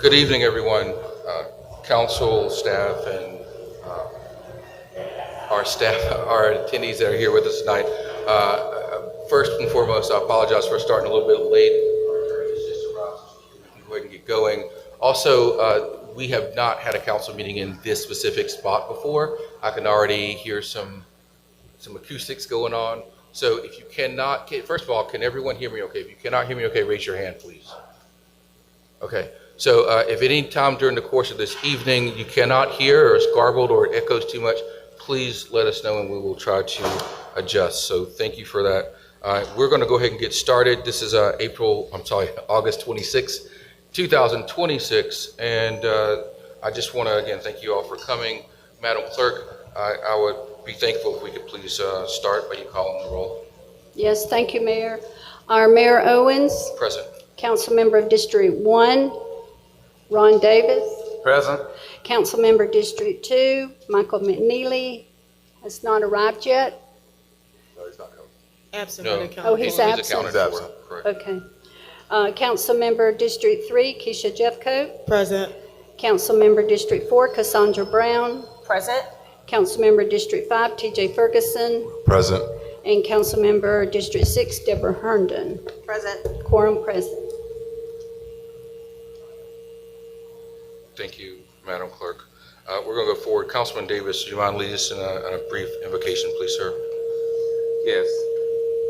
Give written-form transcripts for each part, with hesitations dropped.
Good evening, everyone, council, staff, and our attendees that are here with us tonight. First and foremost, I apologize for starting a little bit late. Our attorney is just arrived, so we can go ahead and get going. Also, we have not had a council meeting in this specific spot before. I can already hear some acoustics going on. So if you cannot, first of all, can everyone hear me okay? If you cannot hear me okay, raise your hand, please. Okay. So if at any time during the course of this evening you cannot hear or it's garbled or it echoes too much, please let us know and we will try to adjust. So thank you for that. We're going to go ahead and get started. This is August 26, 2026. And I just want to, again, thank you all for coming. Madam Clerk, I would be thankful if we could please start by you calling the roll. Yes, thank you, Mayor. Our Mayor Owens. Present. Council Member of District 1, Ron Davis. Present. Council Member District 2, Michael McNeely has not arrived yet. No, he's not coming. Absent. No. Oh, he's absent. He's absent. Correct. Okay. Council Member District 3, Keisha Jeffcoat. Present. Council Member District 4, Cassandra Brown. Present. Council Member District 5, TJ Ferguson. Present. And Council Member District 6, Deborah Herndon. Present. Quorum present. Thank you, Madam Clerk. We're going to go forward. Councilman Davis, do you mind leading us in a brief invocation, please, sir? Yes.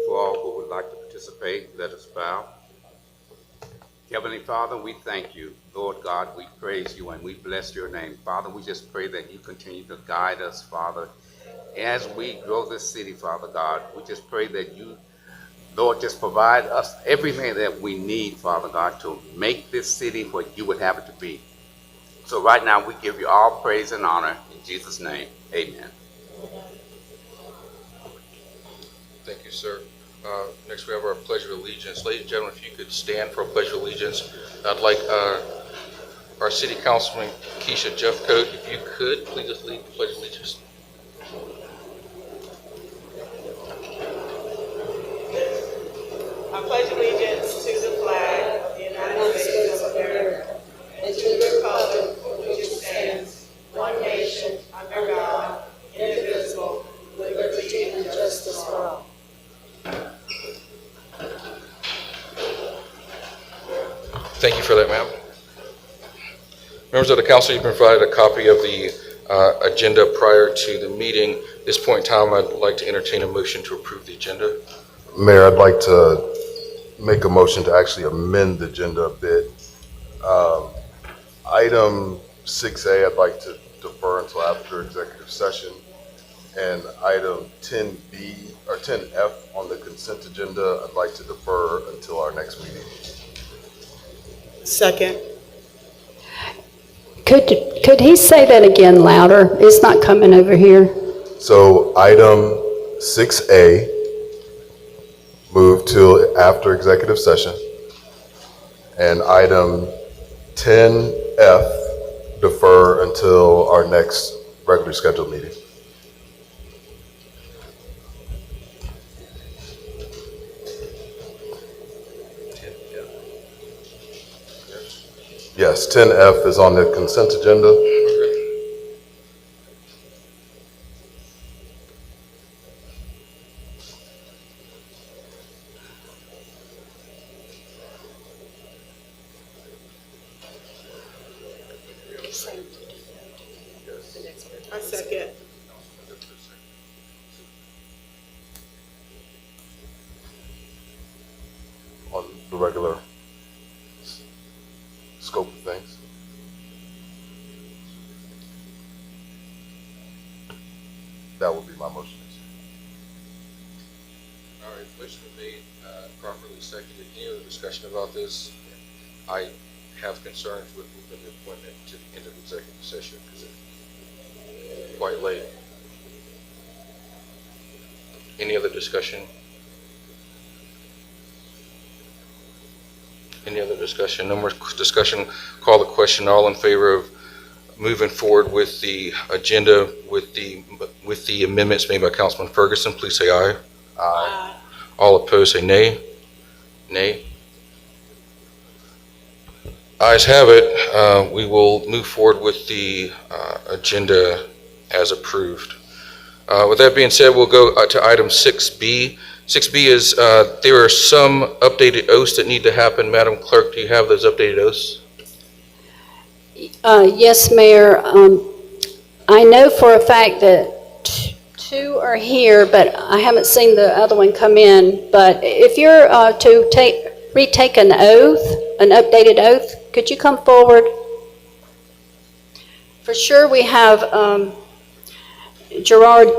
For all who would like to participate, let us bow. Heavenly Father, we thank you. Lord God, we praise you and we bless your name. Father, we just pray that you continue to guide us, Father, as we grow this city, Father God. We just pray that you, Lord, just provide us everything that we need, Father God, to make this city what you would have it to be. So right now, we give you all praise and honor in Jesus' name. Amen. Thank you, sir. Next, we have our Pledge of Allegiance. Ladies and gentlemen, if you could stand for a Pledge of Allegiance. I'd like our City Councilman, Keisha Jeffcoat, if you could, please just lead the Pledge of Allegiance. I pledge allegiance to the flag of the United States of America and to the republic for which it stands, one nation, under God, indivisible, with liberty and justice for all. Thank you for that, ma'am. Members of the council, you've been provided a copy of the agenda prior to the meeting. At this point in time, I'd like to entertain a motion to approve the agenda. Mayor, I'd like to make a motion to actually amend the agenda a bit. Item 6A, I'd like to defer until after executive session. And item 10B or 10F on the consent agenda, I'd like to defer until our next meeting. Second. Could he say that again louder? It's not coming over here. So item 6A, move till after executive session. And item 10F, defer until our next regularly scheduled meeting. Yes, 10F is on the consent agenda. I second. On the regular scope of things. That would be my motion. All right, motion made, properly seconded. Any other discussion about this? I have concerns with moving the appointment to the end of executive session because it's quite late. Any other discussion? Any other discussion? No more discussion. Call the question. All in favor of moving forward with the agenda with the amendments made by Councilman Ferguson, please say aye. Aye. All opposed say nay. Nay. Ayes have it. We will move forward with the agenda as approved. With that being said, we'll go to item 6B. 6B is there are some updated oaths that need to happen. Madam Clerk, do you have those updated oaths? Yes, Mayor. I know for a fact that two are here, but I haven't seen the other one come in. But if you're to retake an oath, an updated oath, could you come forward? For sure, we have Gerard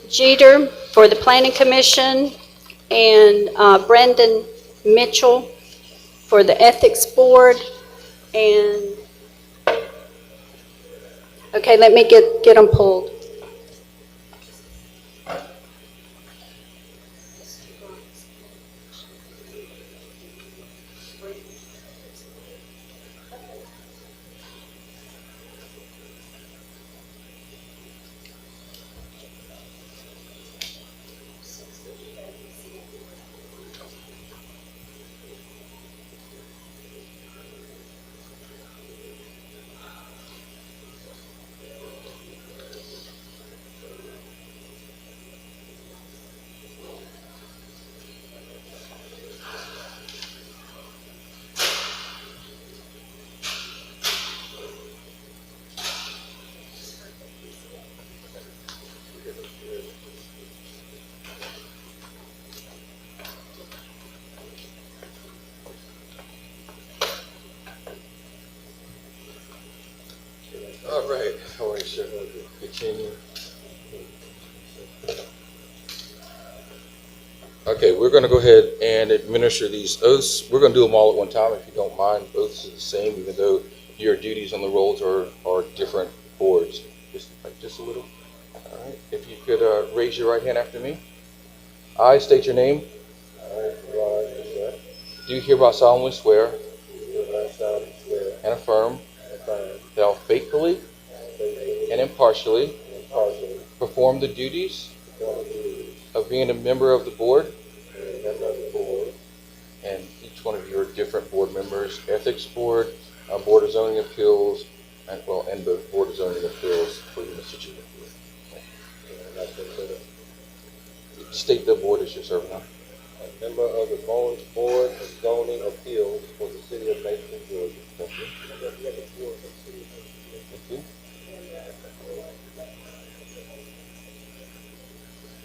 Jeter for the Planning Commission and Brendan Mitchell for the Ethics Board. And okay, let me get them pulled. All right. How are you, sir? Continue. Okay, we're going to go ahead and administer these oaths. We're going to do them all at one time, if you don't mind. Oaths are the same, even though your duties on the rolls are different boards. Just a little. All right. If you could raise your right hand after me. I state your name. Do hereby solemnly swear and affirm that I will faithfully and impartially perform the duties of being a member of the board and each one of your different board members, Ethics Board, Board of Zoning Appeals, and the Board of Zoning Appeals for you, Mr. Chief. State the board as you're serving on. Member of the Board of Zoning Appeals for the City of Mableton, Georgia. Thank you. Thank you.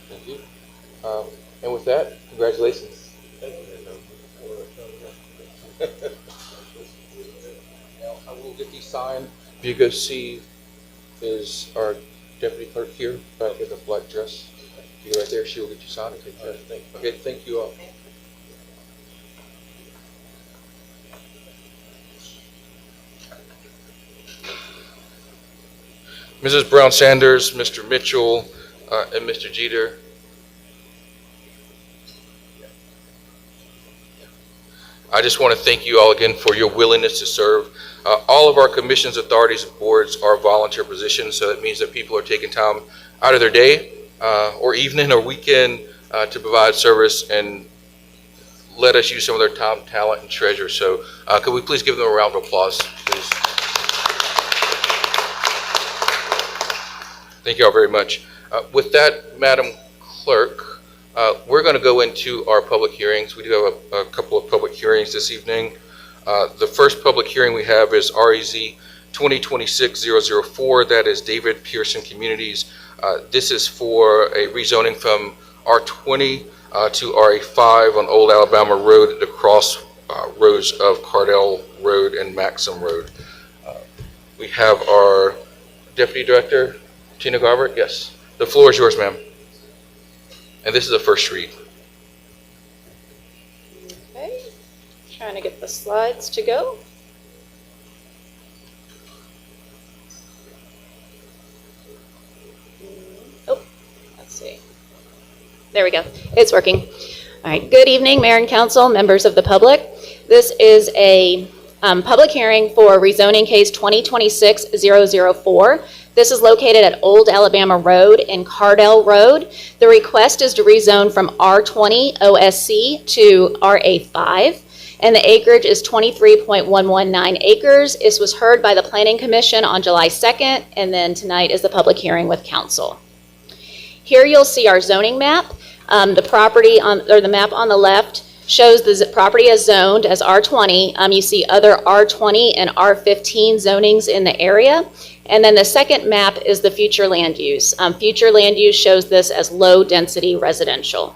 Thank you. And with that, congratulations. Now, I will get these signed. If you go see is our deputy clerk here, back in the black dress. You right there, she will get you signed and take care of it. Okay, thank you all. Mrs. Brown Sanders, Mr. Mitchell, and Mr. Jeter. I just want to thank you all again for your willingness to serve. All of our commissions, authorities, and boards are volunteer positions, so that means that people are taking time out of their day or evening or weekend to provide service and let us use some of their time, talent, and treasure. So could we please give them a round of applause, please? Thank you all very much. With that, Madam Clerk, we're going to go into our public hearings. We do have a couple of public hearings this evening. The first public hearing we have is REZ 2026-004. That is David Pearson Communities. This is for a rezoning from R20 to RA5 on Old Alabama Road at the cross roads of Cardell Road and Maxham Road. We have our Deputy Director, Tina Garver. Yes, the floor is yours, ma'am. And this is the first read. Okay, trying to get the slides to go. Oh, let's see. There we go. It's working. All right. Good evening, Mayor and Council, members of the public. This is a public hearing for rezoning case 2026-004. This is located at Old Alabama Road and Cardell Road. The request is to rezone from R20 OSC to RA5. and the acreage is 23.119 acres. This was heard by the Planning Commission on July 2nd, and then tonight is the public hearing with council. Here you'll see our zoning map. The property the map on the left shows the property as zoned as R20. You see other R20 and R15 zonings in the area. And then the second map is the future land use. Future land use shows this as low density residential.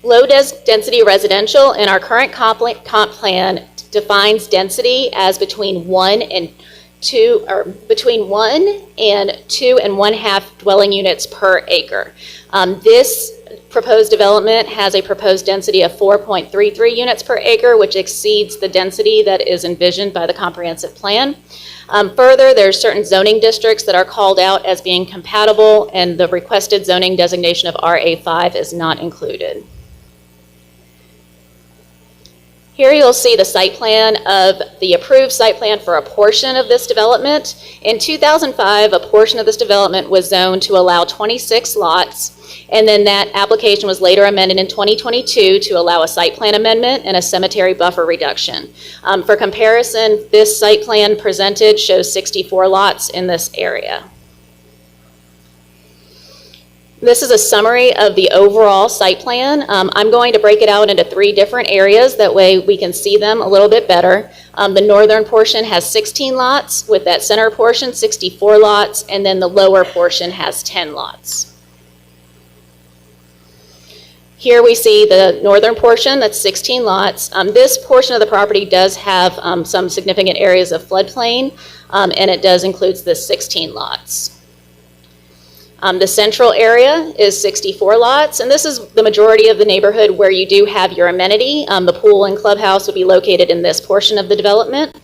Low density residential in our current comp plan defines density as between 1 and 2.5 dwelling units per acre. This proposed development has a proposed density of 4.33 units per acre, which exceeds the density that is envisioned by the comprehensive plan. Further, there are certain zoning districts that are called out as being compatible, and the requested zoning designation of RA5 is not included. Here you'll see the site plan of the approved site plan for a portion of this development. In 2005, a portion of this development was zoned to allow 26 lots, and then that application was later amended in 2022 to allow a site plan amendment and a cemetery buffer reduction. For comparison, this site plan presented shows 64 lots in this area. This is a summary of the overall site plan. I'm going to break it out into 3 different areas. That way we can see them a little bit better. The northern portion has 16 lots, with that center portion 64 lots, and then the lower portion has 10 lots. Here we see the northern portion, that's 16 lots. This portion of the property does have some significant areas of floodplain, and it does include the 16 lots. The central area is 64 lots, and this is the majority of the neighborhood where you do have your amenity. The pool and clubhouse will be located in this portion of the development.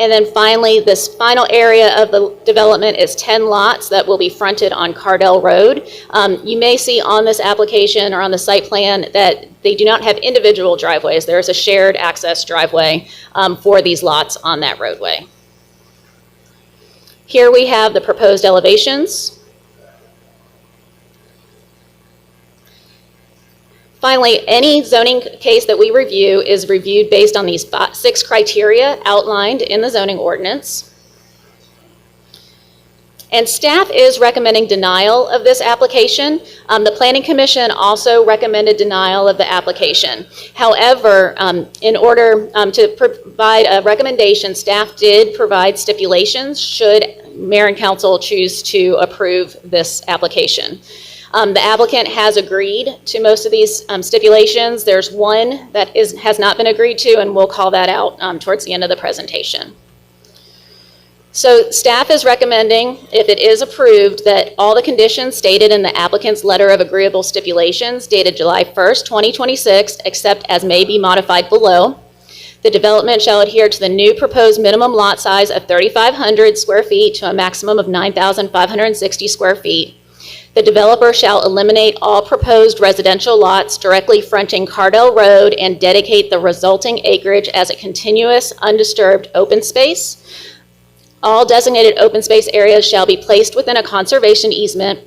And then finally, this final area of the development is 10 lots that will be fronted on Cardell Road. You may see on this application or on the site plan that they do not have individual driveways. There's a shared access driveway for these lots on that roadway. Here we have the proposed elevations. Finally, any zoning case that we review is reviewed based on these 6 criteria outlined in the zoning ordinance. And staff is recommending denial of this application. The Planning Commission also recommended denial of the application. However, in order to provide a recommendation, staff did provide stipulations should Mayor and Council choose to approve this application. The applicant has agreed to most of these stipulations. There's one that has not been agreed to, and we'll call that out towards the end of the presentation. So staff is recommending, if it is approved, that all the conditions stated in the applicant's letter of agreeable stipulations dated July 1st, 2026, except as may be modified below. The development shall adhere to the new proposed minimum lot size of 3,500 square feet to a maximum of 9,560 square feet. The developer shall eliminate all proposed residential lots directly fronting Cardell Road and dedicate the resulting acreage as a continuous, undisturbed open space. All designated open space areas shall be placed within a conservation easement.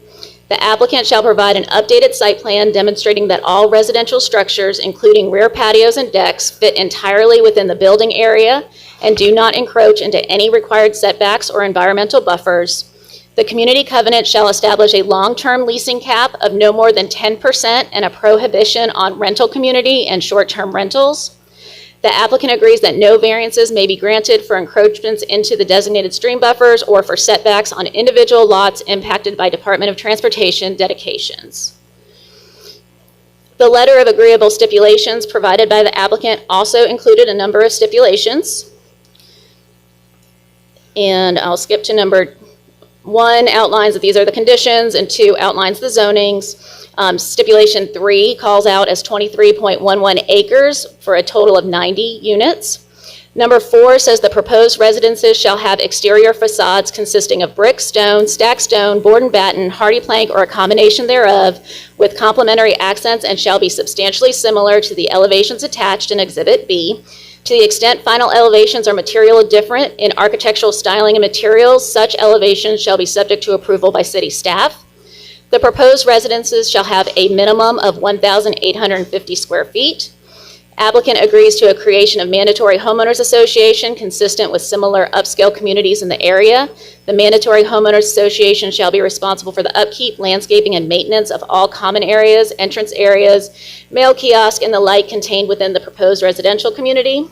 The applicant shall provide an updated site plan demonstrating that all residential structures, including rear patios and decks, fit entirely within the building area and do not encroach into any required setbacks or environmental buffers. The community covenant shall establish a long-term leasing cap of no more than 10% and a prohibition on rental community and short-term rentals. The applicant agrees that no variances may be granted for encroachments into the designated stream buffers or for setbacks on individual lots impacted by Department of Transportation dedications. The letter of agreeable stipulations provided by the applicant also included a number of stipulations. And I'll skip to number 1, outlines that these are the conditions, and 2 outlines the zonings. Stipulation 3 calls out as 23.11 acres for a total of 90 units. Number 4 says the proposed residences shall have exterior facades consisting of brick, stone, stacked stone, board and batten, hardy plank, or a combination thereof, with complementary accents, and shall be substantially similar to the elevations attached in Exhibit B. To the extent final elevations are materially different in architectural styling and materials, such elevations shall be subject to approval by city staff. The proposed residences shall have a minimum of 1,850 square feet. Applicant agrees to a creation of mandatory homeowners association consistent with similar upscale communities in the area. The mandatory homeowners association shall be responsible for the upkeep, landscaping, and maintenance of all common areas, entrance areas, mail kiosk, and the like contained within the proposed residential community.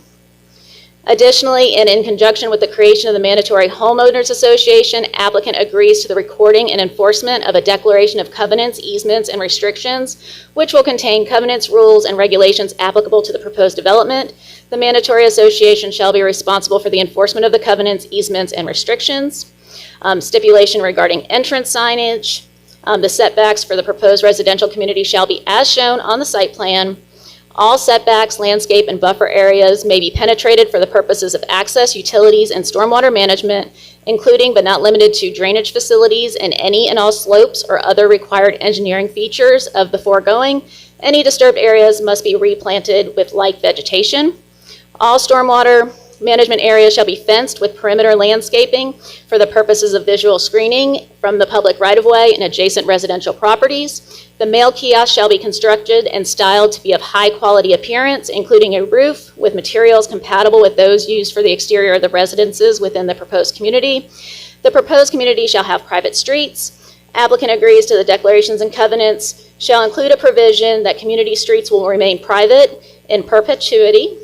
Additionally, and in conjunction with the creation of the mandatory homeowners association, applicant agrees to the recording and enforcement of a declaration of covenants, easements, and restrictions, which will contain covenants, rules, and regulations applicable to the proposed development. The mandatory association shall be responsible for the enforcement of the covenants, easements, and restrictions. Stipulation regarding entrance signage. The setbacks for the proposed residential community shall be as shown on the site plan. All setbacks, landscape, and buffer areas may be penetrated for the purposes of access, utilities, and stormwater management, including but not limited to drainage facilities and any and all slopes or other required engineering features of the foregoing. Any disturbed areas must be replanted with like vegetation. All stormwater management areas shall be fenced with perimeter landscaping for the purposes of visual screening from the public right-of-way and adjacent residential properties. The mail kiosk shall be constructed and styled to be of high-quality appearance, including a roof with materials compatible with those used for the exterior of the residences within the proposed community. The proposed community shall have private streets. Applicant agrees to the declarations and covenants shall include a provision that community streets will remain private in perpetuity.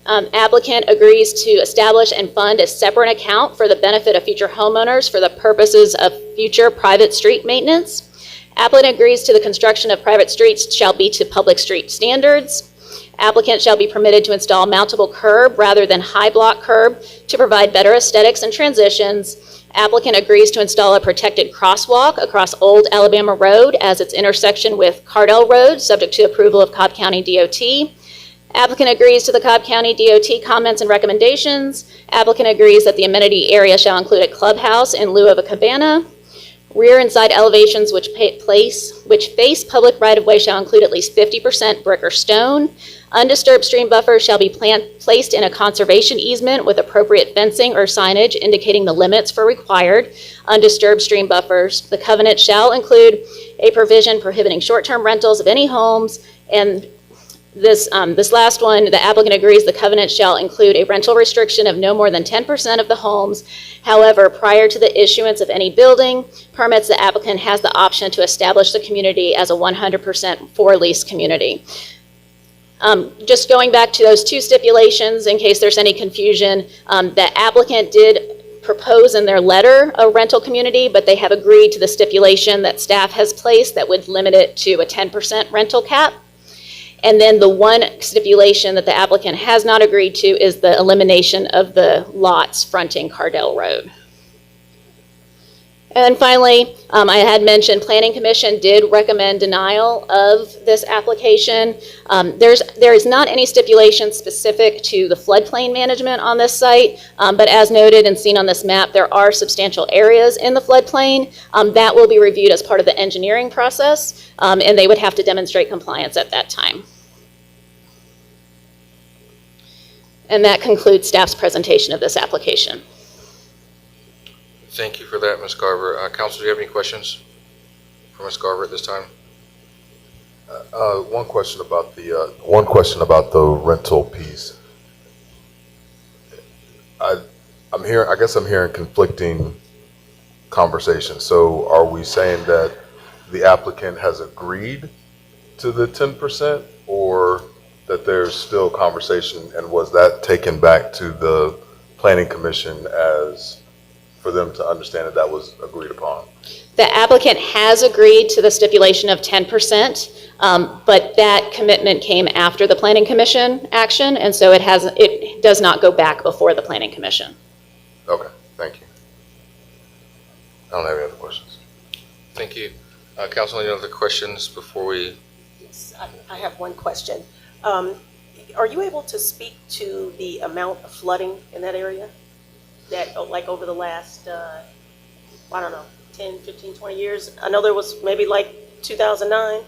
Applicant agrees to establish and fund a separate account for the benefit of future homeowners for the purposes of future private street maintenance. Applicant agrees to the construction of private streets shall be to public street standards. Applicant shall be permitted to install mountable curb rather than high block curb to provide better aesthetics and transitions. Applicant agrees to install a protected crosswalk across Old Alabama Road as its intersection with Cardell Road, subject to approval of Cobb County DOT. Applicant agrees to the Cobb County DOT comments and recommendations. Applicant agrees that the amenity area shall include a clubhouse in lieu of a cabana. Rear and side elevations which face public right-of-way shall include at least 50% brick or stone. Undisturbed stream buffers shall be placed in a conservation easement with appropriate fencing or signage indicating the limits for required undisturbed stream buffers. The covenant shall include a provision prohibiting short-term rentals of any homes, and this last one, the applicant agrees the covenant shall include a rental restriction of no more than 10% of the homes. However, prior to the issuance of any building permits, the applicant has the option to establish the community as a 100% for lease community. Just going back to those two stipulations, in case there's any confusion, the applicant did propose in their letter a rental community, but they have agreed to the stipulation that staff has placed that would limit it to a 10% rental cap. And then the one stipulation that the applicant has not agreed to is the elimination of the lots fronting Cardell Road. And then finally, I had mentioned Planning Commission did recommend denial of this application. There is not any stipulation specific to the floodplain management on this site, but as noted and seen on this map, there are substantial areas in the floodplain that will be reviewed as part of the engineering process, and they would have to demonstrate compliance at that time. And that concludes staff's presentation of this application. Thank you for that, Ms. Garver. Council, do you have any questions for Ms. Garver at this time? One question about the rental piece. I guess I'm hearing conflicting conversations. So are we saying that the applicant has agreed to the 10%, or that there's still conversation, and was that taken back to the Planning Commission as for them to understand that was agreed upon? The applicant has agreed to the stipulation of 10%, but that commitment came after the Planning Commission action, and so it does not go back before the Planning Commission. Okay, thank you. I don't have any other questions. Thank you. Council, any other questions before we? Yes, I have one question. Are you able to speak to the amount of flooding in that area? That, like, over the last, I don't know, 10, 15, 20 years? I know there was maybe like 2009.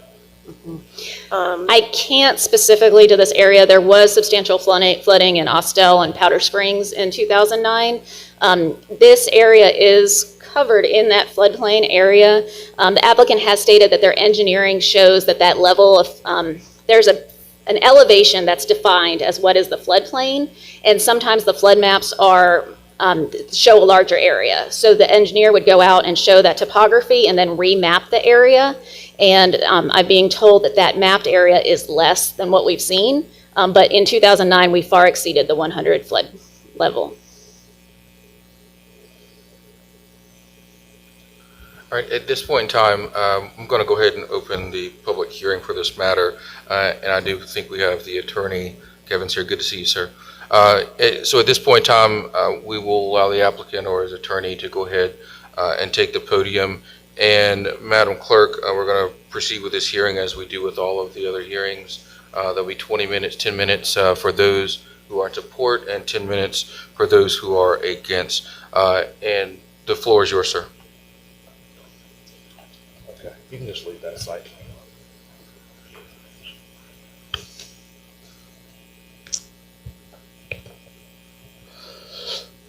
I can't specifically to this area. There was substantial flooding in Austell and Powder Springs in 2009. This area is covered in that floodplain area. The applicant has stated that their engineering shows that that level of, there's an elevation that's defined as what is the floodplain, and sometimes the flood maps are show a larger area. So the engineer would go out and show that topography and then remap the area. And I'm being told that that mapped area is less than what we've seen. But in 2009, we far exceeded the 100 flood level. All right, at this point in time, I'm going to go ahead and open the public hearing for this matter. And I do think we have the attorney, Kevin's here. Good to see you, sir. So at this point in time, we will allow the applicant or his attorney to go ahead and take the podium. And Madam Clerk, we're going to proceed with this hearing as we do with all of the other hearings. There'll be 20 minutes, 10 minutes for those who are in support, and 10 minutes for those who are against. And the floor is yours, sir. Okay, you can just leave that site.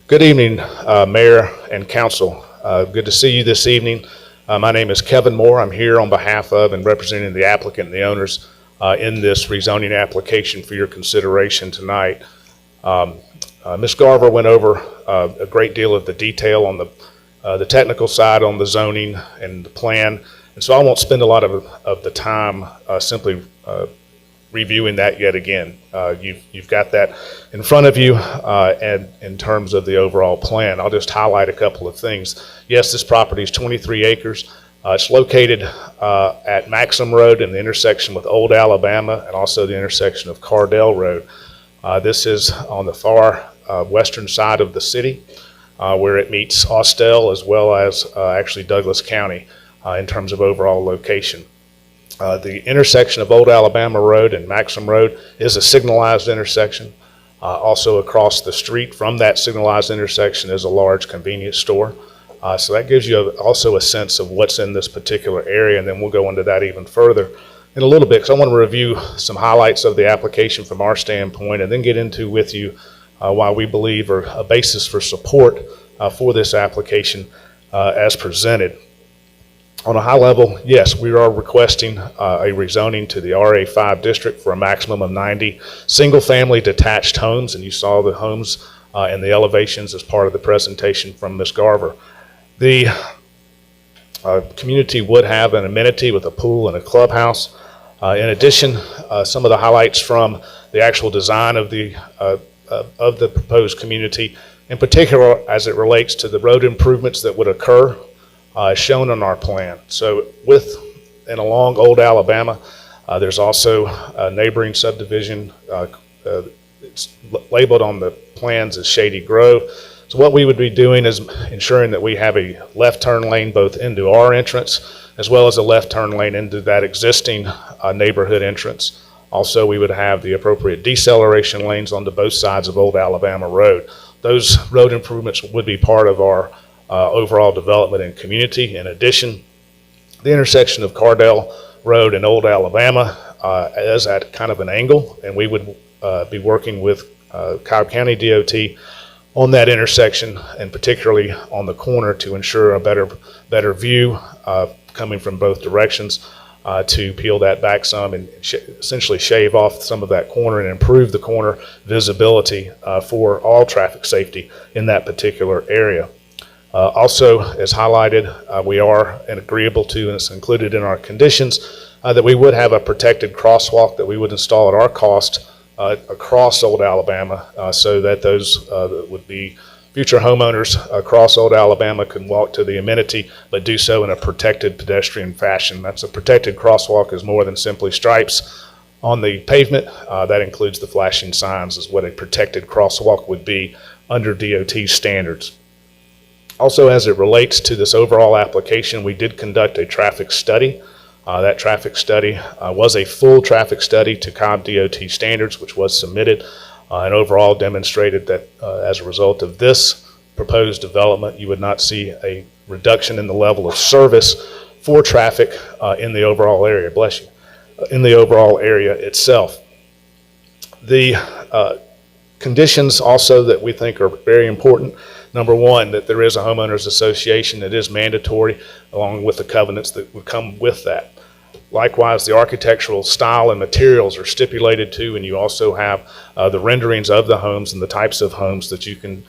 Good evening, Mayor and Council. Good to see you this evening. My name is Kevin Moore. I'm here on behalf of and representing the applicant and the owners in this rezoning application for your consideration tonight. Ms. Garver went over a great deal of the detail on the technical side on the zoning and the plan, and so I won't spend a lot of the time simply reviewing that yet again. You've got that in front of you, and in terms of the overall plan, I'll just highlight a couple of things. Yes, this property is 23 acres. It's located at Maxham Road in the intersection with Old Alabama and also the intersection of Cardell Road. This is on the far western side of the city, where it meets Austell as well as actually Douglas County in terms of overall location. The intersection of Old Alabama Road and Maxham Road is a signalized intersection. Also across the street from that signalized intersection is a large convenience store. So that gives you also a sense of what's in this particular area, and then we'll go into that even further in a little bit, because I want to review some highlights of the application from our standpoint and then get into with you why we believe are a basis for support for this application as presented. On a high level, yes, we are requesting a rezoning to the RA5 district for a maximum of 90 single-family detached homes, and you saw the homes and the elevations as part of the presentation from Ms. Garver. The community would have an amenity with a pool and a clubhouse. In addition, some of the highlights from the actual design of the proposed community, in particular as it relates to the road improvements that would occur shown on our plan. So with and along Old Alabama, there's also a neighboring subdivision. It's labeled on the plans as Shady Grove. So what we would be doing is ensuring that we have a left turn lane both into our entrance as well as a left turn lane into that existing neighborhood entrance. Also, we would have the appropriate deceleration lanes onto both sides of Old Alabama Road. Those road improvements would be part of our overall development and community. In addition, the intersection of Cardell Road and Old Alabama is at kind of an angle, and we would be working with Cobb County DOT on that intersection, and particularly on the corner, to ensure a better view coming from both directions to peel that back some and essentially shave off some of that corner and improve the corner visibility for all traffic safety in that particular area. Also, as highlighted, we are agreeable to, and it's included in our conditions, that we would have a protected crosswalk that we would install at our cost across Old Alabama, so that those that would be future homeowners across Old Alabama can walk to the amenity, but do so in a protected pedestrian fashion. That's a protected crosswalk is more than simply stripes on the pavement. That includes the flashing signs, is what a protected crosswalk would be under DOT standards. Also, as it relates to this overall application, we did conduct a traffic study. That traffic study was a full traffic study to Cobb DOT standards, which was submitted and overall demonstrated that as a result of this proposed development, you would not see a reduction in the level of service for traffic in the overall area. Bless you. In the overall area itself. The conditions also that we think are very important Number one, that there is a homeowners association that is mandatory, along with the covenants that would come with that. Likewise, the architectural style and materials are stipulated to, and you also have the renderings of the homes and the types of homes that you can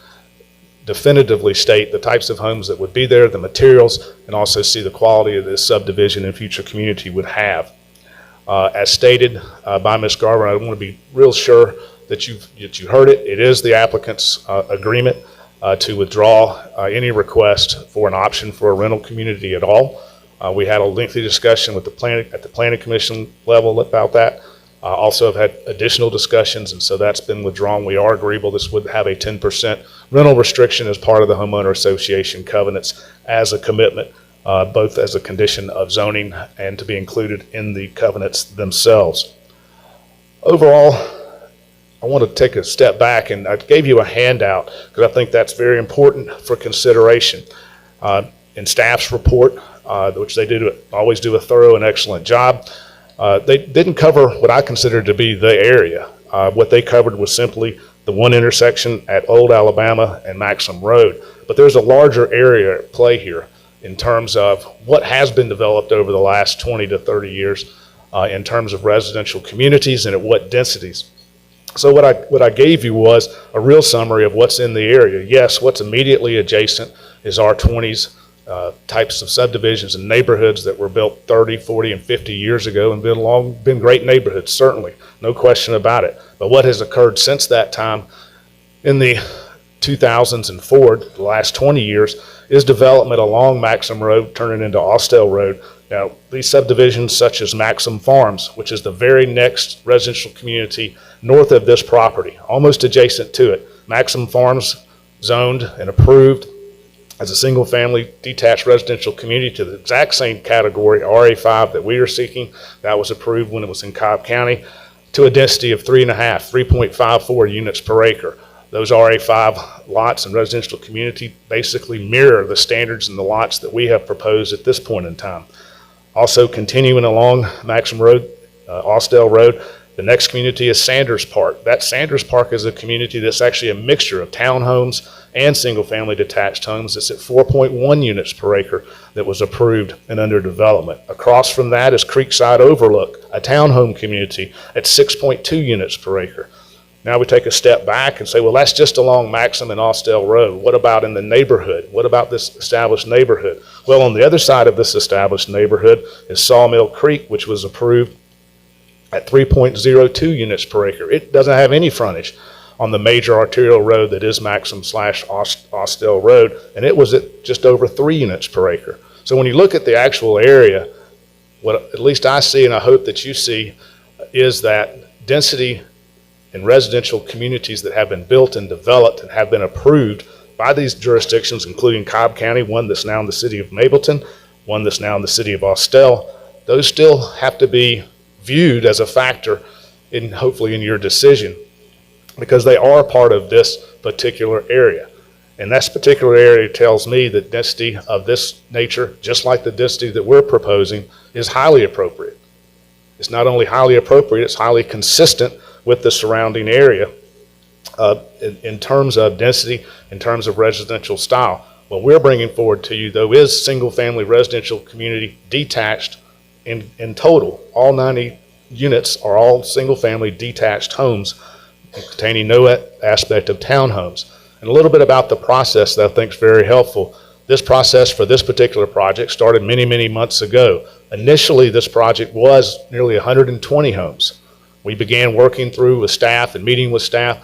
definitively state the types of homes that would be there, the materials, and also see the quality of this subdivision and future community would have. As stated by Ms. Garver, I want to be real sure that you heard it. It is the applicant's agreement to withdraw any request for an option for a rental community at all. We had a lengthy discussion with at the planning commission level about that. Also have had additional discussions, and so that's been withdrawn. We are agreeable. This would have a 10% rental restriction as part of the homeowner association covenants as a commitment, both as a condition of zoning and to be included in the covenants themselves. Overall, I want to take a step back, and I gave you a handout because I think that's very important for consideration. In staff's report, which they always do a thorough and excellent job, they didn't cover what I consider to be the area. What they covered was simply the one intersection at Old Alabama and Maxham Road. But there's a larger area at play here in terms of what has been developed over the last 20 to 30 years in terms of residential communities and at what densities. So what I gave you was a real summary of what's in the area. Yes, what's immediately adjacent is R20s, types of subdivisions and neighborhoods that were built 30, 40, and 50 years ago and been great neighborhoods, certainly, no question about it. But what has occurred since that time in the 2000s and forward, the last 20 years, is development along Maxham Road, turning into Austell Road. Now, these subdivisions such as Maxham Farms, which is the very next residential community north of this property, almost adjacent to it. Maxham Farms zoned and approved as a single-family detached residential community to the exact same category, RA5, that we are seeking. That was approved when it was in Cobb County, to a density of 3.54 units per acre. Those RA5 lots and residential community basically mirror the standards and the lots that we have proposed at this point in time. Also continuing along Maxham Road, Austell Road, the next community is Sanders Park. That Sanders Park is a community that's actually a mixture of townhomes and single-family detached homes. It's at 4.1 units per acre that was approved and under development. Across from that is Creekside Overlook, a townhome community at 6.2 units per acre. Now we take a step back and say, well, that's just along Maxham and Austell Road. What about in the neighborhood? What about this established neighborhood? Well, on the other side of this established neighborhood is Sawmill Creek, which was approved at 3.02 units per acre. It doesn't have any frontage on the major arterial road that is Maxham/Austell Road, and it was at just over 3 units per acre. So when you look at the actual area, what at least I see and I hope that you see is that density in residential communities that have been built and developed and have been approved by these jurisdictions, including Cobb County, one that's now in the city of Mableton, one that's now in the city of Austell, those still have to be viewed as a factor in hopefully in your decision, because they are part of this particular area. And this particular area tells me that density of this nature, just like the density that we're proposing, is highly appropriate. It's not only highly appropriate, it's highly consistent with the surrounding area in terms of density, in terms of residential style. What we're bringing forward to you, though, is single-family residential community detached in total. All 90 units are all single-family detached homes containing no aspect of townhomes. And a little bit about the process that I think is very helpful. This process for this particular project started many, many months ago. Initially, this project was nearly 120 homes. We began working through with staff and meeting with staff,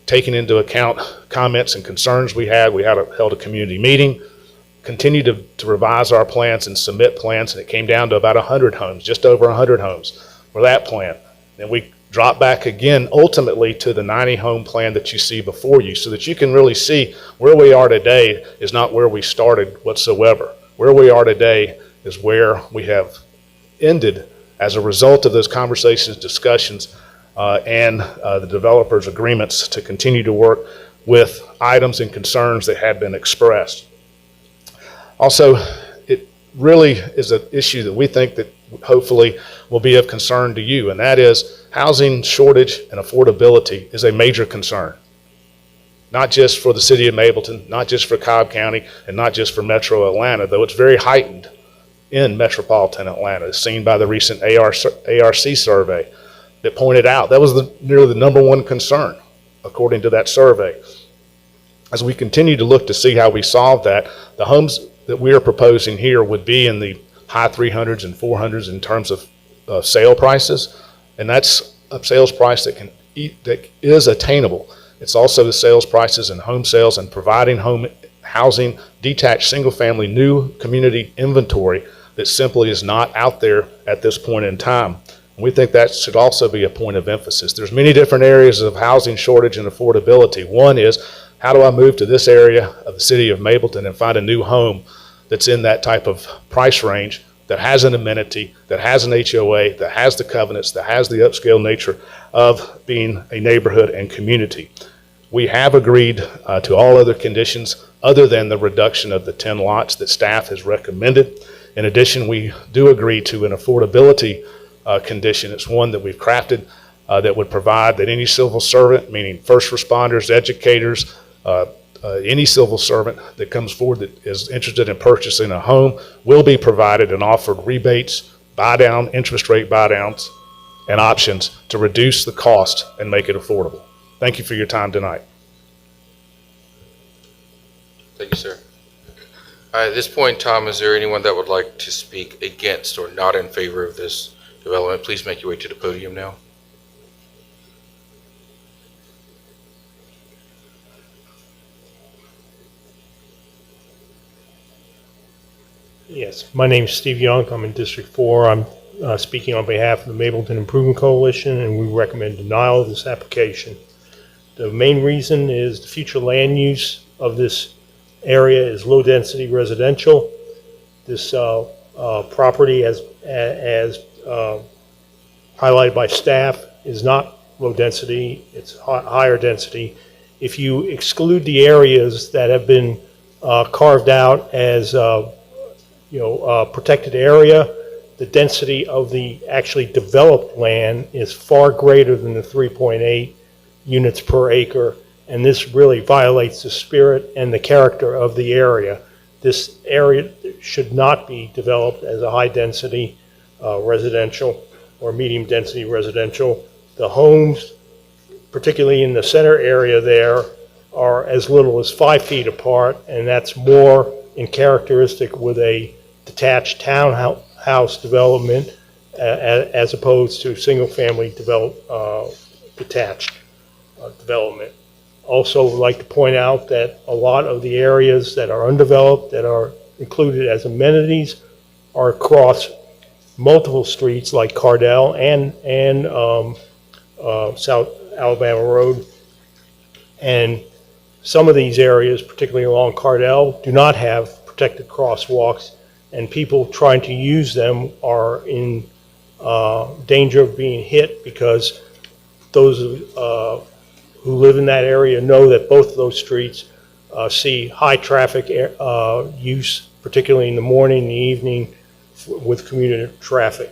taking into account comments and concerns we had. We held a community meeting, continued to revise our plans and submit plans, and it came down to about 100 homes, just over 100 homes for that plan. Then we dropped back again ultimately to the 90 home plan that you see before you, so that you can really see where we are today is not where we started whatsoever. Where we are today is where we have ended as a result of those conversations, discussions, and the developers' agreements to continue to work with items and concerns that had been expressed. Also, it really is an issue that we think that hopefully will be of concern to you, and that is housing shortage and affordability is a major concern. not just for the city of Mableton, not just for Cobb County, and not just for Metro Atlanta, though it's very heightened in metropolitan Atlanta, as seen by the recent ARC survey that pointed out that was nearly the number one concern, according to that survey. As we continue to look to see how we solve that, the homes that we are proposing here would be in the high 300s and 400s in terms of sale prices, and that's a sales price that is attainable. It's also the sales prices in home sales and providing home housing, detached, single-family, new community inventory that simply is not out there at this point in time. And we think that should also be a point of emphasis. There's many different areas of housing shortage and affordability. One is, how do I move to this area of the city of Mableton and find a new home that's in that type of price range, that has an amenity, that has an HOA, that has the covenants, that has the upscale nature of being a neighborhood and community. We have agreed to all other conditions other than the reduction of the 10 lots that staff has recommended. In addition, we do agree to an affordability condition. It's one that we've crafted that would provide that any civil servant, meaning first responders, educators, any civil servant that comes forward that is interested in purchasing a home will be provided and offered rebates, buy-down, interest rate buy-downs, and options to reduce the cost and make it affordable. Thank you for your time tonight. Thank you, sir. At this point, Tom, is there anyone that would like to speak against or not in favor of this development? Please make your way to the podium now. Yes, my name is Steve Young. I'm in District 4. I'm speaking on behalf of the Mableton Improvement Coalition, and we recommend denial of this application. The main reason is the future land use of this area is low-density residential. This property, as highlighted by staff, is not low density. It's higher density. If you exclude the areas that have been carved out as protected area, the density of the actually developed land is far greater than the 3.8 units per acre, and this really violates the spirit and the character of the area. This area should not be developed as a high-density residential or medium-density residential. The homes, particularly in the center area there, are as little as 5 feet apart, and that's more in characteristic with a detached townhouse development as opposed to single-family detached development. Also, would like to point out that a lot of the areas that are undeveloped that are included as amenities are across multiple streets like Cardell and South Alabama Road. And some of these areas, particularly along Cardell, do not have protected crosswalks, and people trying to use them are in danger of being hit because those who live in that area know that both of those streets see high traffic use, particularly in the morning and the evening with commuter traffic.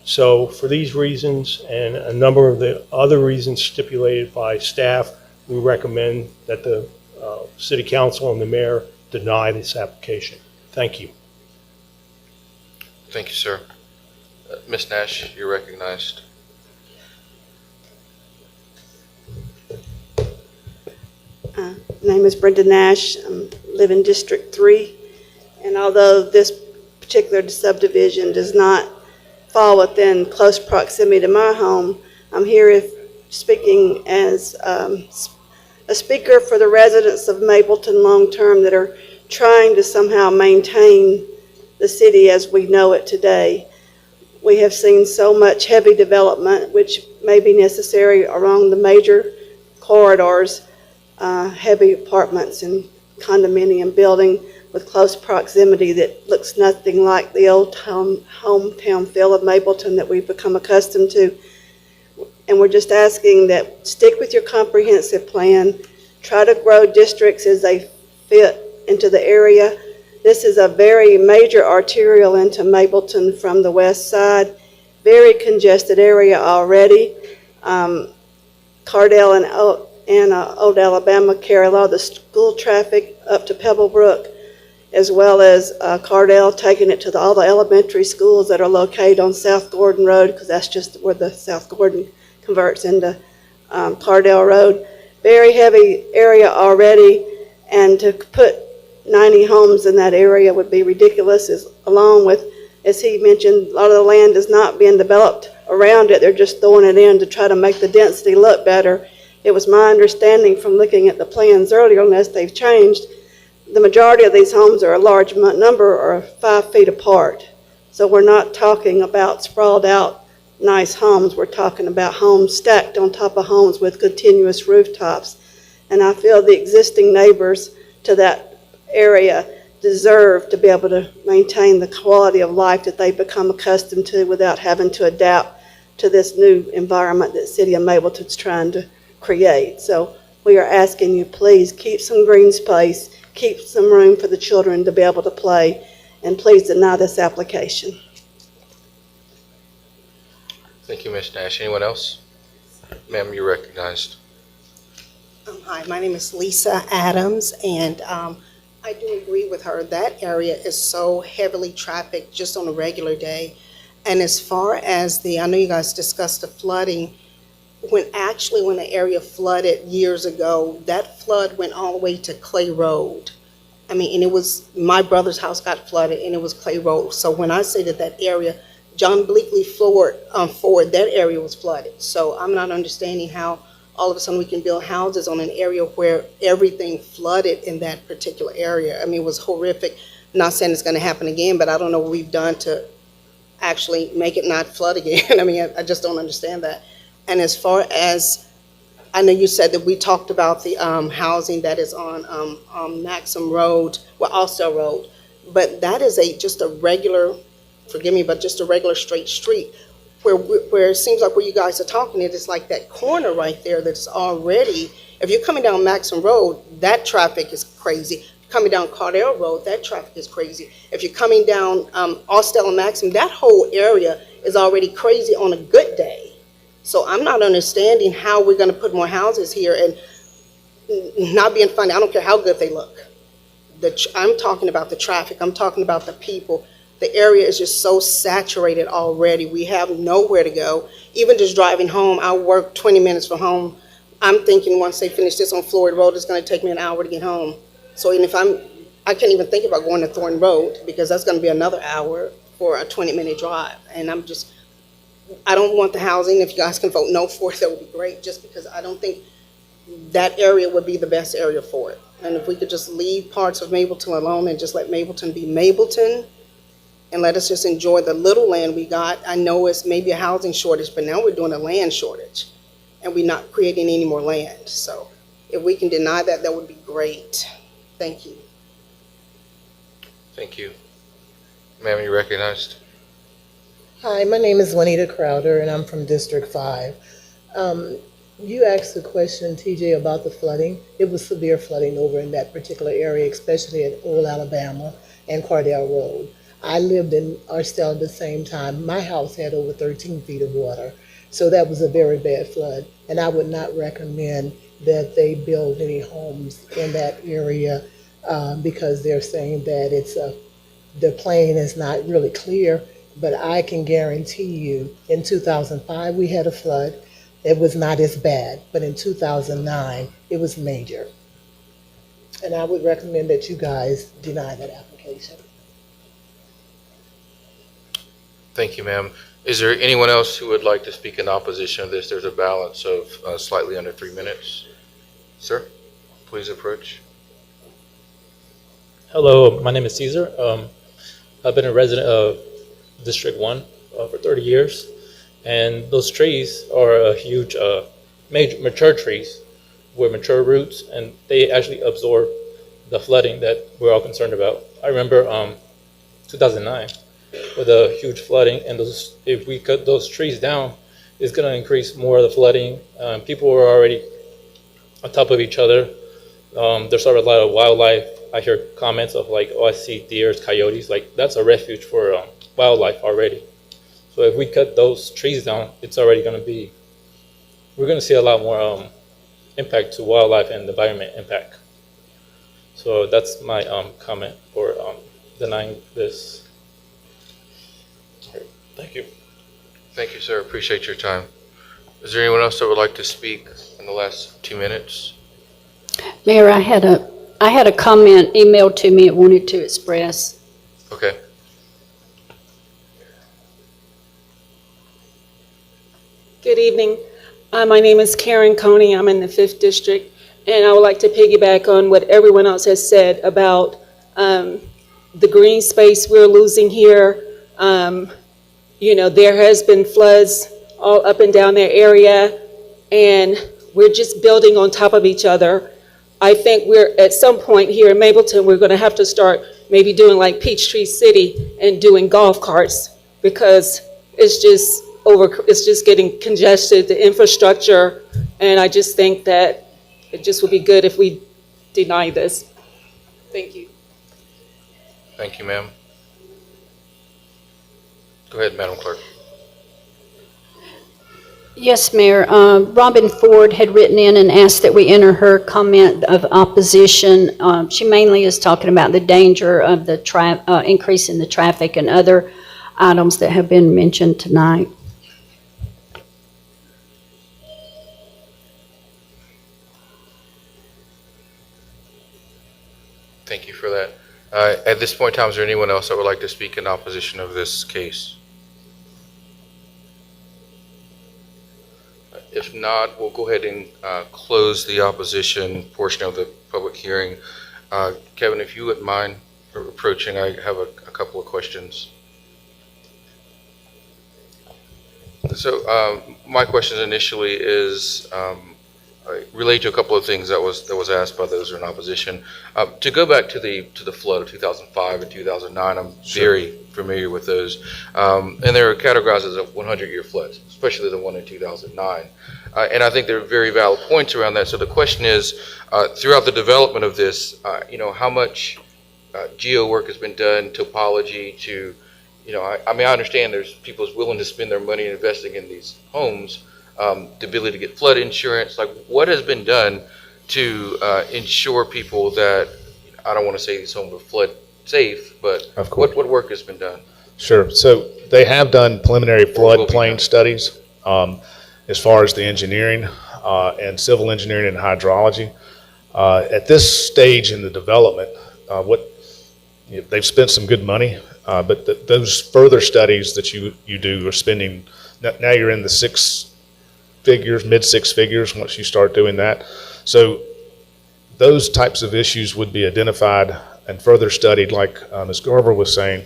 So for these reasons and a number of the other reasons stipulated by staff, we recommend that the City Council and the Mayor deny this application. Thank you. Thank you, sir. Ms. Nash, you're recognized. My name is Brenda Nash. I live in District 3, and although this particular subdivision does not fall within close proximity to my home, I'm here speaking as a speaker for the residents of Mableton long-term that are trying to somehow maintain the city as we know it today. We have seen so much heavy development, which may be necessary along the major corridors, heavy apartments and condominium building with close proximity that looks nothing like the old hometown feel of Mableton that we've become accustomed to. And we're just asking that stick with your comprehensive plan, try to grow districts as they fit into the area. This is a very major arterial into Mableton from the west side, very congested area already. Cardell and Old Alabama carry a lot of the school traffic up to Pebblebrook, as well as Cardell taking it to all the elementary schools that are located on South Gordon Road, because that's just where the South Gordon converts into Cardell Road. Very heavy area already, and to put 90 homes in that area would be ridiculous, along with, as he mentioned, a lot of the land is not being developed around it. They're just throwing it in to try to make the density look better. It was my understanding from looking at the plans earlier, unless they've changed, the majority of these homes are a large number are 5 feet apart. So we're not talking about sprawled out nice homes. We're talking about homes stacked on top of homes with continuous rooftops. And I feel the existing neighbors to that area deserve to be able to maintain the quality of life that they've become accustomed to without having to adapt to this new environment that City of Mableton's trying to create. So we are asking you, please keep some green space, keep some room for the children to be able to play, and please deny this application. Thank you, Ms. Nash. Anyone else? Ma'am, you're recognized. Hi, my name is Lisa Adams, and I do agree with her. That area is so heavily trafficked just on a regular day. And as far as I know you guys discussed the flooding, when the area flooded years ago, that flood went all the way to Clay Road. I mean, and it was, my brother's house got flooded, and it was Clay Road. So when I say that area, John Bleakley forward, that area was flooded. So I'm not understanding how all of a sudden we can build houses on an area where everything flooded in that particular area. I mean, it was horrific. I'm not saying it's going to happen again, but I don't know what we've done to actually make it not flood again. I mean, I just don't understand that. And as far as, I know you said that we talked about the housing that is on Maxham Road, well, Austell Road, but that is just a regular, forgive me, but just a regular straight street. Where it seems like where you guys are talking, it is like that corner right there that's already, if you're coming down Maxham Road, that traffic is crazy. Coming down Cardell Road, that traffic is crazy. If you're coming down Austell and Maxham, that whole area is already crazy on a good day. So I'm not understanding how we're going to put more houses here and not being funny. I don't care how good they look. I'm talking about the traffic. I'm talking about the people. The area is just so saturated already. We have nowhere to go. Even just driving home, I work 20 minutes from home. I'm thinking once they finish this on Floyd Road, it's going to take me an hour to get home. So even if I can't even think about going to Thornton Road, because that's going to be another hour for a 20-minute drive. And I don't want the housing. If you guys can vote no for it, that would be great, just because I don't think that area would be the best area for it. And if we could just leave parts of Mableton alone and just let Mableton be Mableton, and let us just enjoy the little land we got. I know it's maybe a housing shortage, but now we're doing a land shortage, and we're not creating any more land. So if we can deny that, that would be great. Thank you. Thank you. Ma'am, you're recognized. Hi, my name is Juanita Crowder, and I'm from District 5. You asked the question, TJ, about the flooding. It was severe flooding over in that particular area, especially at Old Alabama and Cardell Road. I lived in Austell at the same time. My house had over 13 feet of water, so that was a very bad flood. And I would not recommend that they build any homes in that area because they're saying that the plane is not really clear. But I can guarantee you, in 2005 we had a flood. It was not as bad, but in 2009 it was major. And I would recommend that you guys deny that application. Thank you, ma'am. Is there anyone else who would like to speak in opposition of this? There's a balance of slightly under 3 minutes. Sir, please approach. Hello, my name is Caesar. I've been a resident of District 1 for 30 years, and those trees are a huge, mature trees with mature roots, and they actually absorb the flooding that we're all concerned about. I remember 2009 with a huge flooding, and if we cut those trees down, it's going to increase more of the flooding. People were already on top of each other. There's a lot of wildlife. I hear comments of like, oh, I see deers, coyotes. Like, that's a refuge for wildlife already. So if we cut those trees down, it's already going to be, we're going to see a lot more impact to wildlife and environment impact. So that's my comment for denying this. Thank you. Thank you, sir. Appreciate your time. Is there anyone else that would like to speak in the last 2 minutes? Mayor, I had a comment emailed to me I wanted to express. Okay. Good evening. My name is Karen Coney. I'm in the 5th District, and I would like to piggyback on what everyone else has said about the green space we're losing here. You know, there has been floods all up and down their area, and we're just building on top of each other. I think we're, at some point here in Mableton, we're going to have to start maybe doing like Peachtree City and doing golf carts, because it's just getting congested, the infrastructure, and I just think that it just would be good if we deny this. Thank you. Thank you, ma'am. Go ahead, Madam Clerk. Yes, Mayor. Robin Ford had written in and asked that we enter her comment of opposition. She mainly is talking about the danger of the increase in the traffic and other items that have been mentioned tonight. Thank you for that. At this point in time, is there anyone else that would like to speak in opposition of this case? If not, we'll go ahead and close the opposition portion of the public hearing. Kevin, if you wouldn't mind approaching, I have a couple of questions. So my question initially is relate to a couple of things that was asked by those who are in opposition. To go back to the flood of 2005 and 2009, I'm very familiar with those, and they were categorized as a 100-year floods, especially the one in 2009. And I think there are very valid points around that. So the question is, throughout the development of this, how much geo work has been done, topology to, I mean, I understand there's people who's willing to spend their money investing in these homes, the ability to get flood insurance. Like, what has been done to ensure people that, I don't want to say these homes are flood safe, but Of course. what work has been done? Sure. So they have done preliminary floodplain studies as far as the engineering and civil engineering and hydrology. At this stage in the development, they've spent some good money, but those further studies that you do are spending, now you're in the mid six figures once you start doing that. So those types of issues would be identified and further studied, like Ms. Garver was saying,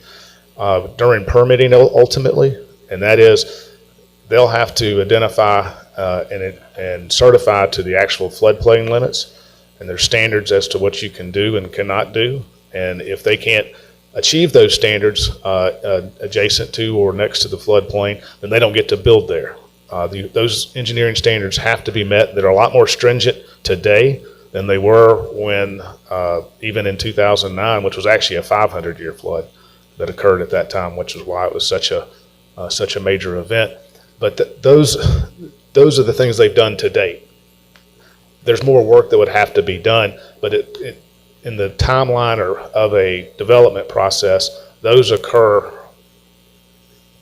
during permitting ultimately, and that is they'll have to identify and certify to the actual floodplain limits, and there's standards as to what you can do and cannot do. And if they can't achieve those standards adjacent to or next to the floodplain, then they don't get to build there. Those engineering standards have to be met. They're a lot more stringent today than they were when, even in 2009, which was actually a 500-year flood that occurred at that time, which is why it was such a major event. But those are the things they've done to date. There's more work that would have to be done, but in the timeline of a development process, those occur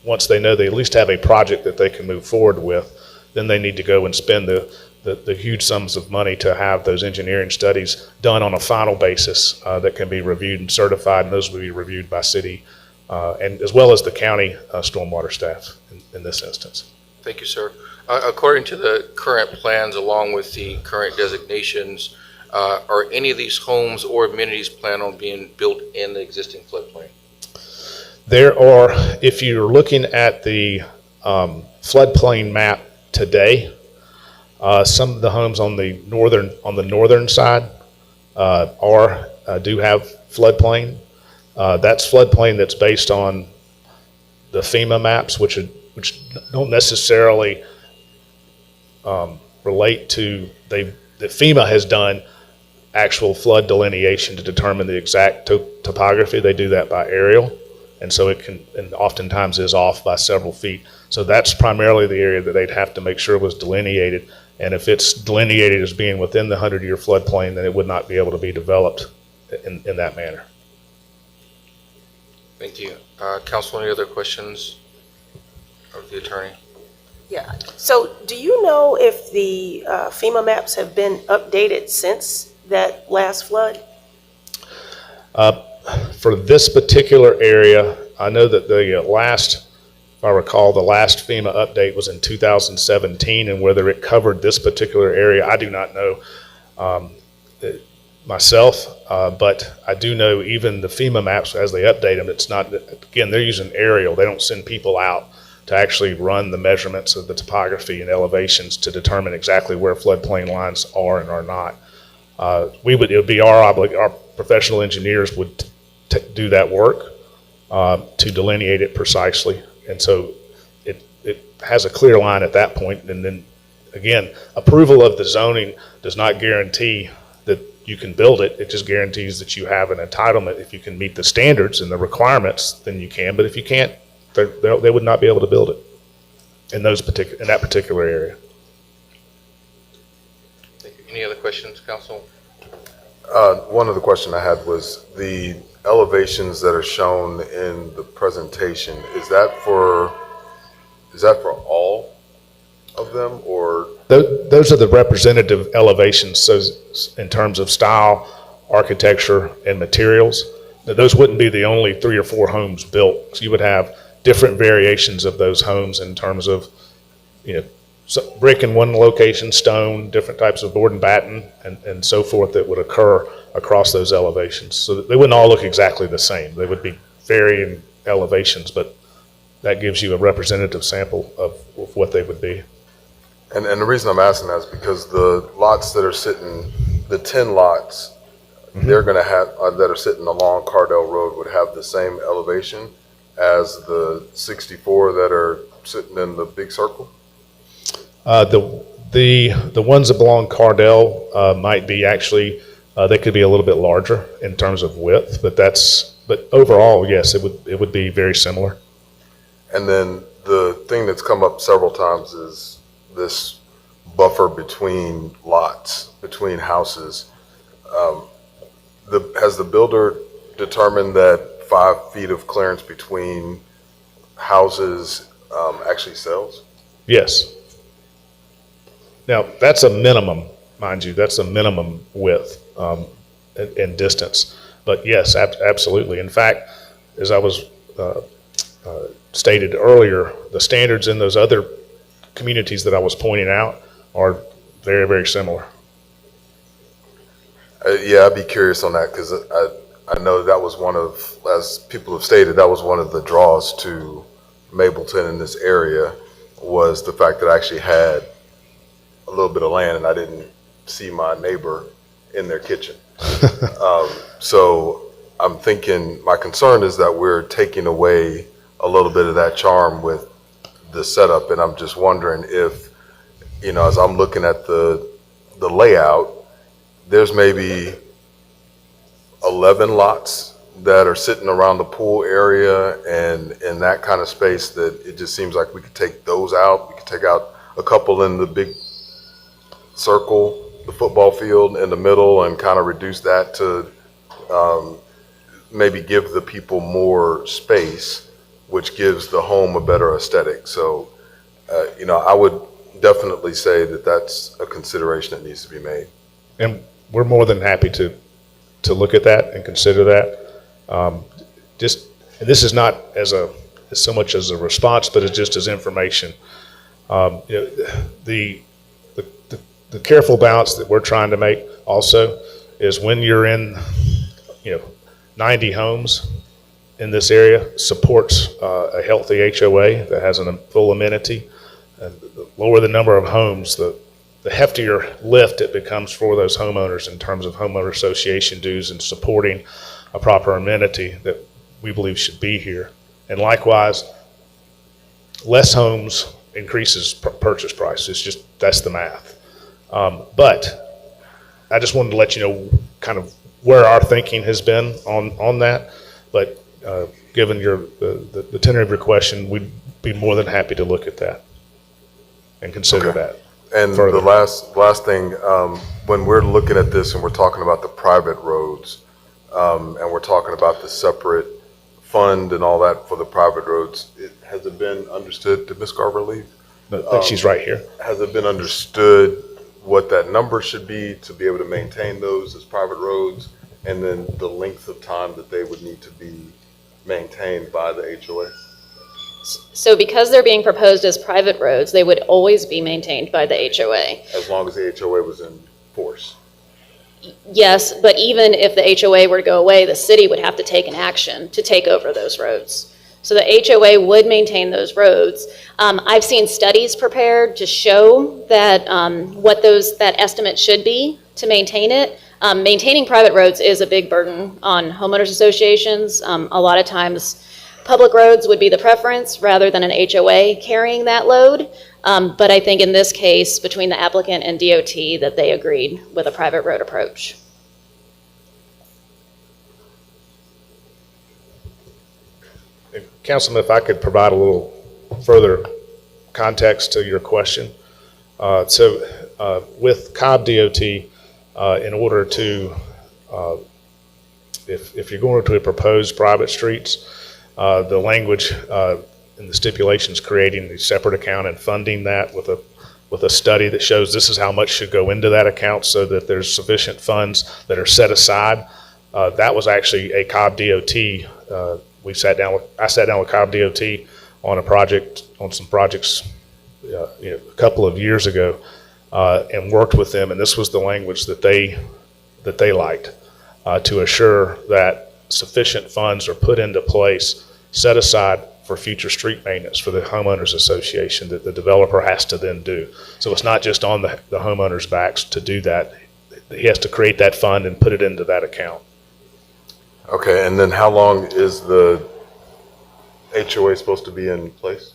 once they know they at least have a project that they can move forward with. Then they need to go and spend the huge sums of money to have those engineering studies done on a final basis that can be reviewed and certified, and those will be reviewed by city and as well as the county stormwater staff in this instance. Thank you, sir. According to the current plans, along with the current designations, are any of these homes or amenities planned on being built in the existing floodplain? There are, if you're looking at the floodplain map today, some of the homes on the northern side do have floodplain. That's floodplain that's based on the FEMA maps, which don't necessarily relate to that FEMA has done actual flood delineation to determine the exact topography. They do that by aerial, and so it can, and oftentimes is off by several feet. So that's primarily the area that they'd have to make sure was delineated. And if it's delineated as being within the 100-year floodplain, then it would not be able to be developed in that manner. Thank you. Council, any other questions of the attorney? Yeah. So do you know if the FEMA maps have been updated since that last flood? For this particular area, I know that the last, if I recall, the last FEMA update was in 2017, and whether it covered this particular area, I do not know myself, but I do know even the FEMA maps, as they update them, it's not, again, they're using aerial. They don't send people out to actually run the measurements of the topography and elevations to determine exactly where floodplain lines are and are not. It would be our professional engineers would do that work to delineate it precisely. And so it has a clear line at that point. And then again, approval of the zoning does not guarantee that you can build it. It just guarantees that you have an entitlement. If you can meet the standards and the requirements, then you can. But if you can't, they would not be able to build it in that particular area. Thank you. Any other questions, Council? One other question I had was the elevations that are shown in the presentation. Is that for all of them, or? Those are the representative elevations. So in terms of style, architecture, and materials, those wouldn't be the only 3 or 4 homes built. So you would have different variations of those homes in terms of, brick in one location, stone, different types of board and batten, and so forth that would occur across those elevations. So they wouldn't all look exactly the same. They would be varying elevations, but that gives you a representative sample of what they would be. And the reason I'm asking that is because the lots that are sitting, the 10 lots, they're going to have, that are sitting along Cardell Road would have the same elevation as the 64 that are sitting in the big circle? The ones that belong Cardell might be actually, they could be a little bit larger in terms of width, but overall, yes, it would be very similar. And then the thing that's come up several times is this buffer between lots, between houses. Has the builder determined that 5 feet of clearance between houses actually sells? Yes. Now, that's a minimum, mind you, that's a minimum width and distance. But yes, absolutely. In fact, as I was stated earlier, the standards in those other communities that I was pointing out are very, very similar. Yeah, I'd be curious on that because I know that was one of, as people have stated, that was one of the draws to Mableton in this area, was the fact that I actually had a little bit of land and I didn't see my neighbor in their kitchen. So I'm thinking, my concern is that we're taking away a little bit of that charm with the setup, and I'm just wondering if, as I'm looking at the layout, there's maybe 11 lots that are sitting around the pool area and in that kind of space that it just seems like we could take those out. We could take out a couple in the big circle, the football field in the middle, and kind of reduce that to maybe give the people more space, which gives the home a better aesthetic. So, I would definitely say that that's a consideration that needs to be made. And we're more than happy to look at that and consider that. And this is not as so much as a response, but it's just as information. The careful balance that we're trying to make also is when you're in, 90 homes in this area supports a healthy HOA that has a full amenity. And the lower the number of homes, the heftier lift it becomes for those homeowners in terms of homeowner association dues and supporting a proper amenity that we believe should be here. And likewise, less homes increases purchase price. It's just, that's the math. But I just wanted to let you know kind of where our thinking has been on that. But given the tenor of your question, be more than happy to look at that and consider Okay. that. And further. the last thing, when we're looking at this and we're talking about the private roads, and we're talking about the separate fund and all that for the private roads, has it been understood, did Ms. Garver leave? I think she's right here. Has it been understood what that number should be to be able to maintain those as private roads? And then the length of time that they would need to be maintained by the HOA? So because they're being proposed as private roads, they would always be maintained by the HOA. As long as the HOA was in force? Yes, but even if the HOA were to go away, the city would have to take an action to take over those roads. So the HOA would maintain those roads. I've seen studies prepared to show that what that estimate should be to maintain it. Maintaining private roads is a big burden on homeowners associations. A lot of times, public roads would be the preference rather than an HOA carrying that load. But I think in this case, between the applicant and DOT, that they agreed with a private road approach. Councilman, if I could provide a little further context to your question. With Cobb DOT, in order to, if you're going to propose private streets, the language in the stipulations creating the separate account and funding that with a study that shows this is how much should go into that account so that there's sufficient funds that are set aside. That was actually a Cobb DOT. I sat down with Cobb DOT on some projects a couple of years ago and worked with them, and this was the language that they liked to assure that sufficient funds are put into place, set aside for future street maintenance for the homeowners association that the developer has to then do. So it's not just on the homeowner's backs to do that. He has to create that fund and put it into that account. Okay, and then how long is the HOA supposed to be in place?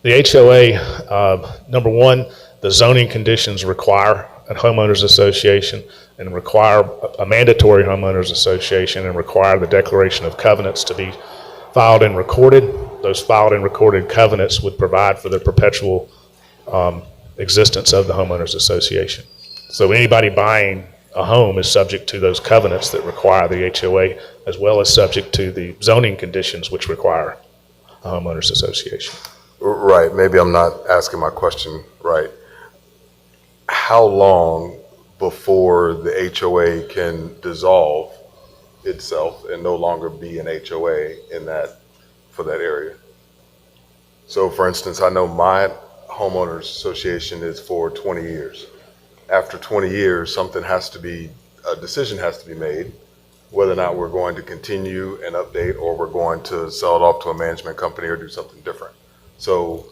The HOA, number one, the zoning conditions require a homeowners association and require a mandatory homeowners association and require the declaration of covenants to be filed and recorded. Those filed and recorded covenants would provide for the perpetual existence of the homeowners association. So anybody buying a home is subject to those covenants that require the HOA, as well as subject to the zoning conditions which require a homeowners association. Right, maybe I'm not asking my question right. How long before the HOA can dissolve itself and no longer be an HOA for that area? So for instance, I know my homeowners association is for 20 years. After 20 years, a decision has to be made whether or not we're going to continue and update or we're going to sell it off to a management company or do something different. So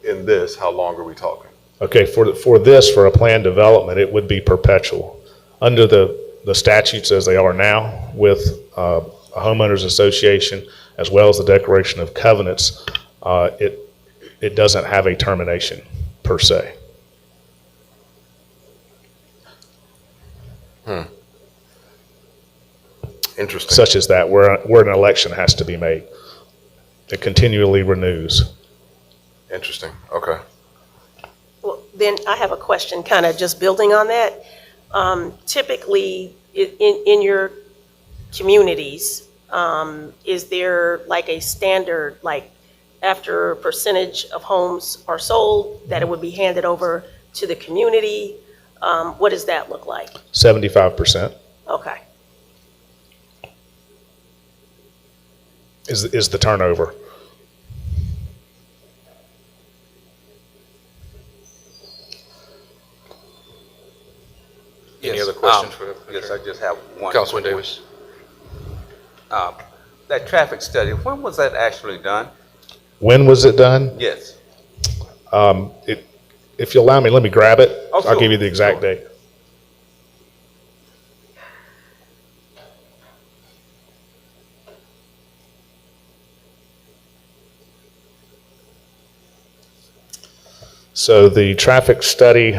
in this, how long are we talking? Okay, for a planned development, it would be perpetual. Under the statutes as they are now with a homeowners association, as well as the declaration of covenants, it doesn't have a termination per se. Interesting. Such as that, where an election has to be made. It continually renews. Interesting, okay. Well, then I have a question, kind of just building on that. Typically, in your communities, is there like a standard, like after a percentage of homes are sold, that it would be handed over to the community? What does that look like? 75%. Okay. Is the turnover. Any other questions for the? Yes, I just have one. Councilman Davis. That traffic study, when was that actually done? When was it done? Yes. If you allow me, let me grab it. Oh, I'll sure, give you the exact sure. date. So the traffic study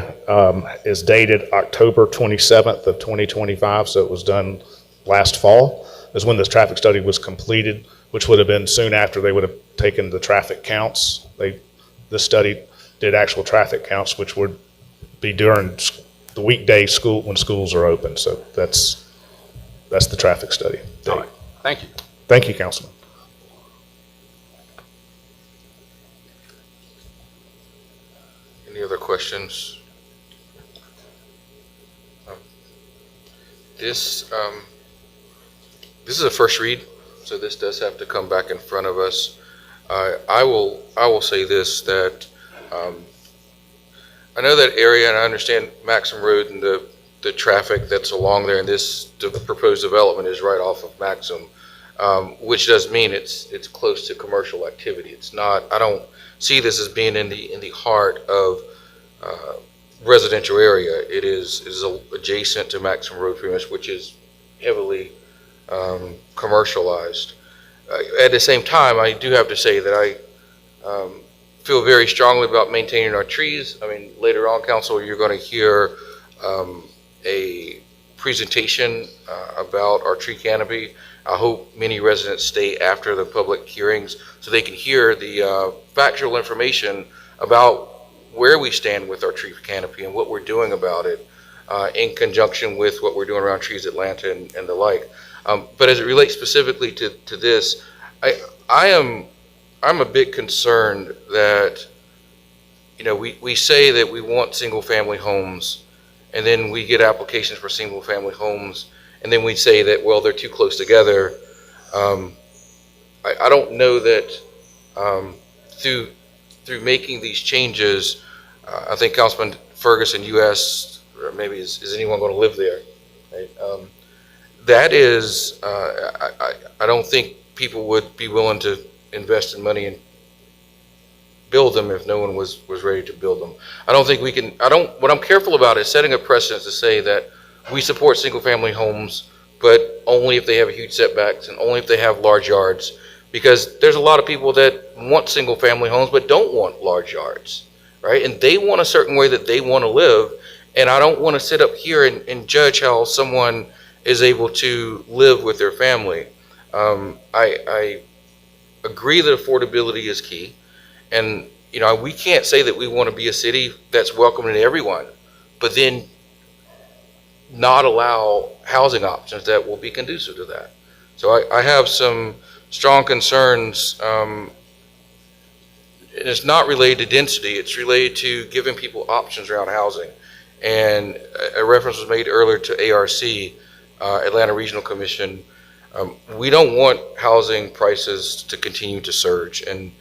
is dated October 27th of 2025, so it was done last fall. is when this traffic study was completed, which would have been soon after they would have taken the traffic counts. The study did actual traffic counts, which would be during the weekday school when schools are open. So that's the traffic study. All right, thank you. Thank you, Councilman. Any other questions? This is a first read, so this does have to come back in front of us. I will say this, that I know that area, and I understand Maxham Road and the traffic that's along there, and the proposed development is right off of Maxham, which does mean it's close to commercial activity. It's not. I don't see this as being in the heart of residential area. It is adjacent to Maxham Road, pretty much, which is heavily commercialized. At the same time, I do have to say that I feel very strongly about maintaining our trees. I mean, later on, Council, you're going to hear a presentation about our tree canopy. I hope many residents stay after the public hearings so they can hear the factual information about where we stand with our tree canopy and what we're doing about it in conjunction with what we're doing around Trees Atlanta and the like. But as it relates specifically to this, I'm a bit concerned that, we say that we want single family homes, and then we get applications for single family homes, and then we say that, well, they're too close together. I don't know that through making these changes, I think Councilman Ferguson, you asked, or maybe is anyone going to live there? Right? That is, I don't think people would be willing to invest in money and build them if no one was ready to build them. I don't think we can, what I'm careful about is setting a precedent to say that we support single family homes, but only if they have huge setbacks and only if they have large yards, because there's a lot of people that want single family homes but don't want large yards, right? And they want a certain way that they want to live, and I don't want to sit up here and judge how someone is able to live with their family. I agree that affordability is key, and we can't say that we want to be a city that's welcoming to everyone, but then not allow housing options that will be conducive to that. So I have some strong concerns. It's not related to density, it's related to giving people options around housing. And a reference was made earlier to ARC, Atlanta Regional Commission. We don't want housing prices to continue to surge, and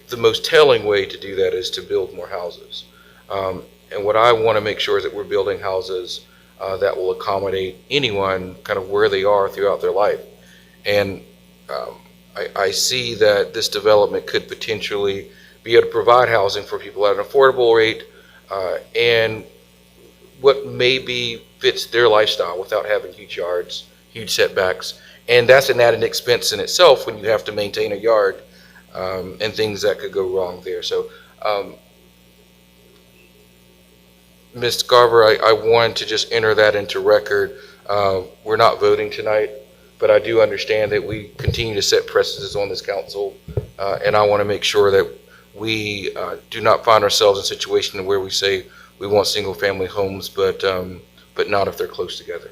the most telling way to do that is to build more houses. And what I want to make sure is that we're building houses that will accommodate anyone kind of where they are throughout their life. And I see that this development could potentially be able to provide housing for people at an affordable rate and what maybe fits their lifestyle without having huge yards, huge setbacks. And that's an added expense in itself when you have to maintain a yard and things that could go wrong there. So, Ms. Garver, I wanted to just enter that into record. We're not voting tonight, but I do understand that we continue to set precedents on this council, and I want to make sure that we do not find ourselves in a situation where we say we want single-family homes, but not if they're close together.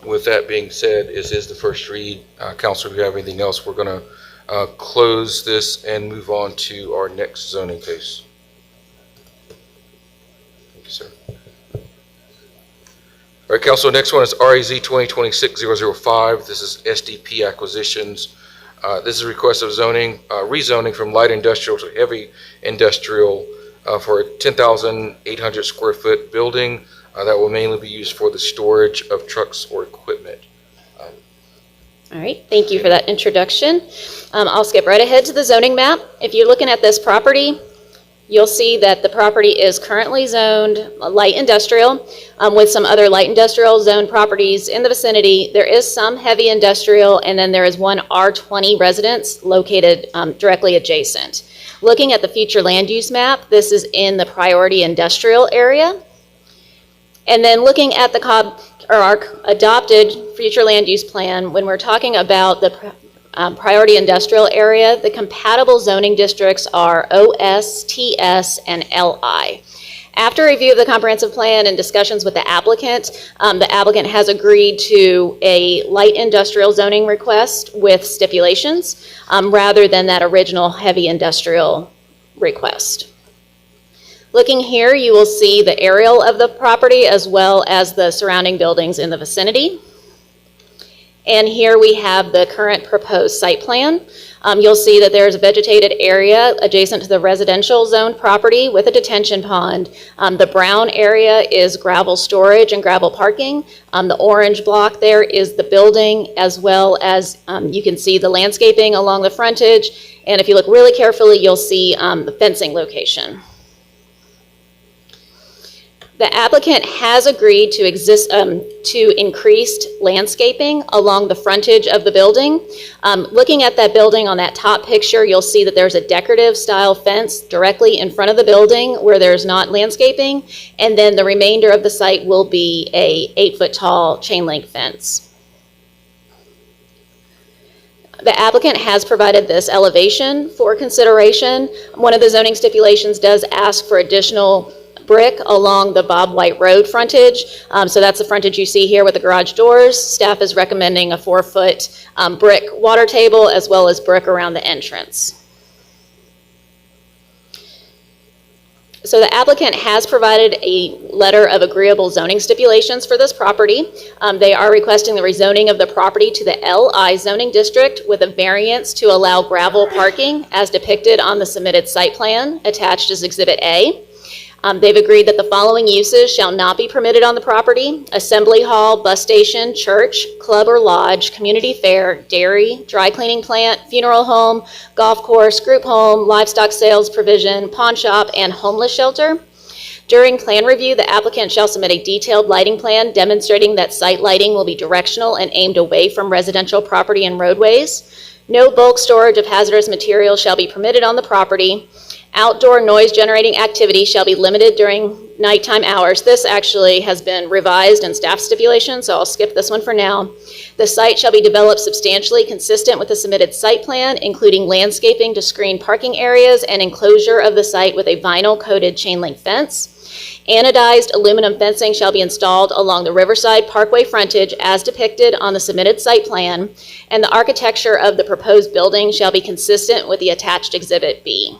With that being said, this is the first read. Council, if you have anything else, we're going to close this and move on to our next zoning case. Thank you, sir. All right, Council, next one is RAZ 2026-005. This is SDP Acquisitions. This is a request of zoning, rezoning from light industrial to heavy industrial for a 10,800 square foot building that will mainly be used for the storage of trucks or equipment. All right, thank you for that introduction. I'll skip right ahead to the zoning map. If you're looking at this property, you'll see that the property is currently zoned light industrial with some other light industrial zone properties in the vicinity. There is some heavy industrial, and then there is one R20 residence located directly adjacent. Looking at the future land use map, this is in the priority industrial area. And then looking at the Cobb or our adopted future land use plan, when we're talking about the priority industrial area, the compatible zoning districts are OS, TS, and LI. After review of the comprehensive plan and discussions with the applicant has agreed to a light industrial zoning request with stipulations rather than that original heavy industrial request. Looking here, you will see the aerial of the property as well as the surrounding buildings in the vicinity. And here we have the current proposed site plan. You'll see that there's a vegetated area adjacent to the residential zone property with a detention pond. The brown area is gravel storage and gravel parking. The orange block there is the building, as well as you can see the landscaping along the frontage. And if you look really carefully, you'll see the fencing location. The applicant has agreed to increased landscaping along the frontage of the building. Looking at that building on that top picture, you'll see that there's a decorative style fence directly in front of the building where there's not landscaping, and then the remainder of the site will be a 8-foot tall chain link fence. The applicant has provided this elevation for consideration. One of the zoning stipulations does ask for additional brick along the Bob White Road frontage. So that's the frontage you see here with the garage doors. Staff is recommending a 4-foot brick water table as well as brick around the entrance. So the applicant has provided a letter of agreeable zoning stipulations for this property. They are requesting the rezoning of the property to the LI zoning district with a variance to allow gravel parking as depicted on the submitted site plan attached as Exhibit A. They've agreed that the following uses shall not be permitted on the property: assembly hall, bus station, church, club or lodge, community fair, dairy, dry cleaning plant, funeral home, golf course, group home, livestock sales provision, pawn shop, and homeless shelter. During plan review, the applicant shall submit a detailed lighting plan demonstrating that site lighting will be directional and aimed away from residential property and roadways. No bulk storage of hazardous materials shall be permitted on the property. Outdoor noise generating activity shall be limited during nighttime hours. This actually has been revised in staff stipulation, so I'll skip this one for now. The site shall be developed substantially consistent with the submitted site plan, including landscaping to screen parking areas and enclosure of the site with a vinyl coated chain link fence. Anodized aluminum fencing shall be installed along the Riverside Parkway frontage as depicted on the submitted site plan, and the architecture of the proposed building shall be consistent with the attached Exhibit B.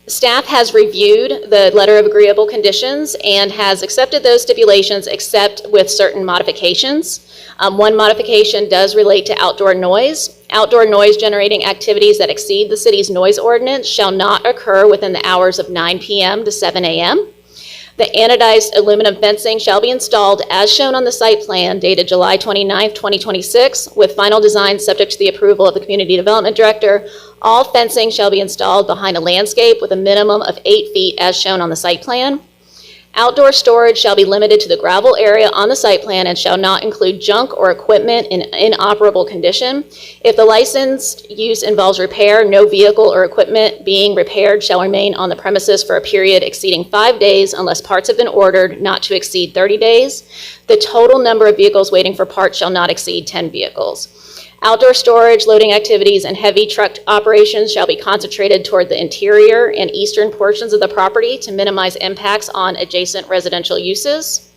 Staff has reviewed the letter of agreeable conditions and has accepted those stipulations except with certain modifications. One modification does relate to outdoor noise. Outdoor noise generating activities that exceed the city's noise ordinance shall not occur within the hours of 9 p.m. to 7 a.m. The anodized aluminum fencing shall be installed as shown on the site plan dated July 29, 2026, with final design subject to the approval of the Community Development Director. All fencing shall be installed behind a landscape with a minimum of 8 feet as shown on the site plan. Outdoor storage shall be limited to the gravel area on the site plan and shall not include junk or equipment in inoperable condition. If the licensed use involves repair, no vehicle or equipment being repaired shall remain on the premises for a period exceeding 5 days unless parts have been ordered, not to exceed 30 days. The total number of vehicles waiting for parts shall not exceed 10 vehicles. Outdoor storage, loading activities, and heavy truck operations shall be concentrated toward the interior and eastern portions of the property to minimize impacts on adjacent residential uses.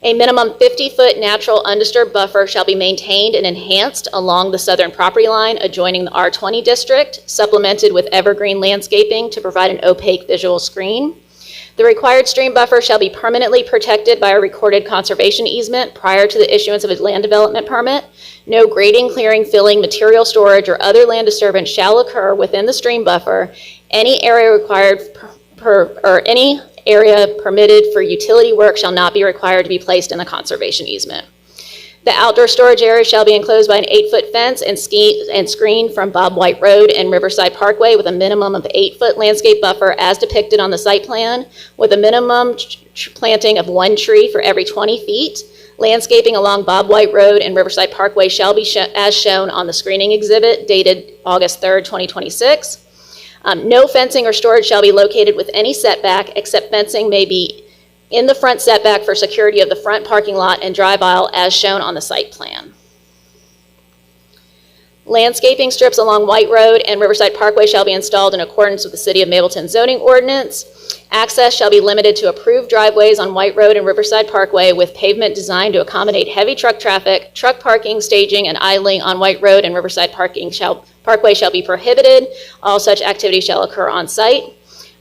A minimum 50-foot natural undisturbed buffer shall be maintained and enhanced along the southern property line adjoining the R20 district, supplemented with evergreen landscaping to provide an opaque visual screen. The required stream buffer shall be permanently protected by a recorded conservation easement prior to the issuance of a land development permit. No grading, clearing, filling, material storage, or other land disturbance shall occur within the stream buffer. Any area required any area permitted for utility work shall not be required to be placed in the conservation easement. The outdoor storage area shall be enclosed by an 8-foot fence and screened from Bob White Road and Riverside Parkway with a minimum of 8-foot landscape buffer as depicted on the site plan, with a minimum planting of 1 tree for every 20 feet. Landscaping along Bob White Road and Riverside Parkway shall be as shown on the screening exhibit dated August 3rd, 2026. No fencing or storage shall be located with any setback except fencing may be in the front setback for security of the front parking lot and drive aisle as shown on the site plan. Landscaping strips along White Road and Riverside Parkway shall be installed in accordance with the City of Mableton zoning ordinance. Access shall be limited to approved driveways on White Road and Riverside Parkway with pavement designed to accommodate heavy truck traffic. Truck parking, staging, and idling on White Road and Riverside Parkway shall be prohibited. All such activity shall occur on site.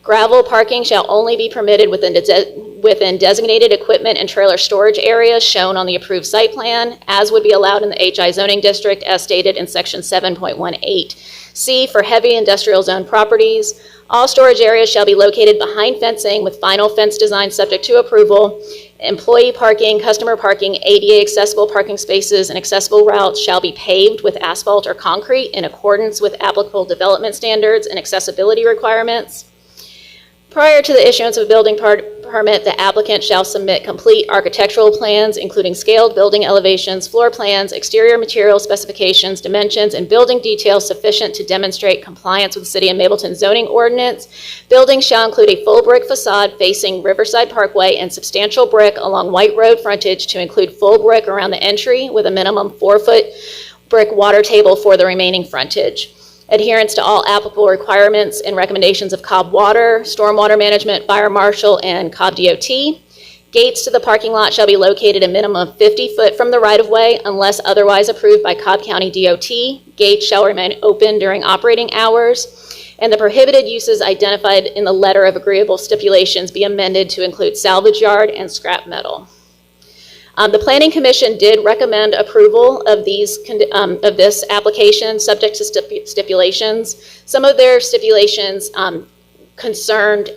Gravel parking shall only be permitted within designated equipment and trailer storage areas shown on the approved site plan, as would be allowed in the HI zoning district as stated in section 7.18. C, for heavy industrial zone properties, all storage areas shall be located behind fencing with final fence design subject to approval. Employee parking, customer parking, ADA accessible parking spaces, and accessible routes shall be paved with asphalt or concrete in accordance with applicable development standards and accessibility requirements. Prior to the issuance of a building permit, the applicant shall submit complete architectural plans, including scaled building elevations, floor plans, exterior material specifications, dimensions, and building details sufficient to demonstrate compliance with the City of Mableton zoning ordinance. Buildings shall include a full brick facade facing Riverside Parkway and substantial brick along White Road frontage to include full brick around the entry with a minimum 4-foot brick water table for the remaining frontage. Adherence to all applicable requirements and recommendations of Cobb Water, Stormwater Management, Fire Marshal, and Cobb DOT. Gates to the parking lot shall be located a minimum of 50 foot from the right-of-way unless otherwise approved by Cobb County DOT. Gates shall remain open during operating hours. And the prohibited uses identified in the letter of agreeable stipulations be amended to include salvage yard and scrap metal. The Planning Commission did recommend approval of this application subject to stipulations. Some of their stipulations concerned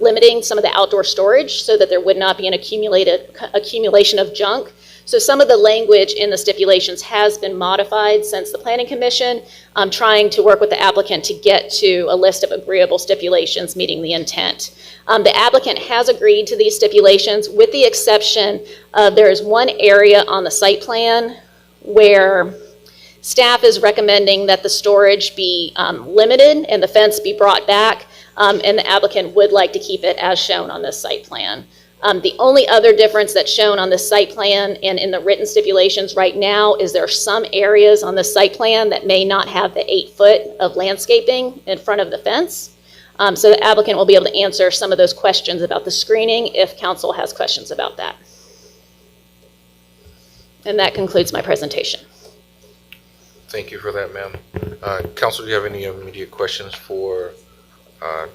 limiting some of the outdoor storage so that there would not be an accumulation of junk. So some of the language in the stipulations has been modified since the Planning Commission, trying to work with the applicant to get to a list of agreeable stipulations meeting the intent. The applicant has agreed to these stipulations with the exception of there is one area on the site plan where staff is recommending that the storage be limited and the fence be brought back, and the applicant would like to keep it as shown on this site plan. The only other difference that's shown on the site plan and in the written stipulations right now is there are some areas on the site plan that may not have the 8 foot of landscaping in front of the fence. So the applicant will be able to answer some of those questions about the screening if council has questions about that. And that concludes my presentation. Thank you for that, ma'am. Council, do you have any immediate questions for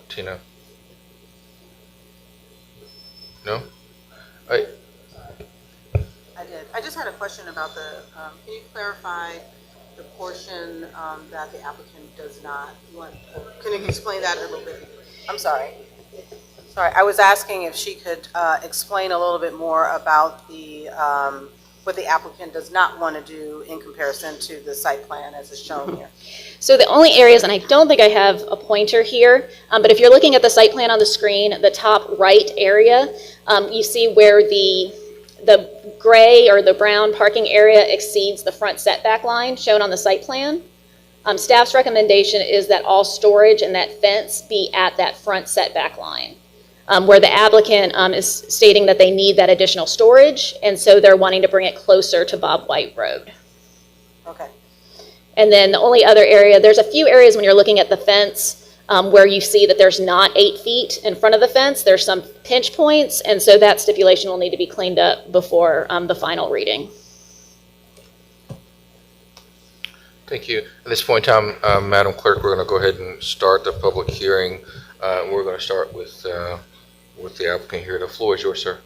Tina? No? I did. I just had a question about the, can you clarify the portion that the applicant does not want? Can you explain that a little bit? I'm sorry. Sorry, I was asking if she could explain a little bit more about the what the applicant does not want to do in comparison to the site plan as is shown here. So the only areas, and I don't think I have a pointer here, but if you're looking at the site plan on the screen, the top right area, you see where the gray or the brown parking area exceeds the front setback line shown on the site plan. Staff's recommendation is that all storage and that fence be at that front setback line, where the applicant is stating that they need that additional storage, and so they're wanting to bring it closer to Bob White Road. Okay. And then the only other area, there's a few areas when you're looking at the fence where you see that there's not 8 feet in front of the fence. There's some pinch points, and so that stipulation will need to be cleaned up before the final reading. Thank you. At this point in time, Madam Clerk, we're going to go ahead and start the public hearing. We're going to start with the applicant here. The floor is yours, sir.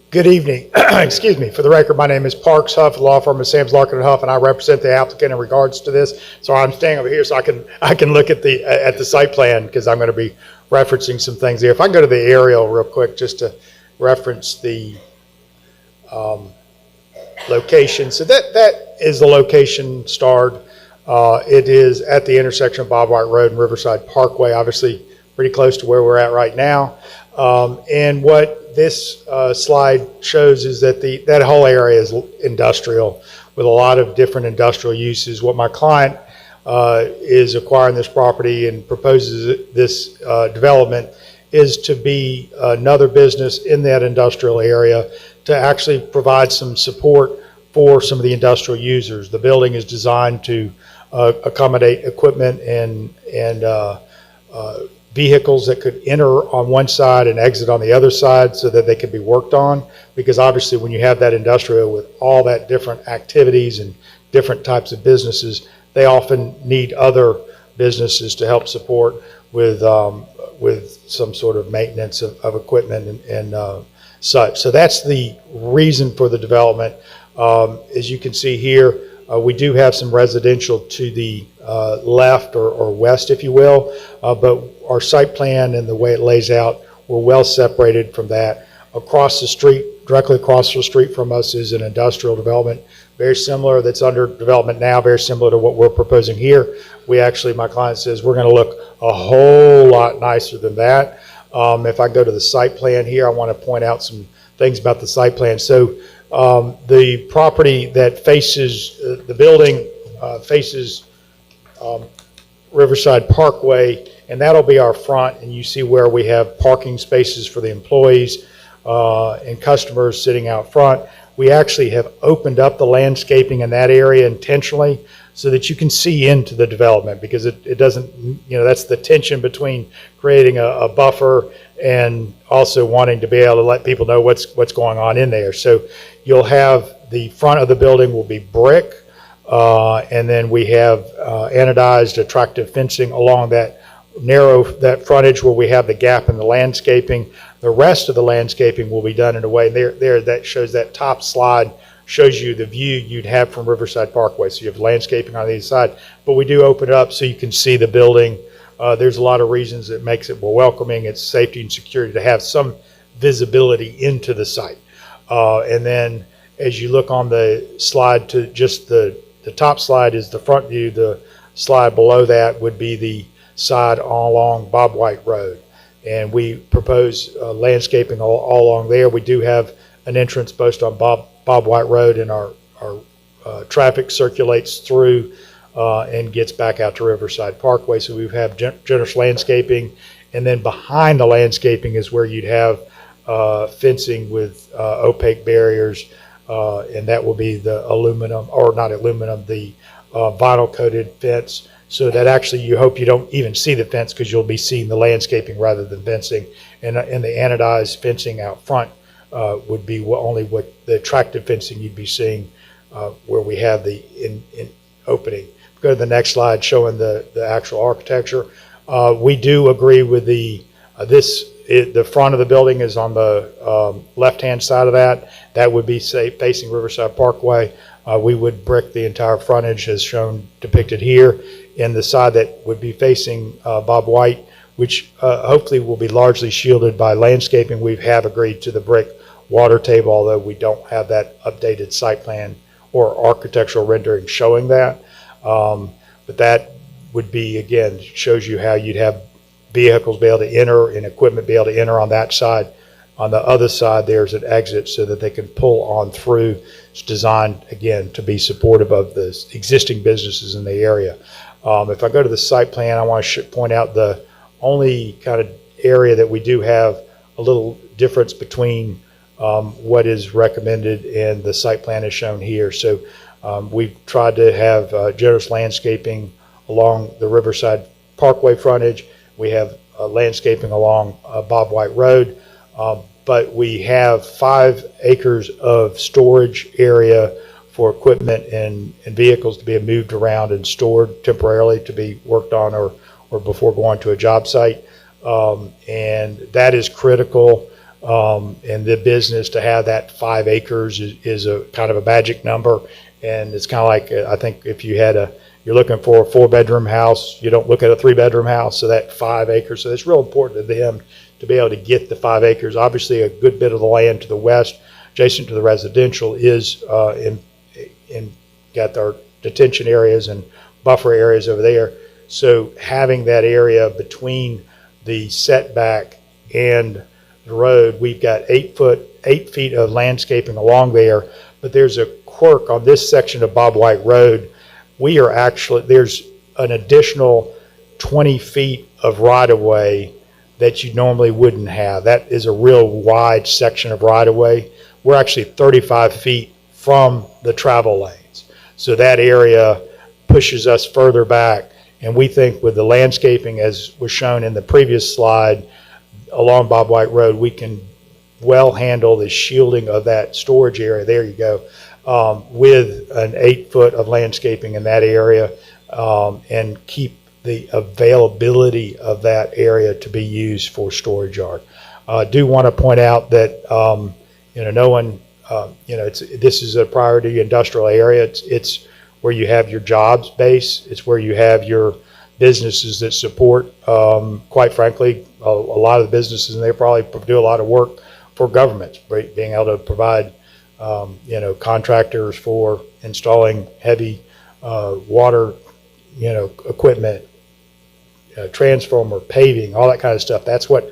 Good evening. Excuse me. For the record, my name is Parks Huff, law firm of Sam's Larkin and Huff, and I represent the applicant in regards to this. So I'm staying over here so I can look at the site plan because I'm going to be referencing some things here. If I can go to the aerial real quick just to reference the location. So that is the location starred. It is at the intersection of Bob White Road and Riverside Parkway, obviously pretty close to where we're at right now. And what this slide shows is that that whole area is industrial with a lot of different industrial uses. What my client is acquiring this property and proposes this development is to be another business in that industrial area to actually provide some support for some of the industrial users. The building is designed to accommodate equipment and vehicles that could enter on one side and exit on the other side so that they could be worked on. Because obviously when you have that industrial with all that different activities and different types of businesses, they often need other businesses to help support with some sort of maintenance of equipment and such. So that's the reason for the development. As you can see here, we do have some residential to the left or west, if you will, but our site plan and the way it lays out, we're well separated from that. Across the street, directly across the street from us is an industrial development, very similar, that's under development now, very similar to what we're proposing here. We actually, my client says, we're going to look a whole lot nicer than that. If I go to the site plan here, I want to point out some things about the site plan. So the property that faces the building faces Riverside Parkway, and that'll be our front, and you see where we have parking spaces for the employees and customers sitting out front. We actually have opened up the landscaping in that area intentionally so that you can see into the development, because it doesn't, that's the tension between creating a buffer and also wanting to be able to let people know what's going on in there. So you'll have the front of the building will be brick, and then we have anodized attractive fencing along that that frontage where we have the gap in the landscaping. The rest of the landscaping will be done in a way there that shows, that top slide shows you the view you'd have from Riverside Parkway. So you have landscaping on the other side, but we do open it up so you can see the building. There's a lot of reasons that makes it more welcoming. It's safety and security to have some visibility into the site. And then as you look on the slide to just the top slide is the front view. The slide below that would be the side all along Bob White Road. And we propose landscaping all along there. We do have an entrance post on Bob White Road, and our traffic circulates through and gets back out to Riverside Parkway. So we have generous landscaping, and then behind the landscaping is where you'd have fencing with opaque barriers, and that will be the aluminum, or not aluminum, the vinyl coated fence, so that actually you hope you don't even see the fence because you'll be seeing the landscaping rather than fencing. And the anodized fencing out front would be only what the attractive fencing you'd be seeing where we have the in opening. Go to the next slide showing the actual architecture. We do agree with the front of the building is on the left-hand side of that. That would be, say, facing Riverside Parkway. We would brick the entire frontage as shown depicted here. In the side that would be facing Bob White, which hopefully will be largely shielded by landscaping, we have agreed to the brick water table, although we don't have that updated site plan or architectural rendering showing that. But that would be, again, shows you how you'd have vehicles be able to enter and equipment be able to enter on that side. On the other side, there's an exit so that they can pull on through. It's designed, again, to be supportive of the existing businesses in the area. If I go to the site plan, I want to point out the only kind of area that we do have a little difference between what is recommended and the site plan is shown here. So we've tried to have generous landscaping along the Riverside Parkway frontage. We have landscaping along Bob White Road, but we have 5 acres of storage area for equipment and vehicles to be moved around and stored temporarily to be worked on or before going to a job site. And that is critical. And the business to have that 5 acres is a kind of a magic number. And it's kind of like, I think if you're looking for a 4-bedroom house, you don't look at a 3-bedroom house. So that 5 acres. So it's real important to them to be able to get the 5 acres. Obviously a good bit of the land to the west, adjacent to the residential, is got our detention areas and buffer areas over there. So having that area between the setback and the road, we've got 8 feet of landscaping along there, but there's a quirk on this section of Bob White Road. There's an additional 20 feet of right-of-way that you normally wouldn't have. That is a real wide section of right-of-way. We're actually 35 feet from the travel lanes. So that area pushes us further back. And we think with the landscaping, as was shown in the previous slide, along Bob White Road, we can well handle the shielding of that storage area. There you go. With an 8 foot of landscaping in that area, and keep the availability of that area to be used for storage yard. I do want to point out that, no one, this is a priority industrial area. It's where you have your jobs base. It's where you have your businesses that support, quite frankly, a lot of the businesses, and they probably do a lot of work for governments, being able to provide, contractors for installing heavy water, equipment, transformer, paving, all that kind of stuff. That's what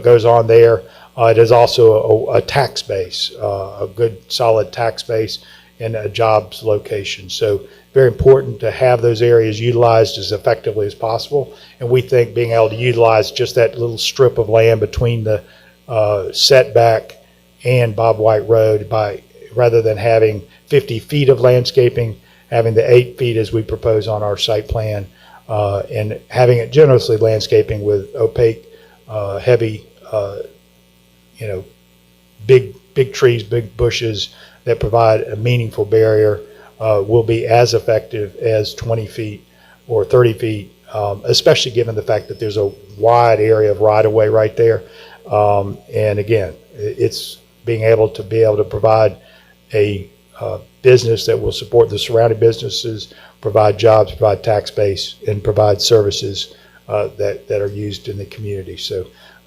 goes on there. It is also a tax base, a good solid tax base and a jobs location. So very important to have those areas utilized as effectively as possible. And we think being able to utilize just that little strip of land between the setback and Bob White Road, rather than having 50 feet of landscaping, having the 8 feet as we propose on our site plan, and having it generously landscaping with opaque, heavy, big trees, big bushes that provide a meaningful barrier, will be as effective as 20 feet or 30 feet, especially given the fact that there's a wide area of right-of-way right there. And again, it's being able to provide a business that will support the surrounding businesses, provide jobs, provide tax base, and provide services that are used in the community. So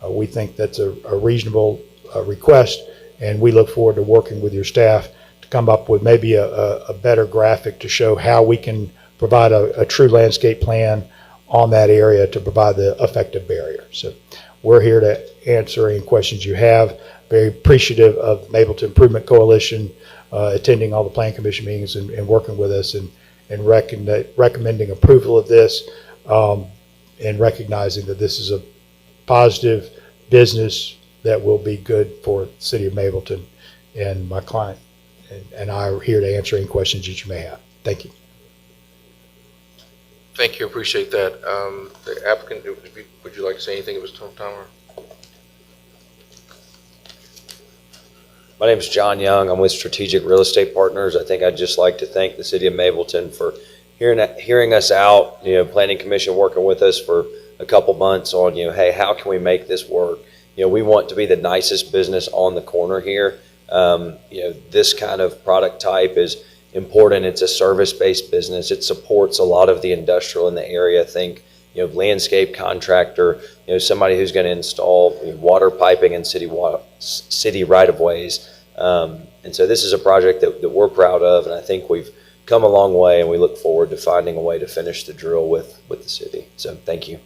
we think that's a reasonable request, and we look forward to working with your staff to come up with maybe a better graphic to show how we can provide a true landscape plan on that area to provide the effective barrier. So we're here to answer any questions you have. Very appreciative of Mableton Improvement Coalition attending all the Plan Commission meetings and working with us and recommending approval of this, and recognizing that this is a positive business that will be good for the city of Mableton. And my client and I are here to answer any questions that you may have. Thank you. Thank you, appreciate that. The applicant, would you like to say anything at this time? My name is John Young. I'm with Strategic Real Estate Partners. I think I'd just like to thank the City of Mableton for hearing us out. Planning Commission working with us for a couple months on, hey, how can we make this work? We want to be the nicest business on the corner here. This kind of product type is important. It's a service-based business. It supports a lot of the industrial in the area. Think, landscape contractor, somebody who's going to install water piping in city right-of-ways. And so this is a project that we're proud of, and I think we've come a long way, and we look forward to finding a way to finish the drill with the city. So thank you.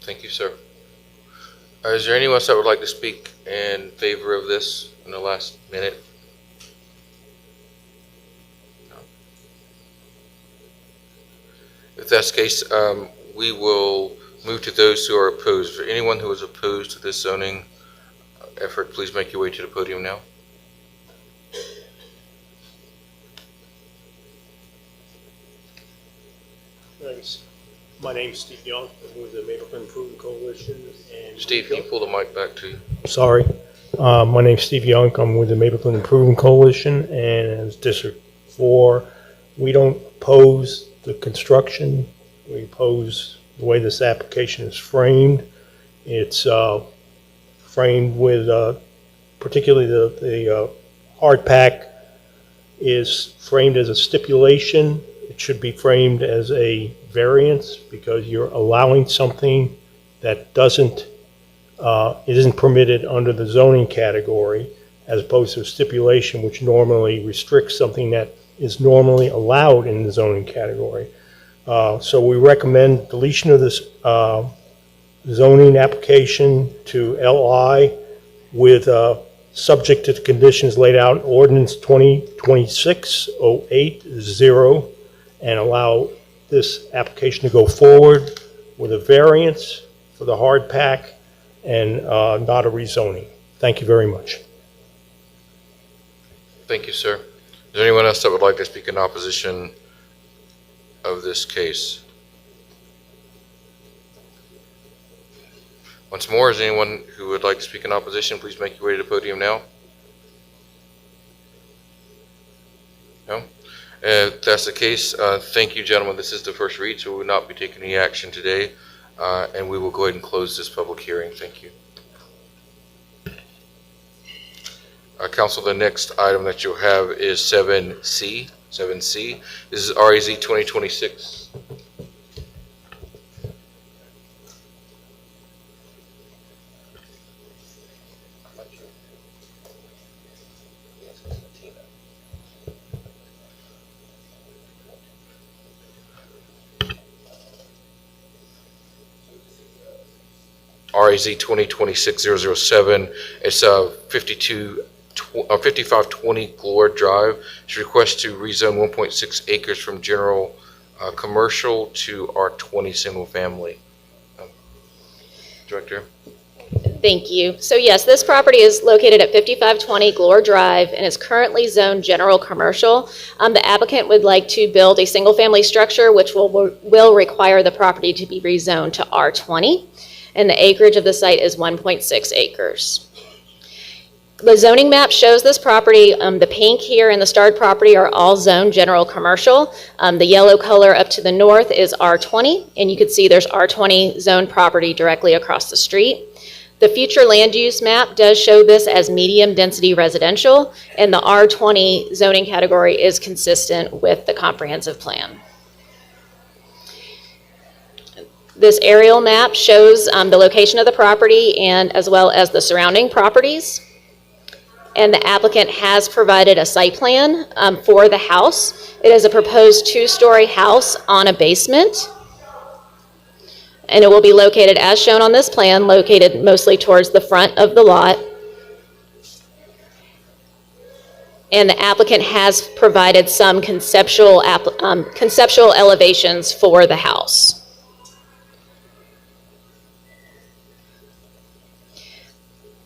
Thank you, sir. Is there anyone else that would like to speak in favor of this in the last minute? No. If that's the case, we will move to those who are opposed. For anyone who is opposed to this zoning effort, please make your way to the podium now. Thanks. My name's Steve Young. I'm with the Mableton Improvement Coalition. And Steve, can you pull the mic back to you? Sorry. My name's Steve Young. I'm with the Mableton Improvement Coalition, and as District 4, we don't oppose the construction. We oppose the way this application is framed. It's framed with particularly the hard pack is framed as a stipulation. It should be framed as a variance because you're allowing something that it isn't permitted under the zoning category, as opposed to a stipulation which normally restricts something that is normally allowed in the zoning category. So we recommend deletion of this zoning application to LI with subject to the conditions laid out in Ordinance 2026-080, and allow this application to go forward with a variance for the hard pack and not a rezoning. Thank you very much. Thank you, sir. Is there anyone else that would like to speak in opposition of this case? Once more, is there anyone who would like to speak in opposition? Please make your way to the podium now. No? If that's the case, thank you, gentlemen. This is the first read, so we will not be taking any action today, and we will go ahead and close this public hearing. Thank you. Council, the next item that you'll have is 7C. 7C. This is RAZ 2026. RAZ 2026-007. It's 5520 Glory Drive. It's a request to rezone 1.6 acres from general commercial to R20 single family. Director. Thank you. So yes, this property is located at 5520 Glory Drive and is currently zoned general commercial. The applicant would like to build a single-family structure which will require the property to be rezoned to R20, and the acreage of the site is 1.6 acres. The zoning map shows this property. The pink here and the starred property are all zoned general commercial. The yellow color up to the north is R20, and you can see there's R20 zoned property directly across the street. The future land use map does show this as medium density residential, and the R20 zoning category is consistent with the comprehensive plan. This aerial map shows the location of the property and as well as the surrounding properties. And the applicant has provided a site plan for the house. It is a proposed 2-story house on a basement. And it will be located, as shown on this plan, located mostly towards the front of the lot. And the applicant has provided some conceptual elevations for the house.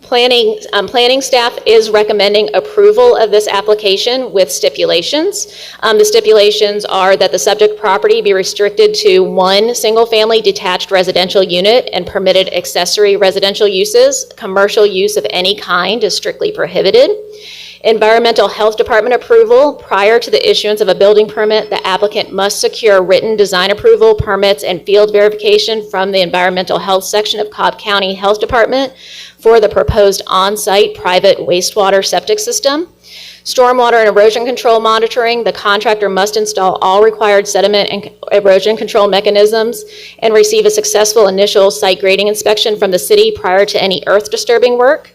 Planning staff is recommending approval of this application with stipulations. The stipulations are that the subject property be restricted to 1 single-family detached residential unit and permitted accessory residential uses. Commercial use of any kind is strictly prohibited. Environmental Health Department approval. Prior to the issuance of a building permit, the applicant must secure written design approval, permits, and field verification from the Environmental Health section of Cobb County Health Department for the proposed on-site private wastewater septic system. Stormwater and erosion control monitoring. The contractor must install all required sediment and erosion control mechanisms and receive a successful initial site grading inspection from the city prior to any earth disturbing work.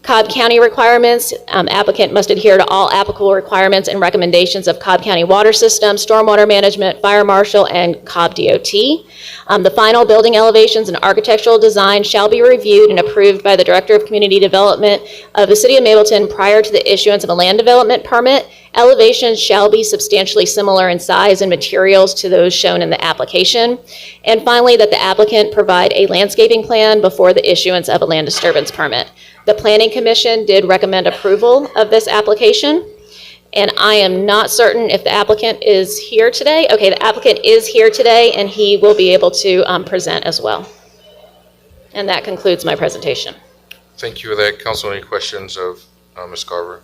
Cobb County requirements, applicant must adhere to all applicable requirements and recommendations of Cobb County Water System, Stormwater Management, Fire Marshal, and Cobb DOT. The final building elevations and architectural design shall be reviewed and approved by the Director of Community Development of the City of Mableton prior to the issuance of a land development permit. Elevations shall be substantially similar in size and materials to those shown in the application. And finally, that the applicant provide a landscaping plan before the issuance of a land disturbance permit. The Planning Commission did recommend approval of this application, and I am not certain if the applicant is here today. Okay, the applicant is here today, and he will be able to present as well. And that concludes my presentation. Thank you for that. Council, any questions of Ms. Garver?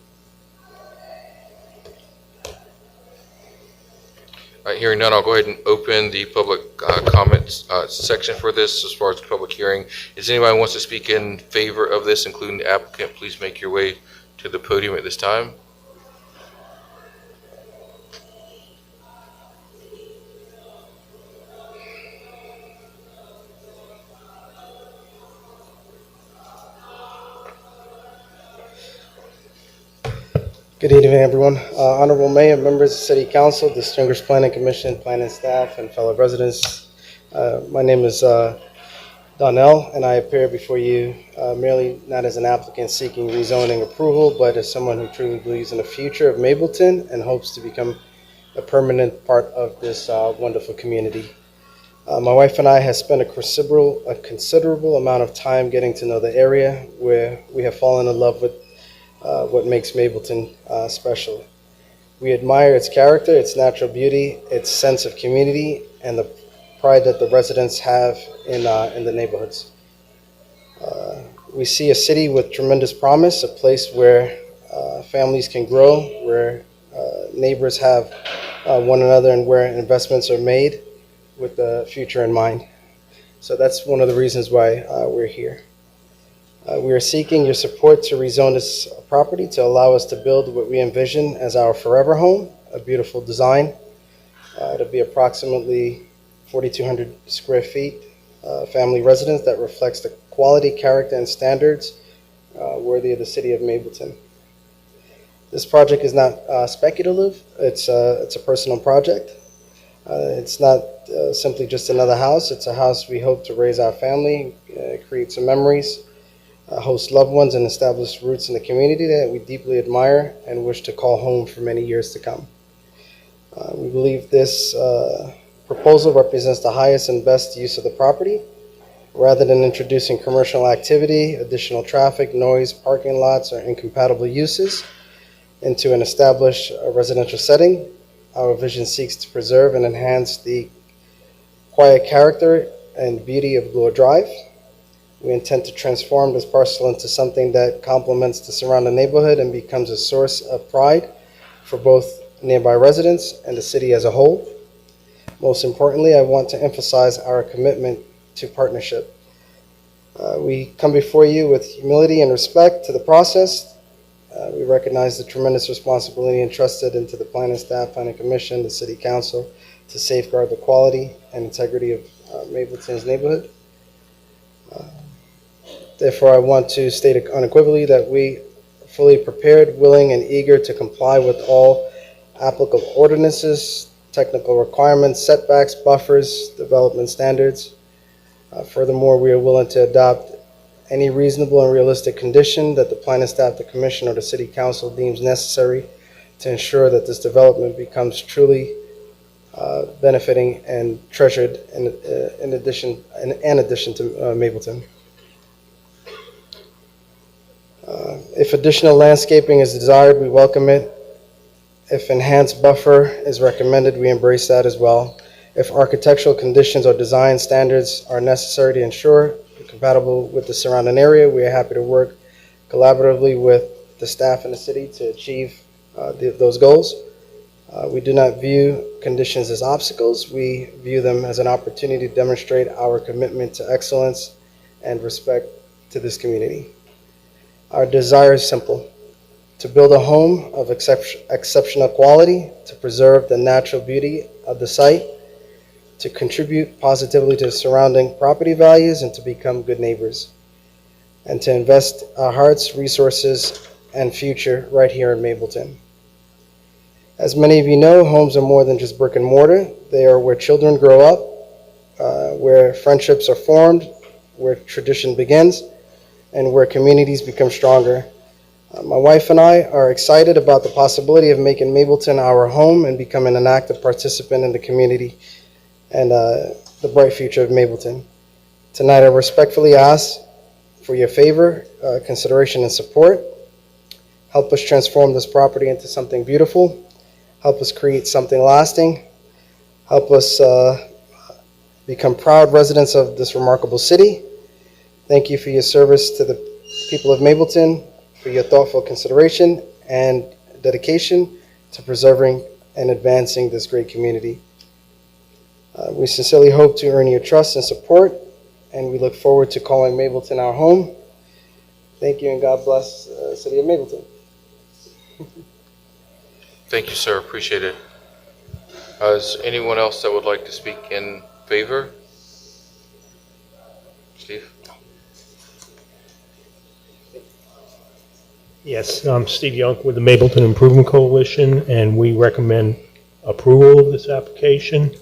Hearing none, I'll go ahead and open the public comments section for this as far as the public hearing. Is anybody who wants to speak in favor of this, including the applicant, please make your way to the podium at this time. Good evening, everyone. Honorable Mayor, members of City Council, distinguished Planning Commission, planning staff, and fellow residents. My name is Donnell, and I appear before you merely not as an applicant seeking rezoning approval, but as someone who truly believes in the future of Mableton and hopes to become a permanent part of this wonderful community. My wife and I have spent a considerable amount of time getting to know the area, where we have fallen in love with what makes Mableton special. We admire its character, its natural beauty, its sense of community, and the pride that the residents have in the neighborhoods. We see a city with tremendous promise, a place where families can grow, where neighbors have one another, and where investments are made with the future in mind. So that's one of the reasons why we're here. We are seeking your support to rezone this property to allow us to build what we envision as our forever home, a beautiful design. It'll be approximately 4,200 square feet, family residence that reflects the quality, character, and standards worthy of the city of Mableton. This project is not speculative. It's a personal project. It's not simply just another house. It's a house we hope to raise our family, create some memories, host loved ones, and establish roots in the community that we deeply admire and wish to call home for many years to come. We believe this proposal represents the highest and best use of the property. Rather than introducing commercial activity, additional traffic, noise, parking lots, or incompatible uses into an established residential setting, our vision seeks to preserve and enhance the quiet character and beauty of Gloor Drive. We intend to transform this parcel into something that complements the surrounding neighborhood and becomes a source of pride for both nearby residents and the city as a whole. Most importantly, I want to emphasize our commitment to partnership. We come before you with humility and respect to the process. We recognize the tremendous responsibility entrusted into the planning staff, planning commission, the city council to safeguard the quality and integrity of Mableton's neighborhood. Therefore, I want to state unequivocally that we are fully prepared, willing, and eager to comply with all applicable ordinances, technical requirements, setbacks, buffers, development standards. Furthermore, we are willing to adopt any reasonable and realistic condition that the planning staff, the commission, or the city council deems necessary to ensure that this development becomes truly benefiting and treasured in addition to Mableton. If additional landscaping is desired, we welcome it. If enhanced buffer is recommended, we embrace that as well. If architectural conditions or design standards are necessary to ensure compatible with the surrounding area, we are happy to work collaboratively with the staff and the city to achieve those goals. We do not view conditions as obstacles. We view them as an opportunity to demonstrate our commitment to excellence and respect to this community. Our desire is simple: to build a home of exceptional quality, to preserve the natural beauty of the site, to contribute positively to surrounding property values, and to become good neighbors, and to invest our hearts, resources, and future right here in Mableton. As many of you know, homes are more than just brick and mortar. They are where children grow up, where friendships are formed, where tradition begins, and where communities become stronger. My wife and I are excited about the possibility of making Mableton our home and becoming an active participant in the community and the bright future of Mableton. Tonight, I respectfully ask for your favor, consideration, and support. Help us transform this property into something beautiful. Help us create something lasting. Help us become proud residents of this remarkable city. Thank you for your service to the people of Mableton, for your thoughtful consideration and dedication to preserving and advancing this great community. We sincerely hope to earn your trust and support, and we look forward to calling Mableton our home. Thank you, and God bless the city of Mableton. Thank you, sir. Appreciate it. Is anyone else that would like to speak in favor? Steve? Yes, I'm Steve Young with the Mableton Improvement Coalition, and we recommend approval of this application.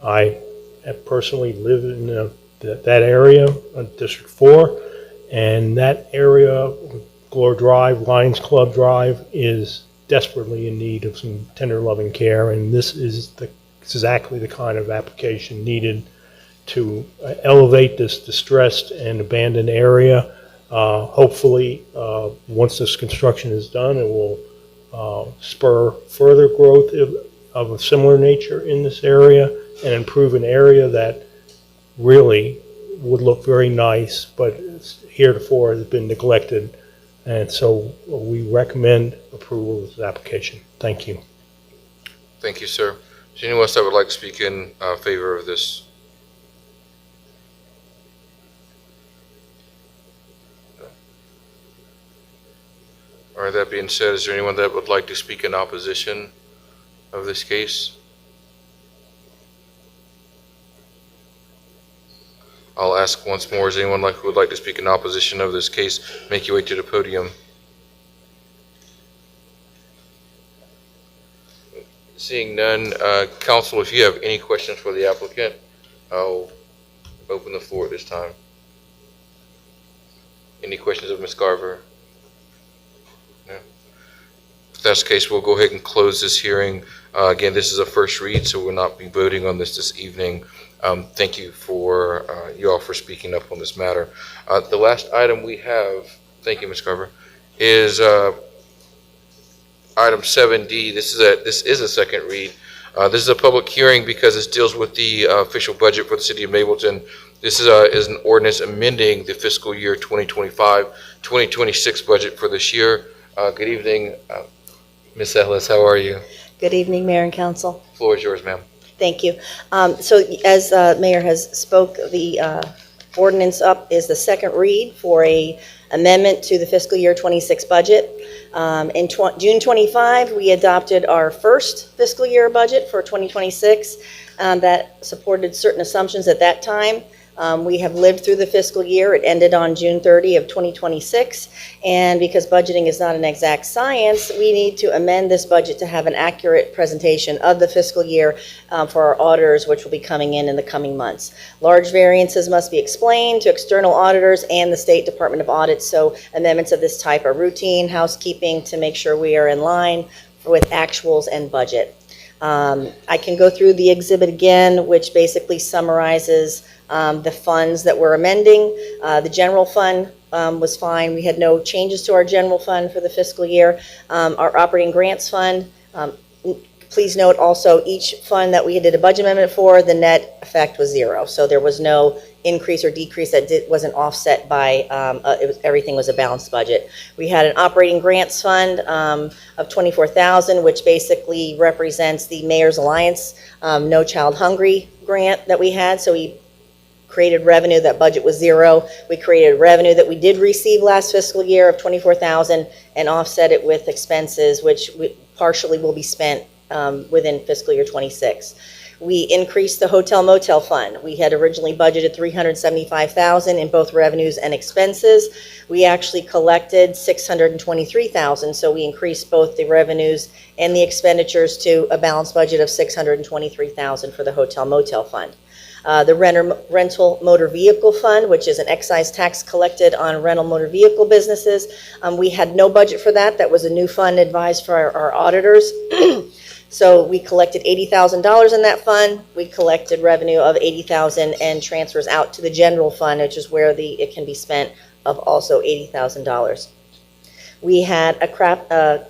I have personally lived in that area, District 4, and that area, Gloor Drive, Lions Club Drive, is desperately in need of some tender loving care, and this is exactly the kind of application needed to elevate this distressed and abandoned area. Hopefully, once this construction is done, it will spur further growth of a similar nature in this area and improve an area that really would look very nice, but heretofore has been neglected. And so we recommend approval of this application. Thank you. Thank you, sir. Is there anyone else that would like to speak in favor of this? All right, that being said, is there anyone that would like to speak in opposition of this case? I'll ask once more, is anyone who would like to speak in opposition of this case? Make your way to the podium. Seeing none, council, if you have any questions for the applicant, I'll open the floor at this time. Any questions of Ms. Garver? No. If that's the case, we'll go ahead and close this hearing. Again, this is a first read, so we'll not be voting on this evening. Thank you for you all for speaking up on this matter. The last item we have, thank you, Ms. Garver, is item 7D. This is a second read. This is a public hearing because this deals with the official budget for the city of Mableton. This is an ordinance amending the fiscal year 2025-2026 budget for this year. Good evening, Ms. Ellis. How are you? Good evening, Mayor and Council. The floor is yours, ma'am. Thank you. So as Mayor has spoke, the ordinance up is the second read for a amendment to the fiscal year 26 budget. In June 25, we adopted our first fiscal year budget for 2026 that supported certain assumptions at that time. We have lived through the fiscal year. It ended on June 30 of 2026. And because budgeting is not an exact science, we need to amend this budget to have an accurate presentation of the fiscal year for our auditors, which will be coming in the coming months. Large variances must be explained to external auditors and the State Department of Audit. So amendments of this type are routine housekeeping to make sure we are in line with actuals and budget. I can go through the exhibit again, which basically summarizes the funds that we're amending. The general fund was fine. We had no changes to our general fund for the fiscal year. Our operating grants fund, please note also each fund that we did a budget amendment for, the net effect was zero. So there was no increase or decrease that wasn't offset by, everything was a balanced budget. We had an operating grants fund of $24,000, which basically represents the Mayor's Alliance No Child Hungry grant that we had. So we created revenue, that budget was zero. We created revenue that we did receive last fiscal year of $24,000 and offset it with expenses, which partially will be spent within fiscal year 26. We increased the hotel motel fund. We had originally budgeted $375,000 in both revenues and expenses. We actually collected $623,000, so we increased both the revenues and the expenditures to a balanced budget of $623,000 for the hotel motel fund. The rental motor vehicle fund, which is an excise tax collected on rental motor vehicle businesses. We had no budget for that. That was a new fund advised for our auditors. So we collected $80,000 in that fund. We collected revenue of $80,000 and transfers out to the general fund, which is where it can be spent, of also $80,000. We had a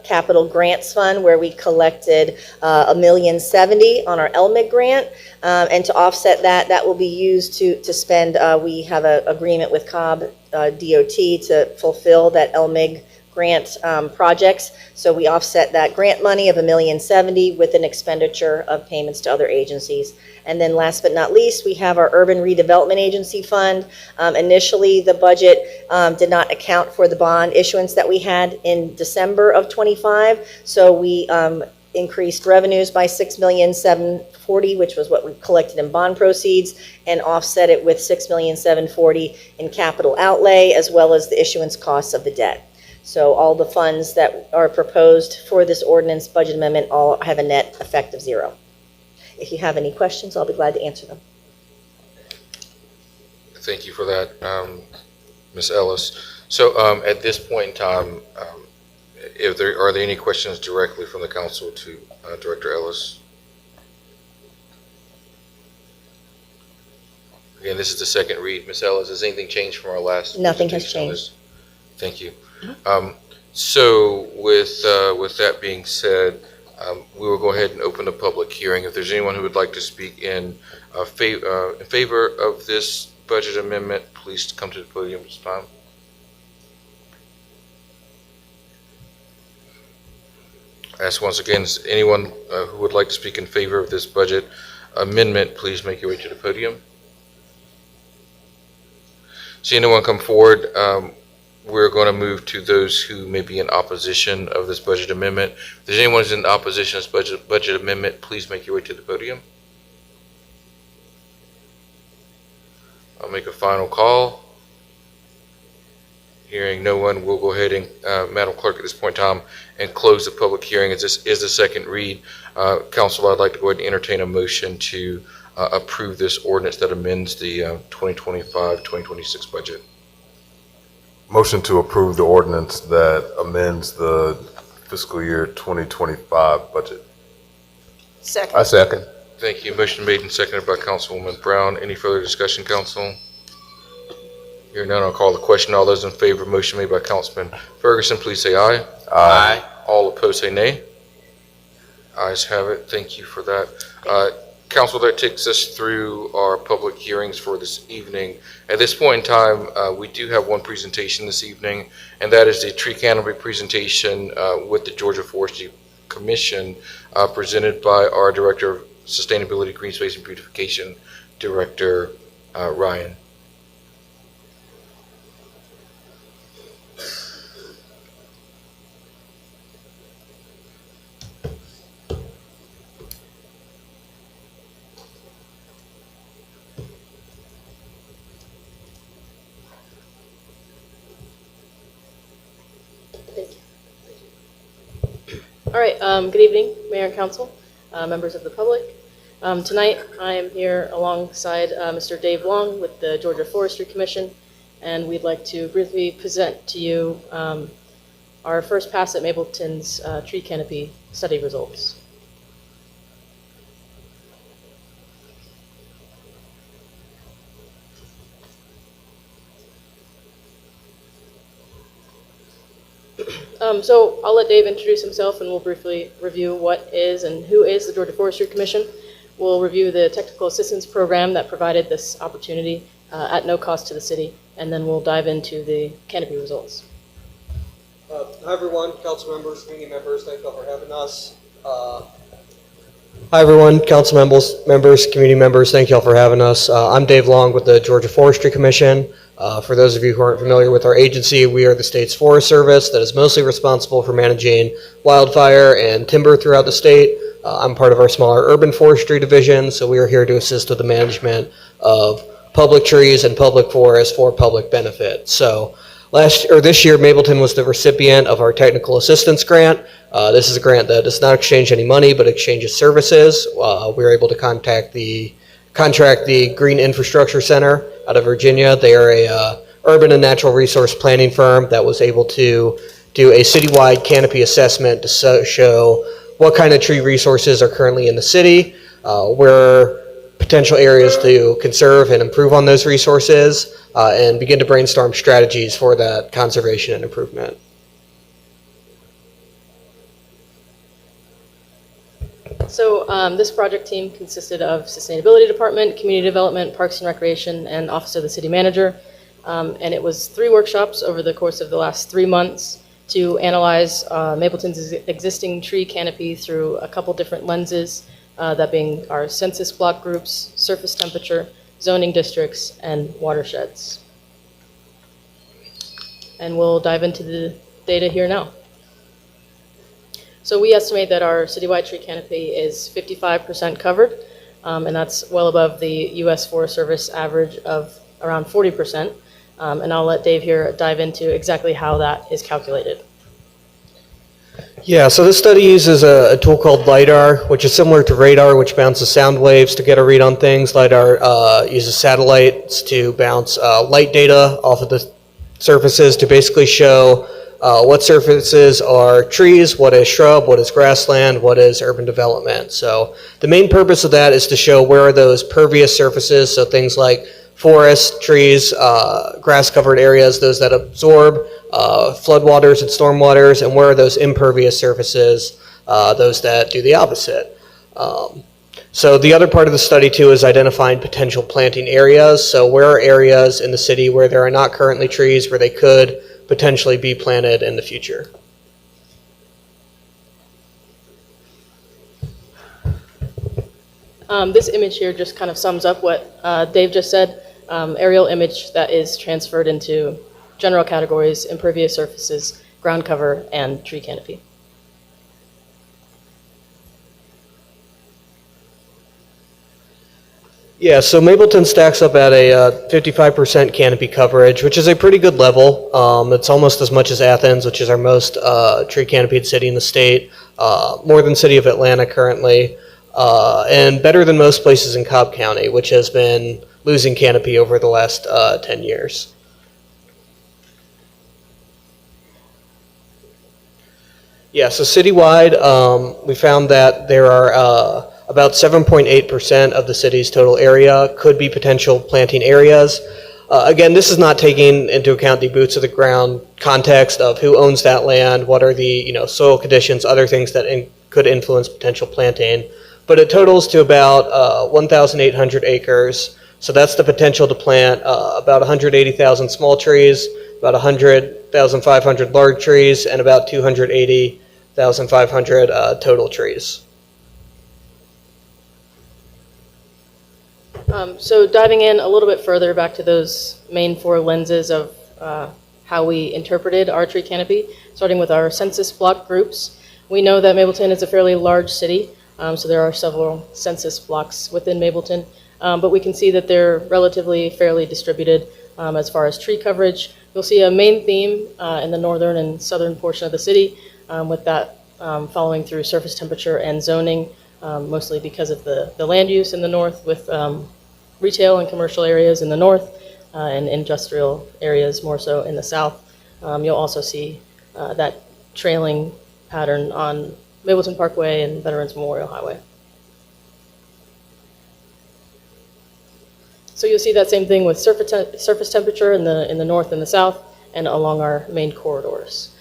capital grants fund where we collected $1,070,000 on our LMIG grant, and to offset that, that will be used to spend. We have an agreement with Cobb DOT to fulfill that LMIG grant projects. So we offset that grant money of $1,070,000 with an expenditure of payments to other agencies. And then last but not least, we have our Urban Redevelopment Agency Fund. Initially, the budget did not account for the bond issuance that we had in December of 25. So we increased revenues by $6,740,000, which was what we collected in bond proceeds, and offset it with $6,740,000 in capital outlay, as well as the issuance costs of the debt. So all the funds that are proposed for this ordinance budget amendment all have a net effect of zero. If you have any questions, I'll be glad to answer them. Thank you for that, Ms. Ellis. So at this point in time, are there any questions directly from the council to Director Ellis? Again, this is the second read. Ms. Ellis, has anything changed from our last? Nothing has presentation on changed. this? Thank you. So with that being said, we will go ahead and open the public hearing. If there's anyone who would like to speak in favor of this budget amendment, please come to the podium at this time. Ask once again, is anyone who would like to speak in favor of this budget amendment, please make your way to the podium. Seeing no one come forward, we're going to move to those who may be in opposition of this budget amendment. If there's anyone who's in opposition to this budget amendment, please make your way to the podium. I'll make a final call. Hearing no one, we'll go ahead and, Madam Clerk, at this point in time, and close the public hearing, as this is the second read. Council, I'd like to go ahead and entertain a motion to approve this ordinance that amends the 2025-2026 budget. Motion to approve the ordinance that amends the fiscal year 2025 budget. Second. I second. Thank you. Motion made and seconded by Councilwoman Brown. Any further discussion, Council? Hearing none, I'll call the question. All those in favor of motion made by Councilman Ferguson, please say aye. Aye. All opposed say nay. Ayes have it. Thank you for that. Council, that takes us through our public hearings for this evening. At this point in time, we do have one presentation this evening, and that is the tree canopy presentation with the Georgia Forestry Commission, presented by our Director of Sustainability, Green Space, and Beautification, Director Ryan. All right, good evening, Mayor and Council, members of the public. Tonight, I am here alongside Mr. Dave Long with the Georgia Forestry Commission, and we'd like to briefly present to you our first pass at Mableton's tree canopy study results. So I'll let Dave introduce himself, and we'll briefly review what is and who is the Georgia Forestry Commission. We'll review the technical assistance program that provided this opportunity at no cost to the city, and then we'll dive into the canopy results. Hi everyone, council members, community members, thank you all for having us. Hi everyone, council members, community members, thank you all for having us. I'm Dave Long with the Georgia Forestry Commission. For those of you who aren't familiar with our agency, we are the state's Forest Service that is mostly responsible for managing wildfire and timber throughout the state. I'm part of our smaller urban forestry division, so we are here to assist with the management of public trees and public forests for public benefit. So this year, Mableton was the recipient of our technical assistance grant. This is a grant that does not exchange any money, but exchanges services. We were able to contract the Green Infrastructure Center out of Virginia. They are a urban and natural resource planning firm that was able to do a citywide canopy assessment to show what kind of tree resources are currently in the city, where potential areas to conserve and improve on those resources, and begin to brainstorm strategies for that conservation and improvement. So this project team consisted of Sustainability Department, Community Development, Parks and Recreation, and Office of the City Manager. And it was 3 workshops over the course of the last 3 months to analyze Mableton's existing tree canopy through a couple different lenses, that being our census block groups, surface temperature, zoning districts, and watersheds. And we'll dive into the data here now. So we estimate that our citywide tree canopy is 55% covered, and that's well above the U.S. Forest Service average of around 40%. And I'll let Dave here dive into exactly how that is calculated. Yeah, so this study uses a tool called LIDAR, which is similar to radar, which bounces sound waves to get a read on things. LIDAR uses satellites to bounce light data off of the surfaces to basically show what surfaces are trees, what is shrub, what is grassland, what is urban development. So the main purpose of that is to show where are those pervious surfaces, so things like forests, trees, grass-covered areas, those that absorb floodwaters and stormwaters, and where are those impervious surfaces, those that do the opposite. So the other part of the study too is identifying potential planting areas. So where are areas in the city where there are not currently trees, where they could potentially be planted in the future? This image here just kind of sums up what Dave just said. Aerial image that is transferred into general categories: impervious surfaces, ground cover, and tree canopy. Yeah, so Mableton stacks up at a 55% canopy coverage, which is a pretty good level. It's almost as much as Athens, which is our most tree canopied city in the state, more than City of Atlanta currently, and better than most places in Cobb County, which has been losing canopy over the last 10 years. Yeah, so citywide, we found that there are about 7.8% of the city's total area could be potential planting areas. Again, this is not taking into account the boots of the ground context of who owns that land, what are the soil conditions, other things that could influence potential planting. But it totals to about 1,800 acres. So that's the potential to plant about 180,000 small trees, about 100,500 large trees, and about 280,500 total trees. So diving in a little bit further back to those main four lenses of how we interpreted our tree canopy, starting with our census block groups. We know that Mableton is a fairly large city, so there are several census blocks within Mableton, but we can see that they're relatively fairly distributed as far as tree coverage. You'll see a main theme in the northern and southern portion of the city, with that following through surface temperature and zoning, mostly because of the land use in the north, with retail and commercial areas in the north and industrial areas more so in the south. You'll also see that trailing pattern on Mableton Parkway and Veterans Memorial Highway. So you'll see that same thing with surface temperature in the north and the south and along our main corridors.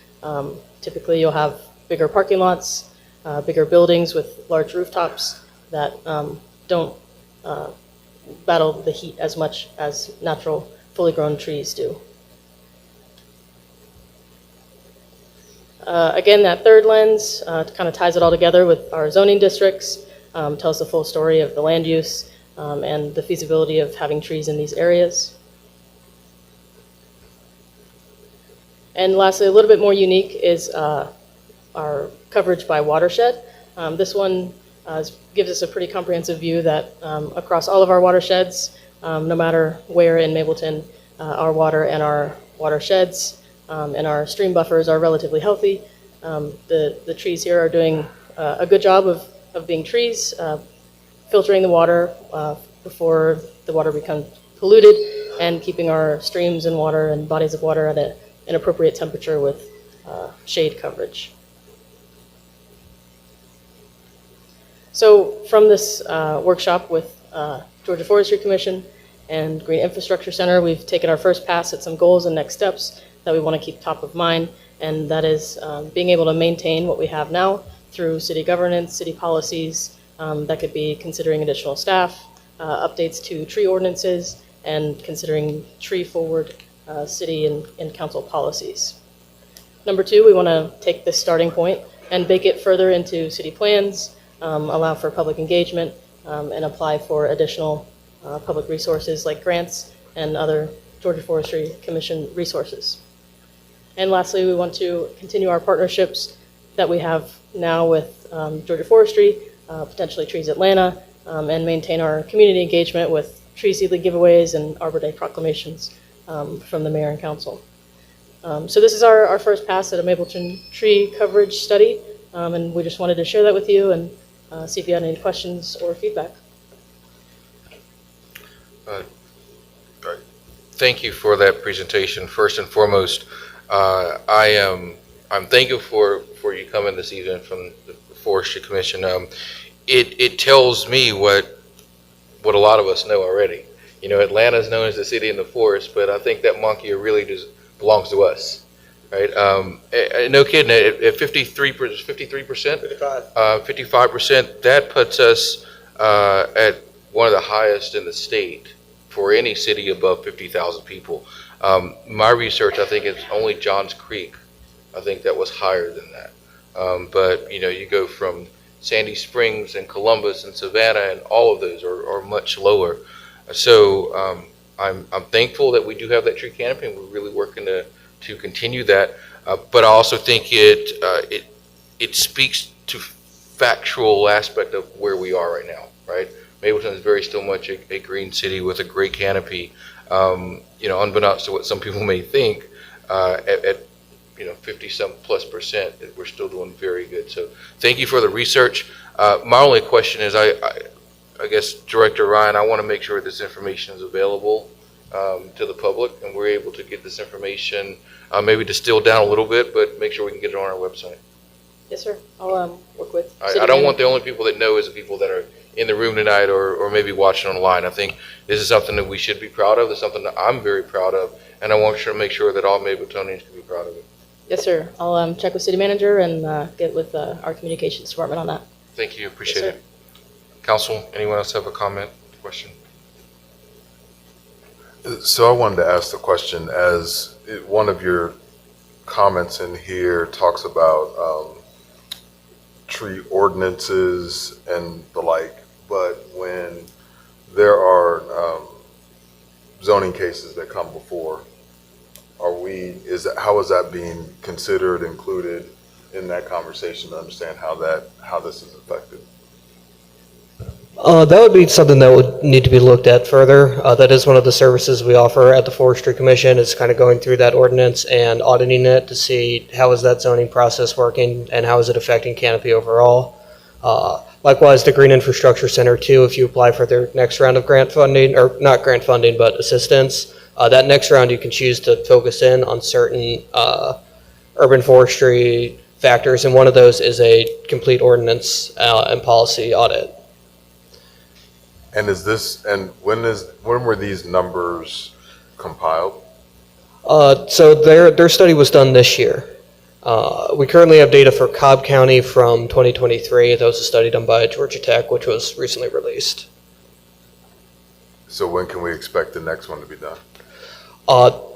Typically you'll have bigger parking lots, bigger buildings with large rooftops that don't battle the heat as much as natural fully grown trees do. Again, that third lens kind of ties it all together with our zoning districts, tells the full story of the land use and the feasibility of having trees in these areas. And lastly, a little bit more unique is our coverage by watershed. This one gives us a pretty comprehensive view that across all of our watersheds, no matter where in Mableton, our water and our watersheds and our stream buffers are relatively healthy. The trees here are doing a good job of being trees, filtering the water before the water becomes polluted, and keeping our streams and water and bodies of water at an appropriate temperature with shade coverage. So from this workshop with Georgia Forestry Commission and Green Infrastructure Center, we've taken our first pass at some goals and next steps that we want to keep top of mind, and that is being able to maintain what we have now through city governance, city policies, that could be considering additional staff, updates to tree ordinances, and considering tree-forward city and council policies. Number two, we want to take this starting point and bake it further into city plans, allow for public engagement, and apply for additional public resources like grants and other Georgia Forestry Commission resources. And lastly, we want to continue our partnerships that we have now with Georgia Forestry, potentially Trees Atlanta, and maintain our community engagement with tree seedling giveaways and Arbor Day proclamations from the mayor and council. So this is our first pass at a Mableton tree coverage study, and we just wanted to share that with you and see if you had any questions or feedback. Thank you for that presentation. First and foremost, I'm thankful for you coming this evening from the Forestry Commission. It tells me what a lot of us know already. You know, Atlanta is known as the city in the forest, but I think that monkey really just belongs to us, right? No kidding, at 53%, 55%, that puts us at one of the highest in the state for any city above 50,000 people. My research, I think it's only Johns Creek. I think that was higher than that. But, you know, you go from Sandy Springs and Columbus and Savannah, and all of those are much lower. So I'm thankful that we do have that tree canopy, and we're really working to continue that. But I also think it speaks to factual aspect of where we are right now, right? Mableton is very still much a green city with a great canopy. You know, unbeknownst to what some people may think, at 50-some+%, we're still doing very good. So thank you for the research. My only question is, I guess, Director Ryan, I want to make sure this information is available to the public, and we're able to get this information maybe distilled down a little bit, but make sure we can get it on our website. Yes, sir. I'll work with. I don't want the only people that know is the people that are in the room tonight or maybe watching online. I think this is something that we should be proud of. It's something that I'm very proud of, and I want to make sure that all Mabletonians can be proud of it. Yes, sir. I'll check with city manager and get with our communications department on that. Thank you. Appreciate it. Council, anyone else have a comment, question? So I wanted to ask the question, as one of your comments in here talks about tree ordinances and the like, but when there are zoning cases that come before, how is that being considered, included in that conversation to understand how this is affected? That would be something that would need to be looked at further. That is one of the services we offer at the Forestry Commission, is kind of going through that ordinance and auditing it to see how is that zoning process working and how is it affecting canopy overall. Likewise, the Green Infrastructure Center too, if you apply for their next round of grant funding, or not grant funding, but assistance, that next round you can choose to focus in on certain urban forestry factors, and one of those is a complete ordinance and policy audit. And when were these numbers compiled? So their study was done this year. We currently have data for Cobb County from 2023. That was a study done by Georgia Tech, which was recently released. So when can we expect the next one to be done?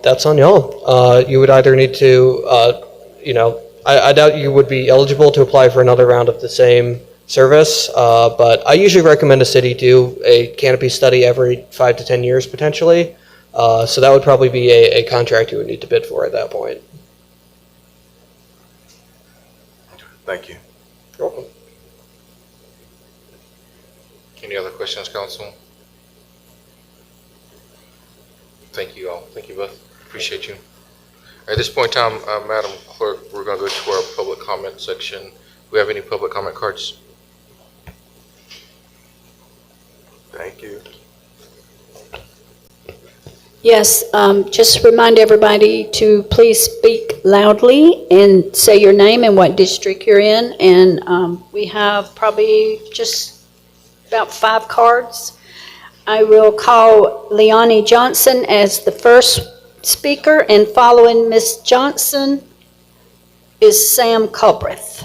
That's on y'all. You would either need to, I doubt you would be eligible to apply for another round of the same service, but I usually recommend a city do a canopy study every 5 to 10 years potentially. So that would probably be a contract you would need to bid for at that point. Thank you. You're welcome. Any other questions, Council? Thank you all. Thank you both. Appreciate you. At this point in time, Madam Clerk, we're going to go to our public comment section. Do we have any public comment cards? Thank you. Yes, just remind everybody to please speak loudly and say your name and what district you're in. And we have probably just about 5 cards. I will call Leonie Johnson as the first speaker, and following Ms. Johnson is Sam Culbreth.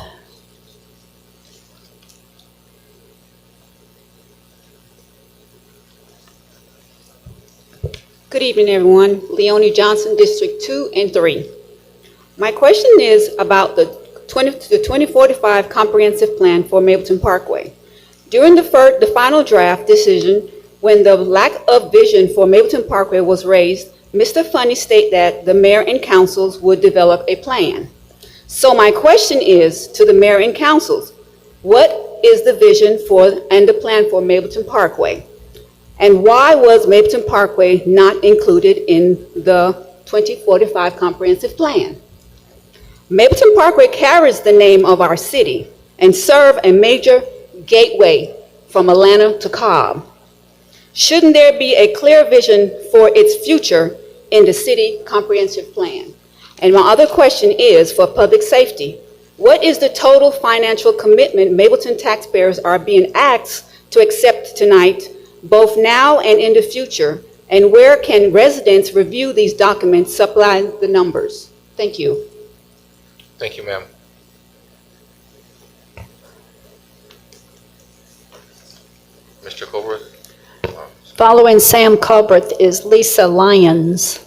Good evening, everyone. Leonie Johnson, District 2 and 3. My question is about the 2045 Comprehensive Plan for Mableton Parkway. During the final draft decision, when the lack of vision for Mableton Parkway was raised, Mr. Funny stated that the mayor and councils would develop a plan. So my question is to the mayor and councils, what is the vision for and the plan for Mableton Parkway? And why was Mableton Parkway not included in the 2045 Comprehensive Plan? Mableton Parkway carries the name of our city and serves a major gateway from Atlanta to Cobb. Shouldn't there be a clear vision for its future in the city comprehensive plan? And my other question is for public safety. What is the total financial commitment Mableton taxpayers are being asked to accept tonight both now and in the future? And where can residents review these documents, supply the numbers? Thank you. Thank you, ma'am. Mr. Colbert? Following Sam Culberth is Lisa Lyons.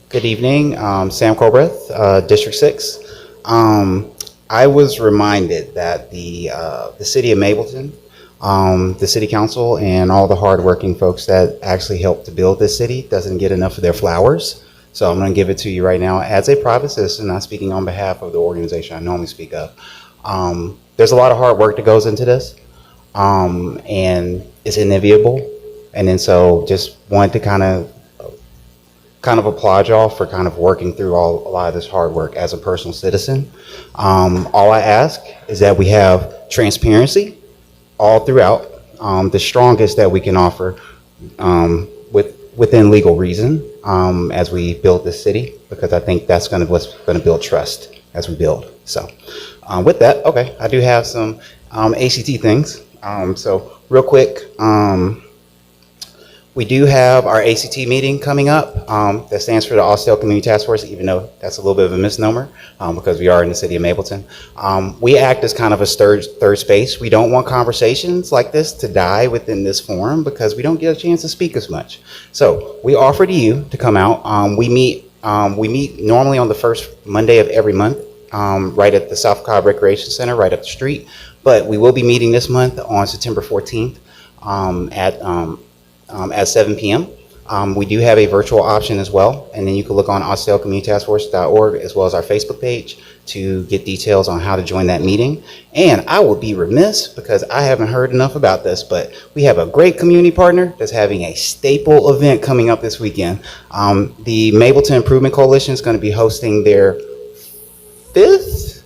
Good evening, Sam Colbreth, District 6. I was reminded that the city of Mableton, the city council, and all the hardworking folks that actually helped to build this city doesn't get enough of their flowers. So I'm going to give it to you right now as a private citizen, not speaking on behalf of the organization I normally speak of. There's a lot of hard work that goes into this, and it's enviable. And then so just wanted to kind of applaud y'all for kind of working through a lot of this hard work as a personal citizen. All I ask is that we have transparency all throughout, the strongest that we can offer within legal reason as we build this city, because I think that's what's going to build trust as we build. So with that, okay, I do have some ACT things. So real quick, we do have our ACT meeting coming up. That stands for the Austell Community Task Force, even though that's a little bit of a misnomer because we are in the city of Mableton. We act as kind of a third space. We don't want conversations like this to die within this forum because we don't get a chance to speak as much. So we offer to you to come out. We meet normally on the first Monday of every month, right at the South Cobb Recreation Center, right up the street. But we will be meeting this month on September 14th at 7 p.m. We do have a virtual option as well, and then you can look on austellcommunitytaskforce.org as well as our Facebook page to get details on how to join that meeting. And I would be remiss because I haven't heard enough about this, but we have a great community partner that's having a staple event coming up this weekend. The Mableton Improvement Coalition is going to be hosting their 5th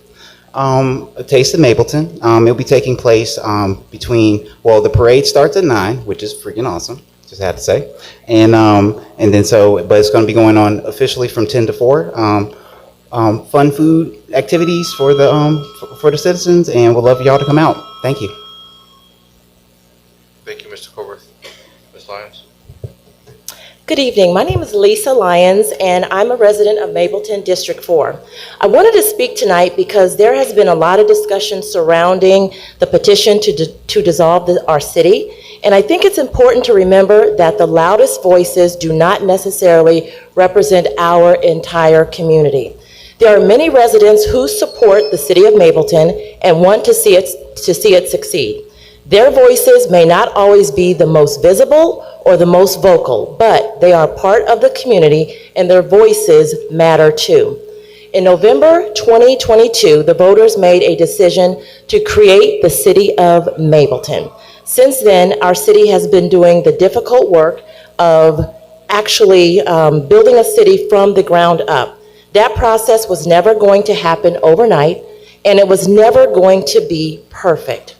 Taste of Mableton. It'll be taking place the parade starts at 9, which is freaking awesome. Just had to say, and then but it's going to be going on officially from 10 to 4. Fun food activities for the citizens, and we'd love y'all to come out. Thank you. Thank you, Mr. Colbert. Ms. Lyons? Good evening. My name is Lisa Lyons, and I'm a resident of Mableton District 4. I wanted to speak tonight because there has been a lot of discussion surrounding the petition to dissolve our city. And I think it's important to remember that the loudest voices do not necessarily represent our entire community. There are many residents who support the city of Mableton and want to see it succeed. Their voices may not always be the most visible or the most vocal, but they are part of the community and their voices matter too. In November 2022, the voters made a decision to create the city of Mableton. Since then, our city has been doing the difficult work of actually building a city from the ground up. That process was never going to happen overnight, and it was never going to be perfect.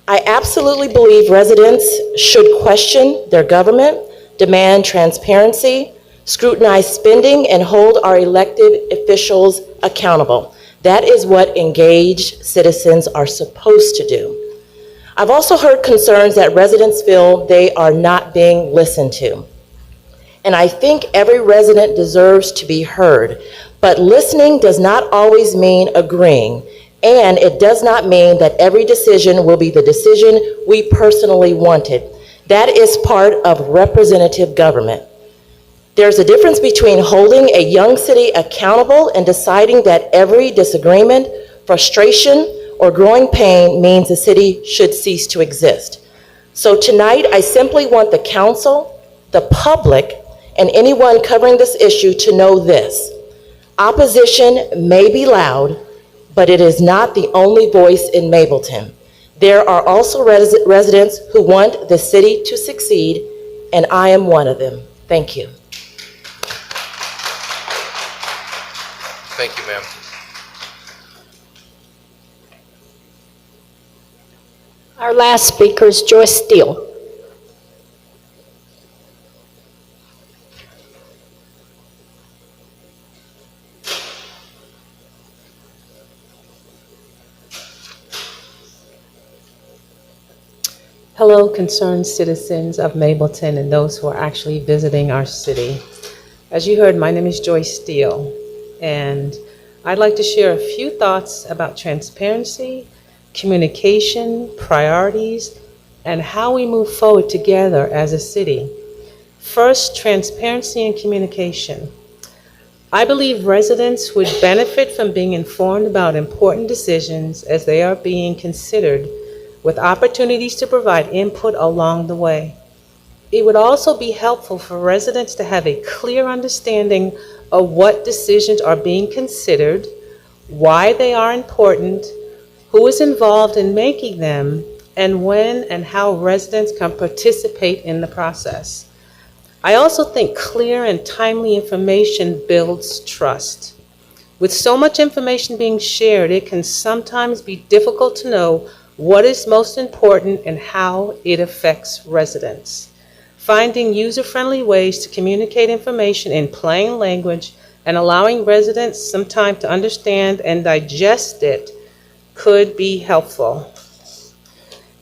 I absolutely believe residents should question their government, demand transparency, scrutinize spending, and hold our elected officials accountable. That is what engaged citizens are supposed to do. I've also heard concerns that residents feel they are not being listened to. And I think every resident deserves to be heard, but listening does not always mean agreeing, and it does not mean that every decision will be the decision we personally wanted. That is part of representative government. There's a difference between holding a young city accountable and deciding that every disagreement, frustration, or growing pain means the city should cease to exist. So tonight, I simply want the council, the public, and anyone covering this issue to know this. Opposition may be loud, but it is not the only voice in Mableton. There are also residents who want the city to succeed, and I am one of them. Thank you. Thank you, ma'am. Our last speaker is Joyce Steele. Hello, concerned citizens of Mableton and those who are actually visiting our city. As you heard, my name is Joyce Steele, and I'd like to share a few thoughts about transparency, communication, priorities, and how we move forward together as a city. First, transparency and communication. I believe residents would benefit from being informed about important decisions as they are being considered, with opportunities to provide input along the way. It would also be helpful for residents to have a clear understanding of what decisions are being considered, why they are important, who is involved in making them, and when and how residents can participate in the process. I also think clear and timely information builds trust. With so much information being shared, it can sometimes be difficult to know what is most important and how it affects residents. Finding user-friendly ways to communicate information in plain language and allowing residents some time to understand and digest it could be helpful.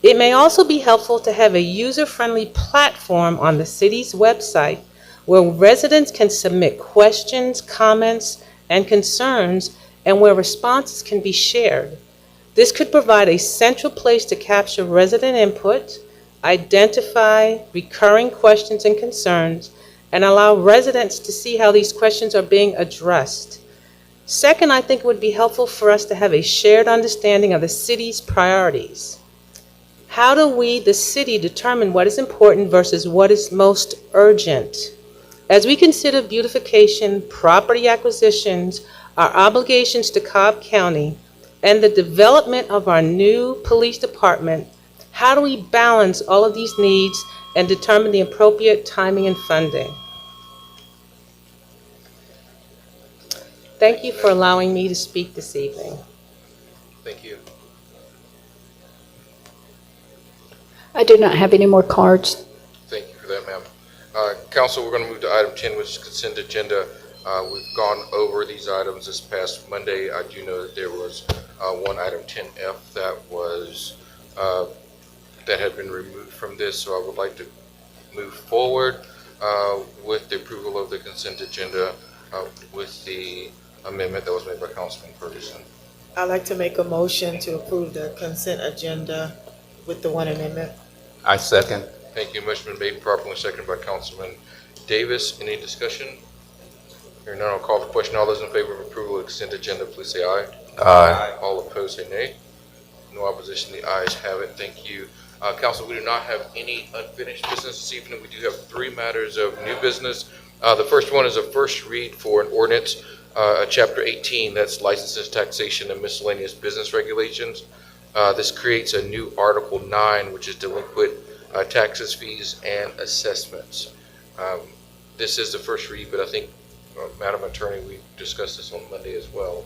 It may also be helpful to have a user-friendly platform on the city's website where residents can submit questions, comments, and concerns, and where responses can be shared. This could provide a central place to capture resident input, identify recurring questions and concerns, and allow residents to see how these questions are being addressed. Second, I think it would be helpful for us to have a shared understanding of the city's priorities. How do we, the city, determine what is important versus what is most urgent? As we consider beautification, property acquisitions, our obligations to Cobb County, and the development of our new police department, how do we balance all of these needs and determine the appropriate timing and funding? Thank you for allowing me to speak this evening. Thank you. I do not have any more cards. Thank you for that, ma'am. Council, we're going to move to item 10, which is consent agenda. We've gone over these items this past Monday. I do know that there was one item 10F that was that had been removed from this, so I would like to move forward with the approval of the consent agenda with the amendment that was made by Councilman Ferguson. I'd like to make a motion to approve the consent agenda with the one amendment. I second. Thank you. Motion been made and properly seconded by Councilman Davis. Any discussion? Hearing none, I'll call the question. All those in favor of approval of the consent agenda, please say aye. Aye. All opposed, say nay. No opposition, the ayes have it. Thank you. Council, we do not have any unfinished business this evening. We do have 3 matters of new business. The first one is a first read for an ordinance, Chapter 18, that's licenses, taxation, and miscellaneous business regulations. This creates a new Article 9, which is delinquent taxes, fees, and assessments. This is the first read, but I think, Madam Attorney, we discussed this on Monday as well.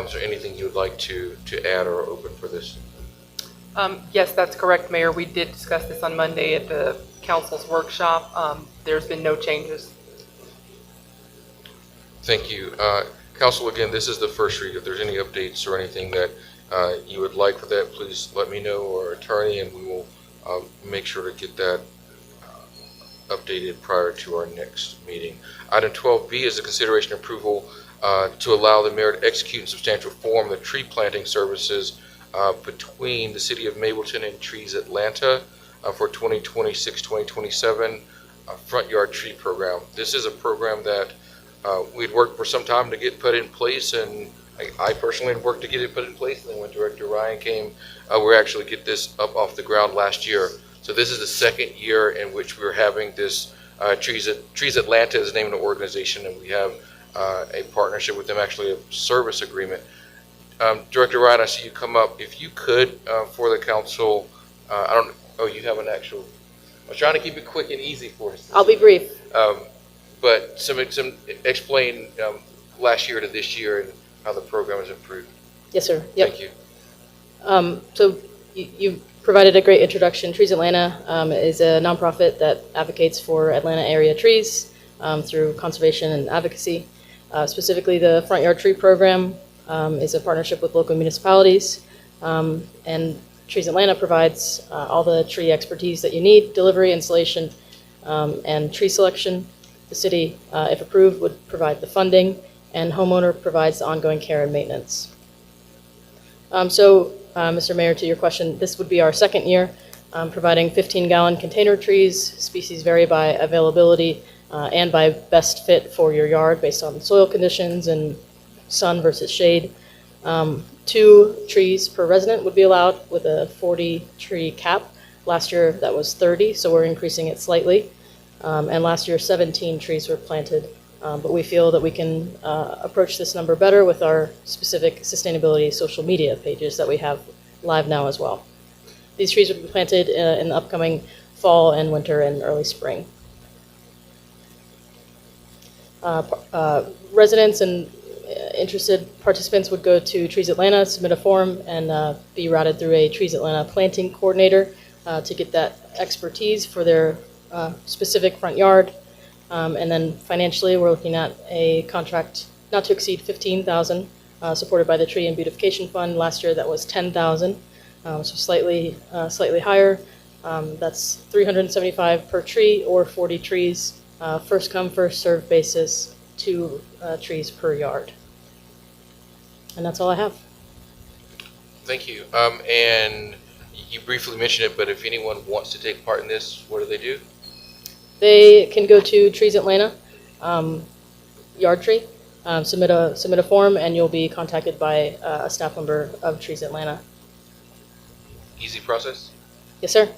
Is there anything you would like to add or open for this? Yes, that's correct, Mayor. We did discuss this on Monday at the council's workshop. There's been no changes. Thank you. Council, again, this is the first read. If there's any updates or anything that you would like for that, please let me know, or attorney, and we will make sure to get that updated prior to our next meeting. Item 12B is a consideration approval to allow the mayor to execute in substantial form the tree planting services between the City of Mableton and Trees Atlanta for 2026-2027 front yard tree program. This is a program that we'd worked for some time to get put in place, and I personally had worked to get it put in place, and then when Director Ryan came, we actually get this up off the ground last year. So this is the second year in which we're having this. Trees Atlanta is the name of the organization, and we have a partnership with them, actually a service agreement. Director Ryan, I see you come up. If you could, for the council, you have an actual, I was trying to keep it quick and easy for us. I'll be brief. But some explain last year to this year and how the program has improved. Yes, sir. Yep. Thank you. So you provided a great introduction. Trees Atlanta is a nonprofit that advocates for Atlanta area trees through conservation and advocacy. Specifically, the Front Yard Tree Program is a partnership with local municipalities. And Trees Atlanta provides all the tree expertise that you need, delivery, installation, and tree selection. The city, if approved, would provide the funding, and homeowner provides the ongoing care and maintenance. Mr. Mayor, to your question, this would be our second year providing 15-gallon container trees. Species vary by availability and by best fit for your yard based on soil conditions and sun versus shade. 2 trees per resident would be allowed with a 40-tree cap. Last year that was 30, so we're increasing it slightly. And last year 17 trees were planted. But we feel that we can approach this number better with our specific sustainability social media pages that we have live now as well. These trees will be planted in the upcoming fall and winter and early spring. Residents and interested participants would go to Trees Atlanta, submit a form, and be routed through a Trees Atlanta planting coordinator to get that expertise for their specific front yard. And then financially, we're looking at a contract not to exceed $15,000, supported by the Tree and Beautification Fund. Last year, that was $10,000, so slightly higher. That's $375 per tree or 40 trees, first come, first served basis, 2 trees per yard. And that's all I have. Thank you. And you briefly mentioned it, but if anyone wants to take part in this, what do they do? They can go to Trees Atlanta, yard tree, submit a form, and you'll be contacted by a staff member of Trees Atlanta. Easy process? Yes, sir.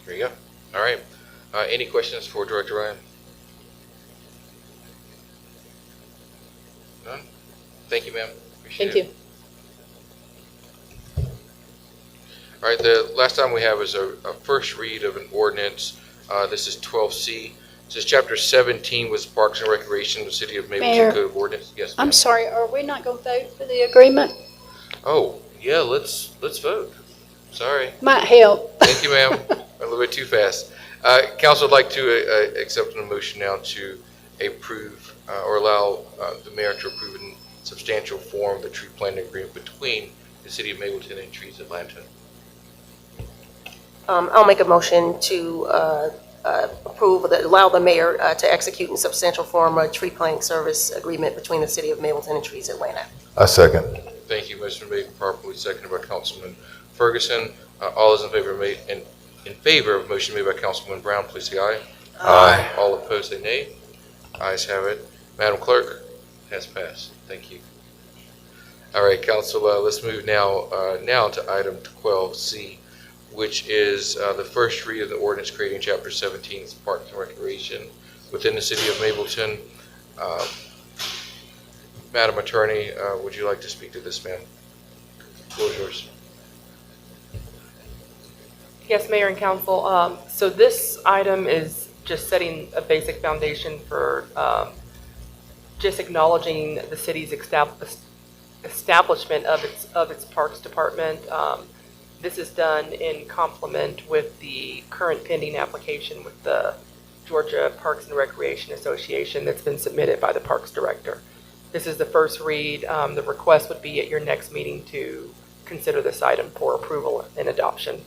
There you go. All right. Any questions for Director Ryan? None? Thank you, ma'am. Appreciate Thank it. you. All right, the last time we have is a first read of an ordinance. This is 12C. This is Chapter 17 with Parks and Recreation, the City of Mableton Mayor, Code of Ordinance. Yes, I'm ma'am. sorry, are we not going to vote for the agreement? Oh, yeah, let's vote. Sorry. Might help. Thank you, ma'am. A little bit too fast. Council would like to accept a motion now to approve or allow the mayor to approve in substantial form the tree planting agreement between the City of Mableton and Trees Atlanta. I'll make a motion to approve, allow the mayor to execute in substantial form a tree planting service agreement between the City of Mableton and Trees Atlanta. I second. Thank you. Motion made and properly seconded by Councilman Ferguson. All those in favor of motion made by Councilman Brown, please say aye. Aye. All opposed, say nay. Ayes have it. Madam Clerk, has passed. Thank you. All right, Council, let's move now to item 12C, which is the first read of the ordinance creating Chapter 17, Parks and Recreation within the City of Mableton. Madam Attorney, would you like to speak to this, ma'am? The floor is yours. Yes, Mayor and Council. So this item is just setting a basic foundation for just acknowledging the city's establishment of its Parks Department. This is done in complement with the current pending application with the Georgia Parks and Recreation Association that's been submitted by the Parks Director. This is the first read. The request would be at your next meeting to consider this item for approval and adoption.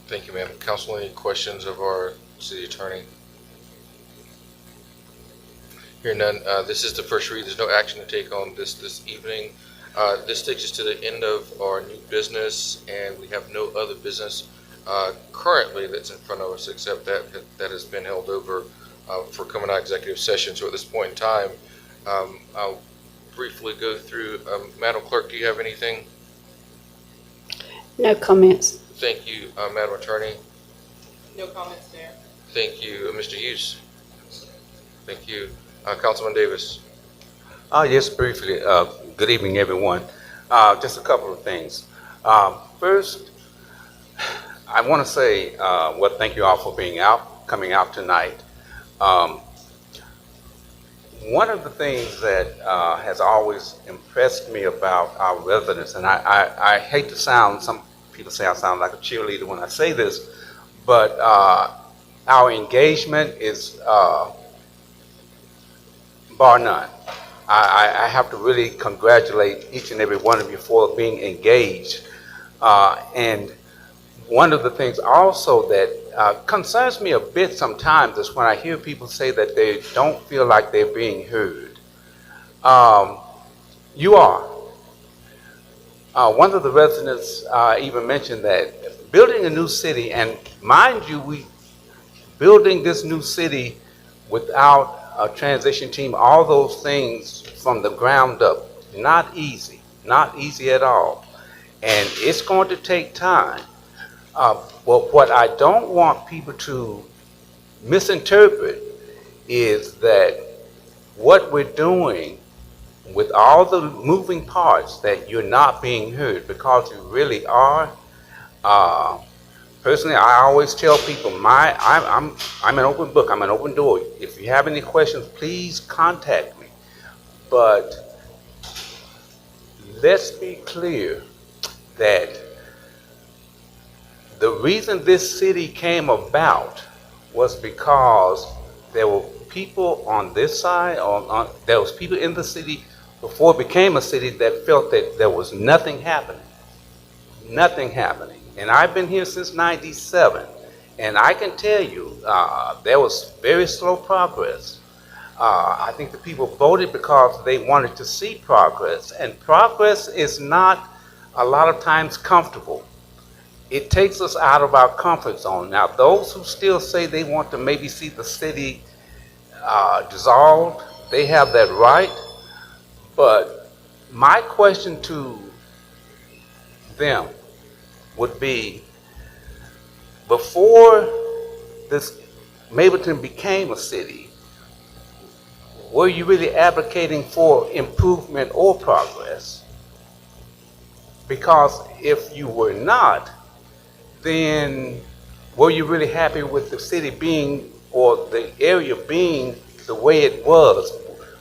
Thank you, ma'am. Council, any questions of our city attorney? Hearing none, this is the first read. There's no action to take on this evening. This takes us to the end of our new business, and we have no other business currently that's in front of us except that has been held over for coming out executive session. So at this point in time, I'll briefly go through. Madam Clerk, do you have anything? No comments. Thank you, Madam Attorney. No comments, Mayor. Thank you, Mr. Hughes. Thank you, Councilman Davis. Yes, briefly. Good evening, everyone. Just a couple of things. First, I want to say, thank you all for coming out tonight. One of the things that has always impressed me about our residents, and I hate to sound, some people say I sound like a cheerleader when I say this, but our engagement is bar none. I have to really congratulate each and every one of you for being engaged. And one of the things also that concerns me a bit sometimes is when I hear people say that they don't feel like they're being heard. You are. One of the residents even mentioned that building a new city, and mind you, we building this new city without a transition team, all those things from the ground up, not easy at all. And it's going to take time. But what I don't want people to misinterpret is that what we're doing with all the moving parts, that you're not being heard, because you really are. Personally, I always tell people, I'm an open book, I'm an open door. If you have any questions, please contact me. But let's be clear that the reason this city came about was because there were people on this side, there was people in the city before it became a city that felt that there was nothing happening. Nothing happening. And I've been here since '97, and I can tell you there was very slow progress. I think the people voted because they wanted to see progress, and progress is not a lot of times comfortable. It takes us out of our comfort zone. Now, those who still say they want to maybe see the city dissolved, they have that right. But my question to them would be, before this Mableton became a city, were you really advocating for improvement or progress? Because if you were not, then were you really happy with the city being, or the area being the way it was?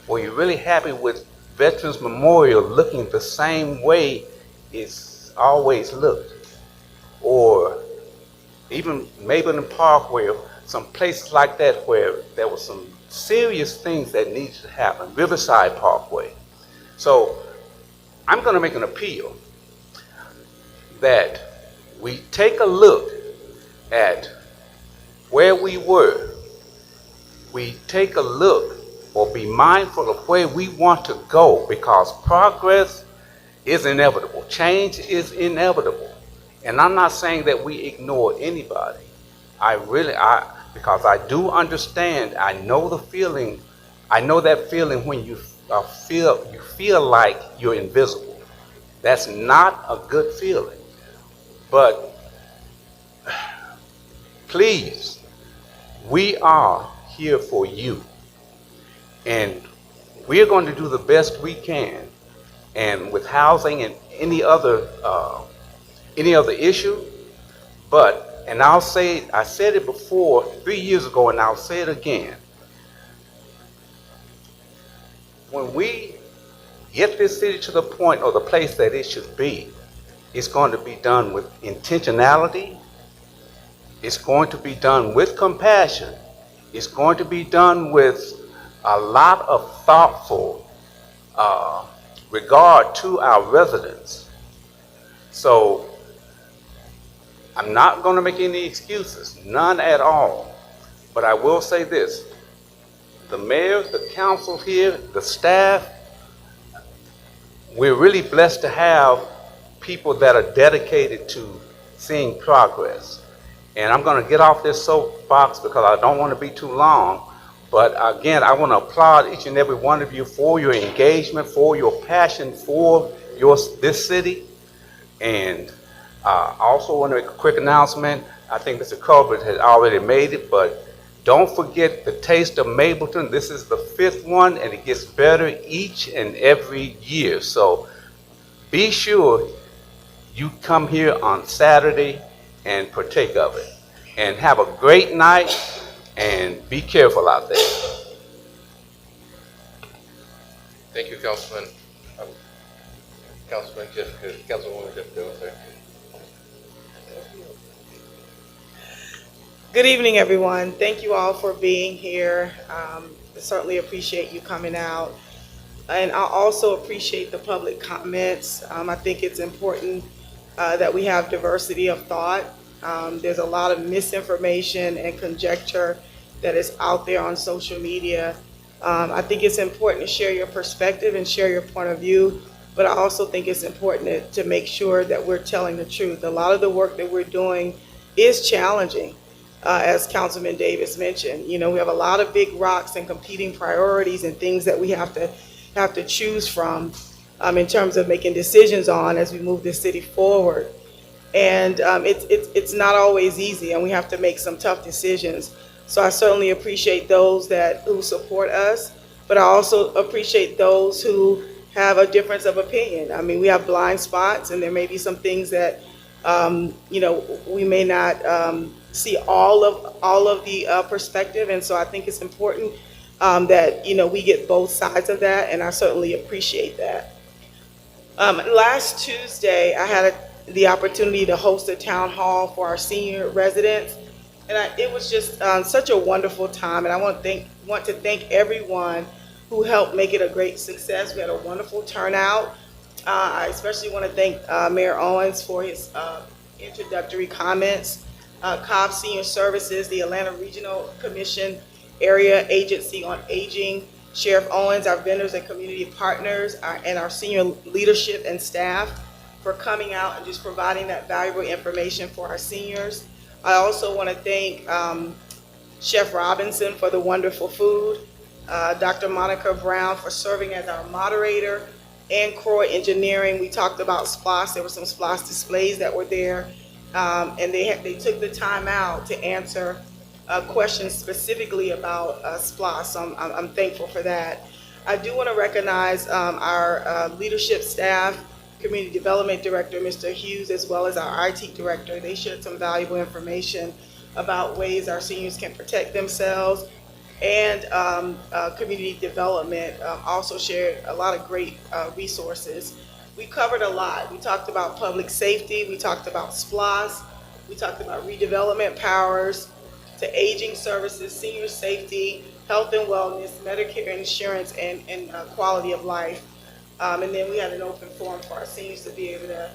Were you really happy with Veterans Memorial looking the same way it's always looked? Or even Mableton Parkway, some places like that where there were some serious things that needed to happen, Riverside Parkway. So I'm going to make an appeal that we take a look at where we were. We take a look or be mindful of where we want to go, because progress is inevitable. Change is inevitable. And I'm not saying that we ignore anybody. Because I do understand, I know the feeling, I know that feeling when you feel like you're invisible. That's not a good feeling. But please, we are here for you. And we're going to do the best we can. And with housing and any other issue, and I'll say, I said it before 3 years ago, and I'll say it again. When we get this city to the point or the place that it should be, it's going to be done with intentionality. It's going to be done with compassion. It's going to be done with a lot of thoughtful regard to our residents. So I'm not going to make any excuses, none at all. But I will say this: the mayor, the council here, the staff, we're really blessed to have people that are dedicated to seeing progress. And I'm going to get off this soapbox because I don't want to be too long. But again, I want to applaud each and every one of you for your engagement, for your passion for this city. And I also want to make a quick announcement. I think Mr. Colbert has already made it, but don't forget the Taste of Mableton. This is the 5th one, and it gets better each and every year. So be sure you come here on Saturday and partake of it. And have a great night, and be careful out there. Thank you, Councilman. Councilwoman Jessica. Good evening, everyone. Thank you all for being here. Certainly appreciate you coming out. And I also appreciate the public comments. I think it's important that we have diversity of thought. There's a lot of misinformation and conjecture that is out there on social media. I think it's important to share your perspective and share your point of view, but I also think it's important to make sure that we're telling the truth. A lot of the work that we're doing is challenging, as Councilman Davis mentioned. You know, we have a lot of big rocks and competing priorities and things that we have to choose from in terms of making decisions on as we move this city forward. And it's not always easy, and we have to make some tough decisions. So I certainly appreciate those who support us, but I also appreciate those who have a difference of opinion. I mean, we have blind spots, and there may be some things that you know, we may not see all of the perspective, and so I think it's important that, you know, we get both sides of that, and I certainly appreciate that. Last Tuesday, I had the opportunity to host a town hall for our senior residents, and it was just such a wonderful time, and I want to thank everyone who helped make it a great success. We had a wonderful turnout. I especially want to thank Mayor Owens for his introductory comments. Cobb Senior Services, the Atlanta Regional Commission Area Agency on Aging, Sheriff Owens, our vendors and community partners, and our senior leadership and staff for coming out and just providing that valuable information for our seniors. I also want to thank Chef Robinson for the wonderful food, Dr. Monica Brown for serving as our moderator, and Croy Engineering. We talked about SPLOS. There were some SPLOS displays that were there, and they took the time out to answer questions specifically about SPLOS. So I'm thankful for that. I do want to recognize our leadership staff, Community Development Director, Mr. Hughes, as well as our IT Director. They shared some valuable information about ways our seniors can protect themselves. And Community Development also shared a lot of great resources. We covered a lot. We talked about public safety, we talked about SPLOS, we talked about redevelopment powers, to aging services, senior safety, health and wellness, Medicare insurance, and quality of life. And then we had an open forum for our seniors to be able to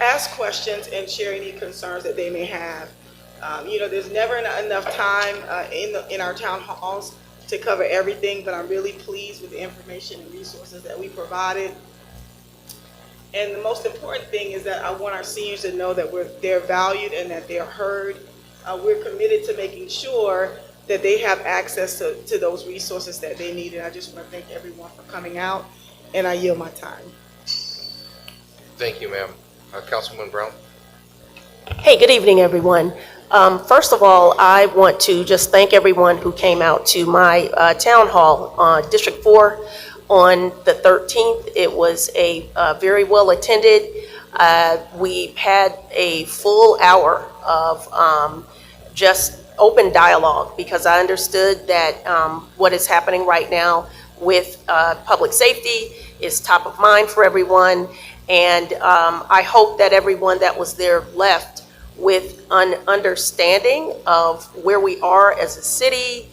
ask questions and share any concerns that they may have. You know, there's never enough time in our town halls to cover everything, but I'm really pleased with the information and resources that we provided. And the most important thing is that I want our seniors to know that they're valued and that they're heard. We're committed to making sure that they have access to those resources that they need. And I just want to thank everyone for coming out, and I yield my time. Thank you, ma'am. Councilwoman Brown. Hey, good evening, everyone. First of all, I want to just thank everyone who came out to my town hall, District 4, on the 13th. It was a very well attended. We had a full hour of just open dialogue, because I understood that what is happening right now with public safety is top of mind for everyone. And I hope that everyone that was there left with an understanding of where we are as a city,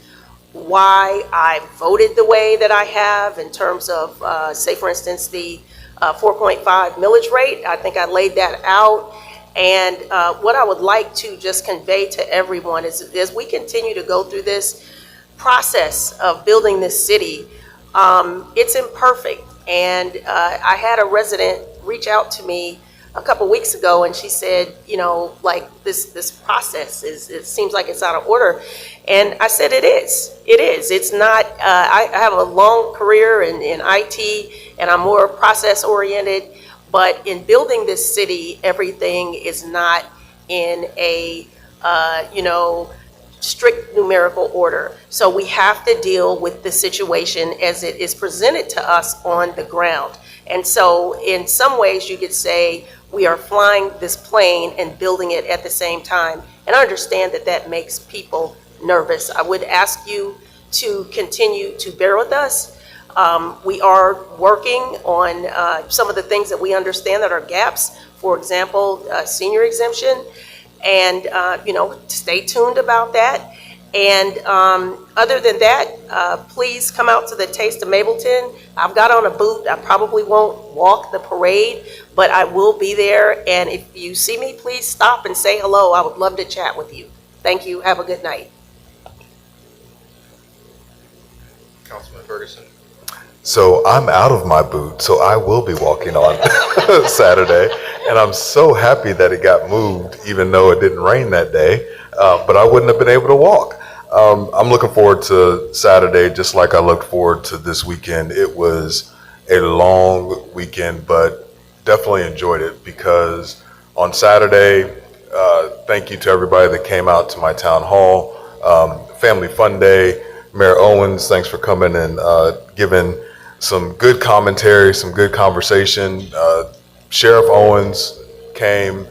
why I voted the way that I have in terms of, say for instance, the 4.5 millage rate. I think I laid that out. And what I would like to just convey to everyone is, as we continue to go through this process of building this city, it's imperfect. And I had a resident reach out to me a couple weeks ago, and she said, you know, like this process it seems like it's out of order. And I said, it is. It's not. I have a long career in IT, and I'm more process oriented. But in building this city, everything is not in a strict numerical order. So we have to deal with the situation as it is presented to us on the ground. And so in some ways you could say we are flying this plane and building it at the same time. And I understand that that makes people nervous. I would ask you to continue to bear with us. We are working on some of the things that we understand that are gaps. For example, senior exemption. And, stay tuned about that. And other than that, please come out to the Taste of Mableton. I've got on a boot. I probably won't walk the parade, but I will be there. And if you see me, please stop and say hello. I would love to chat with you. Thank you. Have a good night. Councilman Ferguson. So I'm out of my boot, so I will be walking on Saturday. And I'm so happy that it got moved, even though it didn't rain that day. But I wouldn't have been able to walk. I'm looking forward to Saturday, just like I looked forward to this weekend. It was a long weekend, but definitely enjoyed it because on Saturday, thank you to everybody that came out to my town hall. Family Fun Day. Mayor Owens, thanks for coming and giving some good commentary, some good conversation. Sheriff Owens came.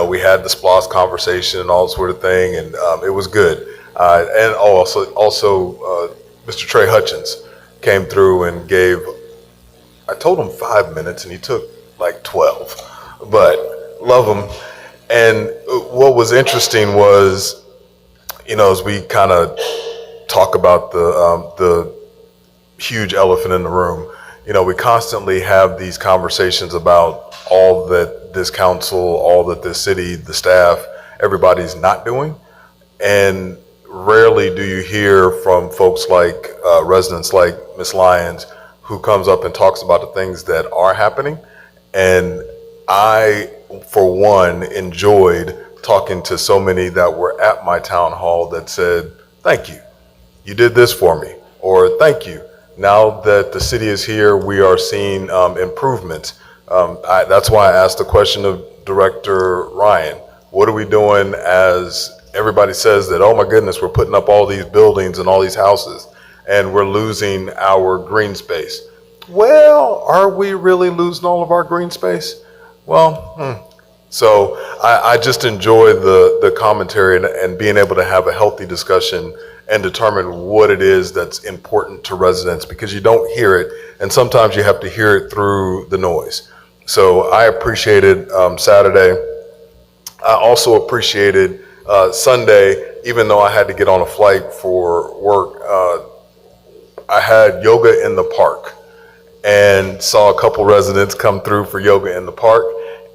We had the SPLOST conversation and all sort of thing, and it was good. And also Mr. Trey Hutchins came through and gave, I told him 5 minutes and he took like 12, but love him. And what was interesting was, as we kind of talk about the huge elephant in the room, we constantly have these conversations about all that this council, all that this city, the staff, everybody's not doing. And rarely do you hear from folks like residents like Ms. Lyons, who comes up and talks about the things that are happening. And I, for one, enjoyed talking to so many that were at my town hall that said, thank you, you did this for me, or thank you. Now that the city is here, we are seeing improvements. That's why I asked the question of Director Ryan, what are we doing as everybody says that, oh my goodness, we're putting up all these buildings and all these houses and we're losing our green space. Well, are we really losing all of our green space? Well, So I just enjoy the commentary and being able to have a healthy discussion and determine what it is that's important to residents, because you don't hear it, and sometimes you have to hear it through the noise. So I appreciated Saturday. I also appreciated Sunday, even though I had to get on a flight for work. I had yoga in the park and saw a couple residents come through for yoga in the park.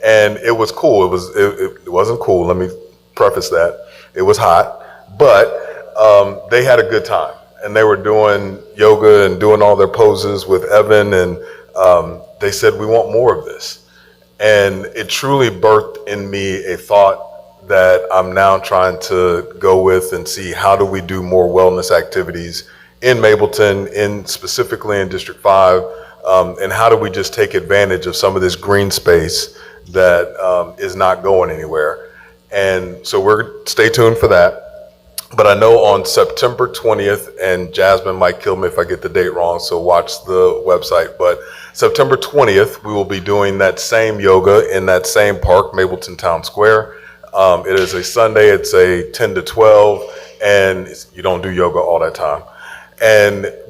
And it was cool. It wasn't cool. Let me preface that. It was hot, but they had a good time, and they were doing yoga and doing all their poses with Evan, and they said, we want more of this. And it truly birthed in me a thought that I'm now trying to go with and see how do we do more wellness activities in Mableton, specifically in District 5, and how do we just take advantage of some of this green space that is not going anywhere. And so stay tuned for that. But I know on September 20th, and Jasmine might kill me if I get the date wrong, so watch the website, but September 20th, we will be doing that same yoga in that same park, Mableton Town Square. It is a Sunday, it's a 10 to 12, and you don't do yoga all that time.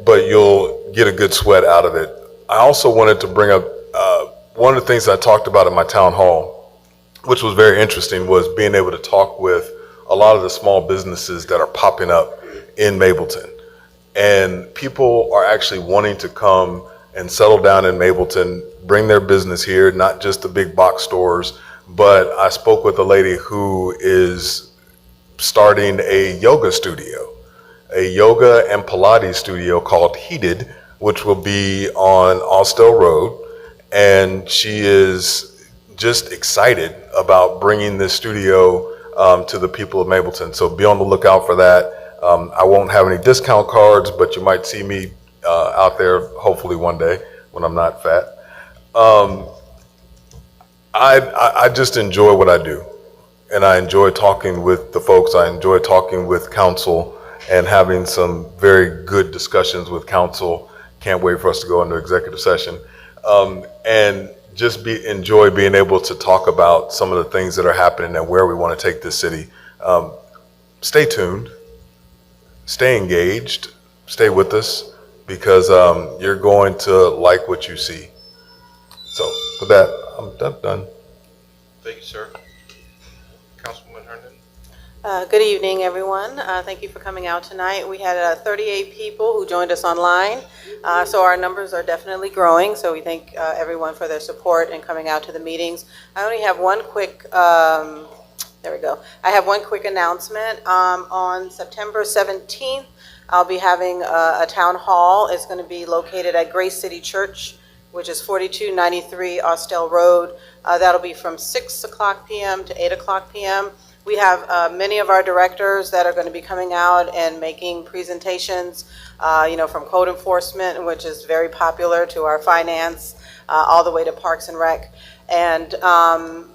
But you'll get a good sweat out of it. I also wanted to bring up one of the things I talked about at my town hall, which was very interesting, was being able to talk with a lot of the small businesses that are popping up in Mableton. And people are actually wanting to come and settle down in Mableton, bring their business here, not just the big box stores. But I spoke with a lady who is starting a yoga studio, a yoga and Pilates studio called Heated, which will be on Austell Road. And she is just excited about bringing this studio to the people of Mableton. So be on the lookout for that. I won't have any discount cards, but you might see me out there hopefully one day when I'm not fat. I just enjoy what I do, and I enjoy talking with the folks. I enjoy talking with council and having some very good discussions with council. Can't wait for us to go into executive session. And just enjoy being able to talk about some of the things that are happening and where we want to take this city. Stay tuned, stay engaged, stay with us, because you're going to like what you see. So with that, I'm done. Thank you, sir. Councilwoman Herndon. Good evening, everyone. Thank you for coming out tonight. We had 38 people who joined us online, so our numbers are definitely growing. So we thank everyone for their support and coming out to the meetings. I only have one quick, there we go. I have one quick announcement. On September 17th, I'll be having a town hall. It's going to be located at Grace City Church, which is 4293 Austell Road. That'll be from 6 o'clock p.m. to 8 o'clock p.m. We have many of our directors that are going to be coming out and making presentations, from code enforcement, which is very popular, to our finance, all the way to Parks and Rec. And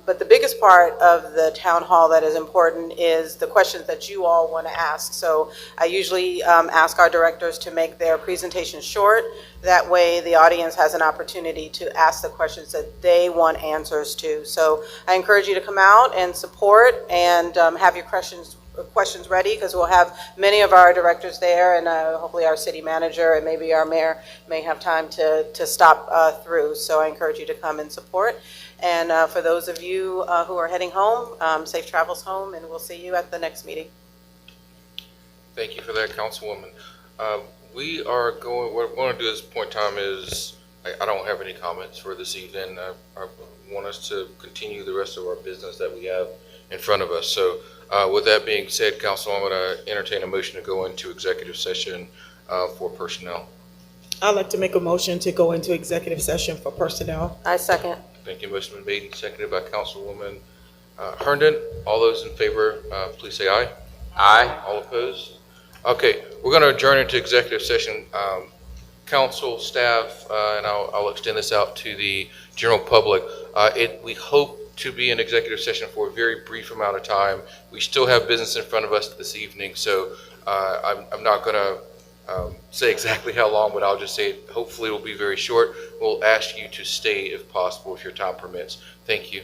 but the biggest part of the town hall that is important is the questions that you all want to ask. So I usually ask our directors to make their presentation short. That way the audience has an opportunity to ask the questions that they want answers to. So I encourage you to come out and support and have your questions ready, because we'll have many of our directors there, and hopefully our city manager and maybe our mayor may have time to stop through. So I encourage you to come and support. And for those of you who are heading home, safe travels home, and we'll see you at the next meeting. Thank you for that, Councilwoman. We are going, what I want to do at this point in time is, I don't have any comments for this evening. I want us to continue the rest of our business that we have in front of us. So with that being said, Council, I'm going to entertain a motion to go into executive session for personnel. I'd like to make a motion to go into executive session for personnel. I second. Thank you. Motion been made and seconded by Councilwoman Herndon. All those in favor, please say aye. Aye. All opposed? Okay, we're going to adjourn into executive session. Council, staff, and I'll extend this out to the general public. We hope to be in executive session for a very brief amount of time. We still have business in front of us this evening, so I'm not going to say exactly how long, but I'll just say hopefully it will be very short. We'll ask you to stay if possible, if your time permits. Thank you.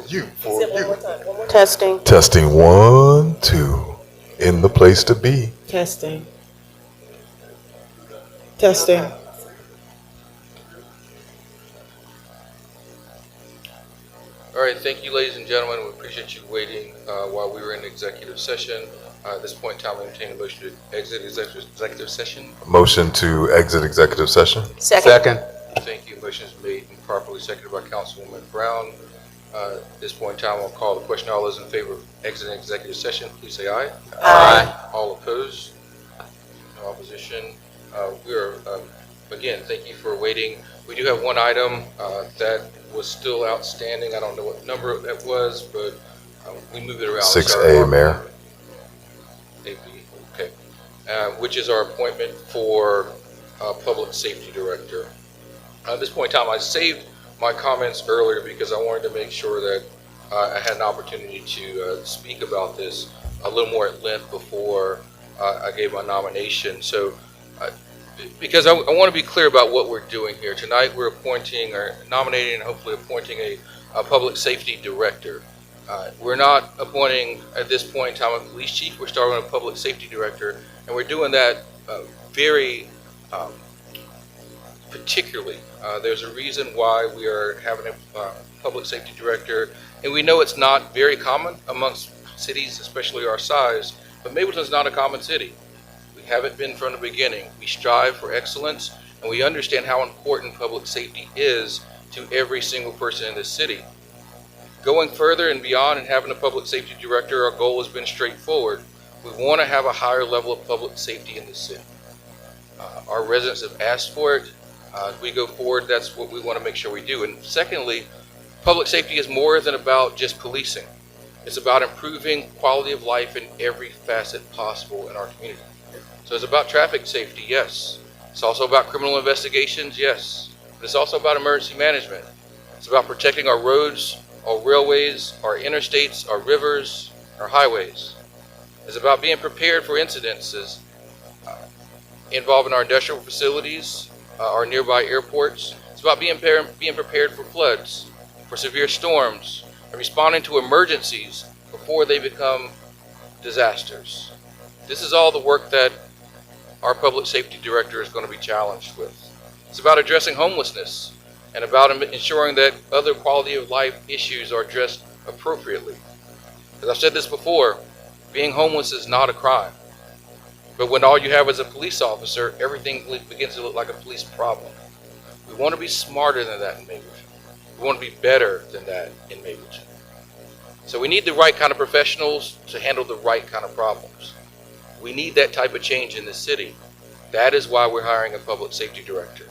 you, for Say it one you. more time, one more time. Testing. Testing 1, 2. In the place to be. Testing. Testing. All right, thank you, ladies and gentlemen. We appreciate you waiting while we were in executive session. At this point in time, I entertain a motion to exit executive session. Motion to exit executive session. Second. Thank you. Motion is made and properly seconded by Councilwoman Brown. At this point in time, I'll call the question. All those in favor of exiting executive session, please say aye. Aye. All opposed? No opposition. Again, thank you for waiting. We do have one item that was still outstanding. I don't know what number that was, but we moved it around. 6A, Mayor. Okay. Which is our appointment for Public Safety Director. At this point in time, I saved my comments earlier because I wanted to make sure that I had an opportunity to speak about this a little more at length before I gave my nomination. So, because I want to be clear about what we're doing here. Tonight, we're appointing or nominating and hopefully appointing a Public Safety Director. We're not appointing, at this point in time, a police chief. We're starting with a Public Safety Director, and we're doing that very particularly. There's a reason why we are having a Public Safety Director, and we know it's not very common amongst cities, especially our size, but Mableton's not a common city. We haven't been from the beginning. We strive for excellence, and we understand how important public safety is to every single person in this city. Going further and beyond and having a Public Safety Director, our goal has been straightforward. We want to have a higher level of public safety in the city. Our residents have asked for it. As we go forward, that's what we want to make sure we do. And secondly, public safety is more than about just policing. It's about improving quality of life in every facet possible in our community. So it's about traffic safety, yes. It's also about criminal investigations, yes. But it's also about emergency management. It's about protecting our roads, our railways, our interstates, our rivers, our highways. It's about being prepared for incidences involving our industrial facilities, our nearby airports. It's about being prepared for floods, for severe storms, and responding to emergencies before they become disasters. This is all the work that our Public Safety Director is going to be challenged with. It's about addressing homelessness and about ensuring that other quality of life issues are addressed appropriately. As I've said this before, being homeless is not a crime. But when all you have is a police officer, everything begins to look like a police problem. We want to be smarter than that in Mableton. We want to be better than that in Mableton. So we need the right kind of professionals to handle the right kind of problems. We need that type of change in the city. That is why we're hiring a Public Safety Director.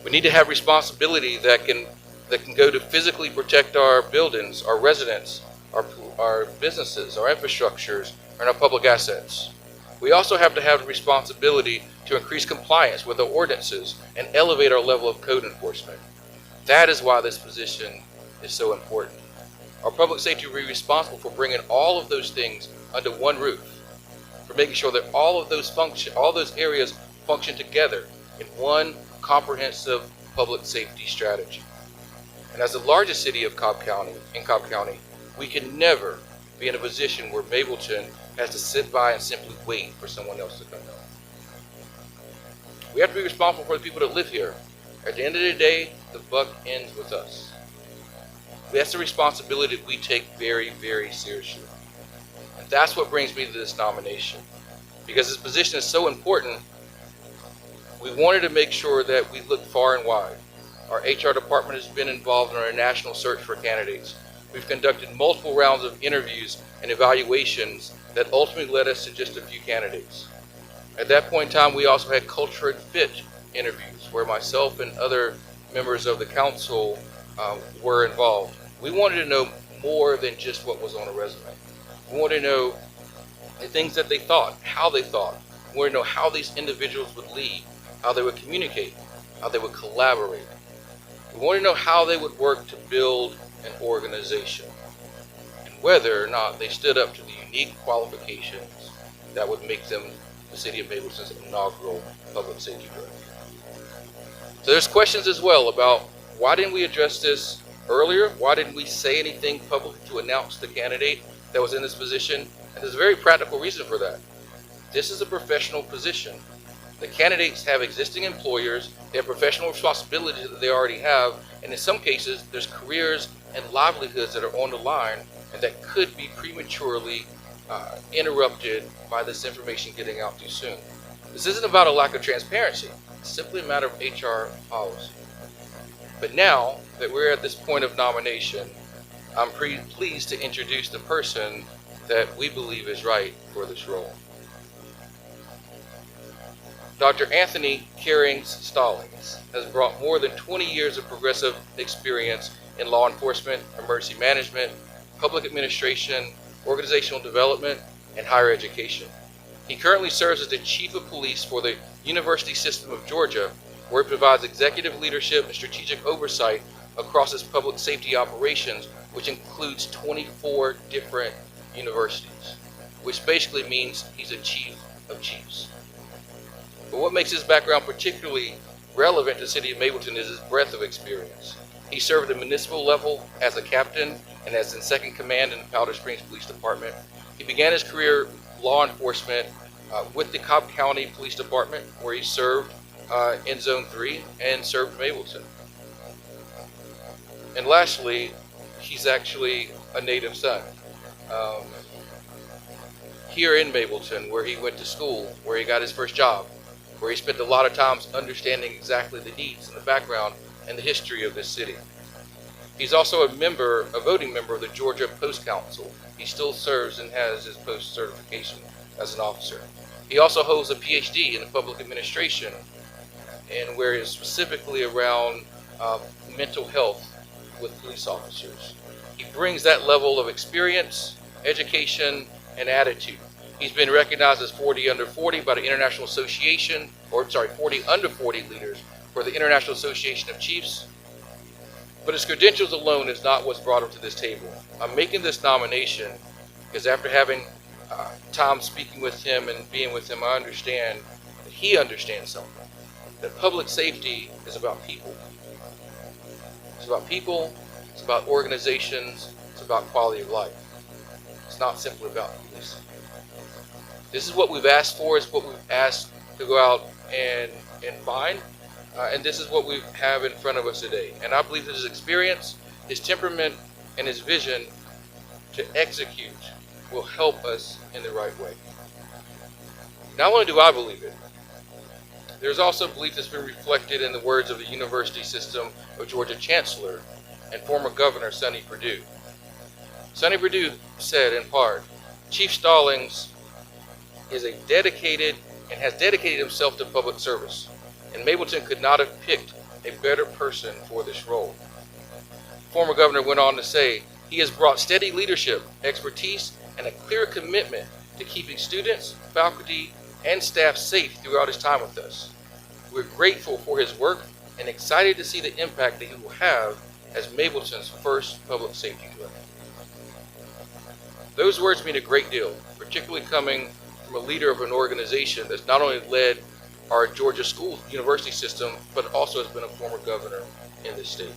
We need to have responsibility that can go to physically protect our buildings, our residents, our businesses, our infrastructures, and our public assets. We also have to have the responsibility to increase compliance with our ordinances and elevate our level of code enforcement. That is why this position is so important. Our public safety will be responsible for bringing all of those things under one roof, for making sure that all of those areas function together in one comprehensive public safety strategy. And as the largest city of Cobb County, we can never be in a position where Mableton has to sit by and simply wait for someone else to come in. We have to be responsible for the people that live here. At the end of the day, the buck ends with us. That's a responsibility that we take very, very seriously. And that's what brings me to this nomination. Because this position is so important, we wanted to make sure that we look far and wide. Our HR department has been involved in our national search for candidates. We've conducted multiple rounds of interviews and evaluations that ultimately led us to just a few candidates. At that point in time, we also had culture and fit interviews where myself and other members of the council were involved. We wanted to know more than just what was on a resume. We wanted to know the things that they thought, how they thought. We wanted to know how these individuals would lead, how they would communicate, how they would collaborate. We wanted to know how they would work to build an organization, and whether or not they stood up to the unique qualifications that would make them the City of Mableton's inaugural Public Safety Director. So there's questions as well about why didn't we address this earlier, why didn't we say anything publicly to announce the candidate that was in this position? And there's a very practical reason for that. This is a professional position. The candidates have existing employers, they have professional responsibilities that they already have, and in some cases, there's careers and livelihoods that are on the line and that could be prematurely interrupted by this information getting out too soon. This isn't about a lack of transparency. It's simply a matter of HR policy. But now that we're at this point of nomination, I'm pretty pleased to introduce the person that we believe is right for this role. Dr. Anthony Carings Stallings has brought more than 20 years of progressive experience in law enforcement, emergency management, public administration, organizational development, and higher education. He currently serves as the Chief of Police for the University System of Georgia, where he provides executive leadership and strategic oversight across its public safety operations, which includes 24 different universities, which basically means he's a chief of chiefs. But what makes his background particularly relevant to the city of Mableton is his breadth of experience. He served at the municipal level as a captain and as in second command in the Powder Springs Police Department. He began his career law enforcement with the Cobb County Police Department, where he served in Zone 3 and served Mableton. And lastly, he's actually a native son. Here in Mableton, where he went to school, where he got his first job, where he spent a lot of times understanding exactly the needs and the background and the history of this city. He's also a voting member of the Georgia Post Council. He still serves and has his post certification as an officer. He also holds a PhD in public administration, and where is specifically around mental health with police officers. He brings that level of experience, education, and attitude. He's been recognized as 40 under 40 by the International Association, 40 under 40 leaders for the International Association of Chiefs. But his credentials alone is not what's brought him to this table. I'm making this nomination because after having time speaking with him and being with him, I understand that he understands something. That public safety is about people. It's about people, it's about organizations, it's about quality of life. It's not simply about policing. This is what we've asked for, it's what we've asked to go out and find, and this is what we have in front of us today. And I believe that his experience, his temperament, and his vision to execute will help us in the right way. Not only do I believe it, there's also belief that's been reflected in the words of the University System of Georgia Chancellor and former Governor Sonny Perdue. Sonny Perdue said in part, Chief Stallings is a dedicated and has dedicated himself to public service, and Mableton could not have picked a better person for this role. Former governor went on to say, he has brought steady leadership, expertise, and a clear commitment to keeping students, faculty, and staff safe throughout his time with us. We're grateful for his work and excited to see the impact that he will have as Mableton's first public safety director. Those words mean a great deal, particularly coming from a leader of an organization that's not only led our Georgia school university system, but also has been a former governor in this state.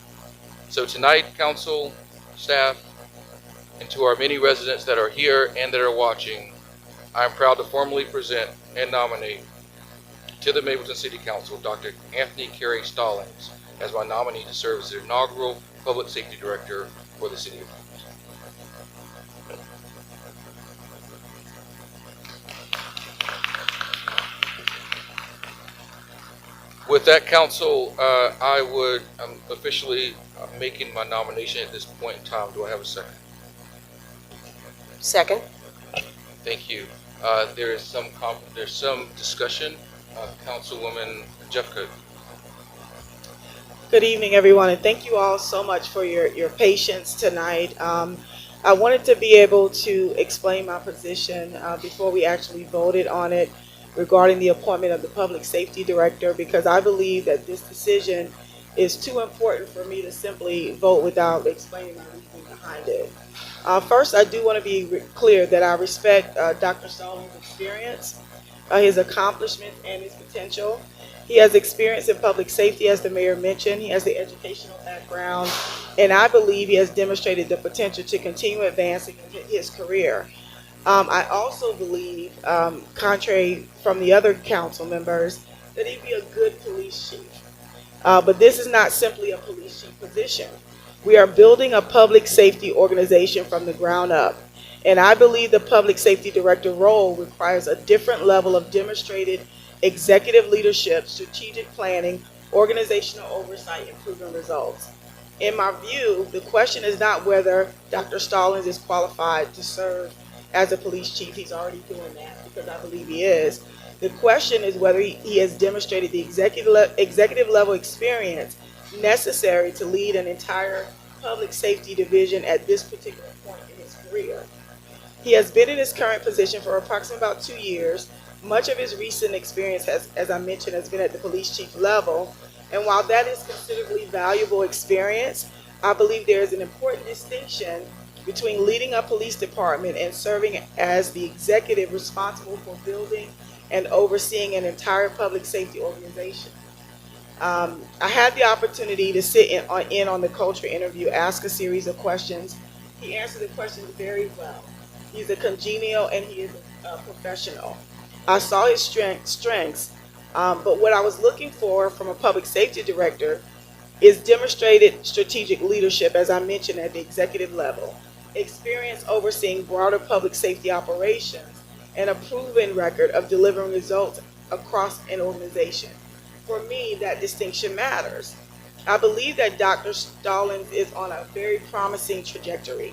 So tonight, council, staff, and to our many residents that are here and that are watching, I am proud to formally present and nominate to the Mableton City Council Dr. Anthony Carey Stallings as my nominee to serve as the inaugural Public Safety Director for the City of Hughes. With that, council, I'm officially making my nomination at this point in time. Do I have a second? Second. Thank you. There's some discussion. Councilwoman Jeffcoat. Good evening, everyone, and thank you all so much for your patience tonight. I wanted to be able to explain my position before we actually voted on it regarding the appointment of the Public Safety Director, because I believe that this decision is too important for me to simply vote without explaining my reasoning behind it. First, I do want to be clear that I respect Dr. Stallings' experience, his accomplishments, and his potential. He has experience in public safety, as the mayor mentioned. He has the educational background, and I believe he has demonstrated the potential to continue advancing in his career. I also believe, contrary from the other council members, that he'd be a good police chief. But this is not simply a police chief position. We are building a public safety organization from the ground up. And I believe the public safety director role requires a different level of demonstrated executive leadership, strategic planning, organizational oversight, and proven results. In my view, the question is not whether Dr. Stallings is qualified to serve as a police chief. He's already doing that, because I believe he is. The question is whether he has demonstrated the executive level experience necessary to lead an entire public safety division at this particular point in his career. He has been in his current position for approximately about 2 years. Much of his recent experience has, as I mentioned, has been at the police chief level. And while that is considerably valuable experience, I believe there is an important distinction between leading a police department and serving as the executive responsible for building and overseeing an entire public safety organization. I had the opportunity to sit in on the culture interview, ask a series of questions. He answered the questions very well. He's a congenial and he is a professional. I saw his strengths, but what I was looking for from a public safety director is demonstrated strategic leadership, as I mentioned, at the executive level, experience overseeing broader public safety operations, and a proven record of delivering results across an organization. For me, that distinction matters. I believe that Dr. Stallings is on a very promising trajectory.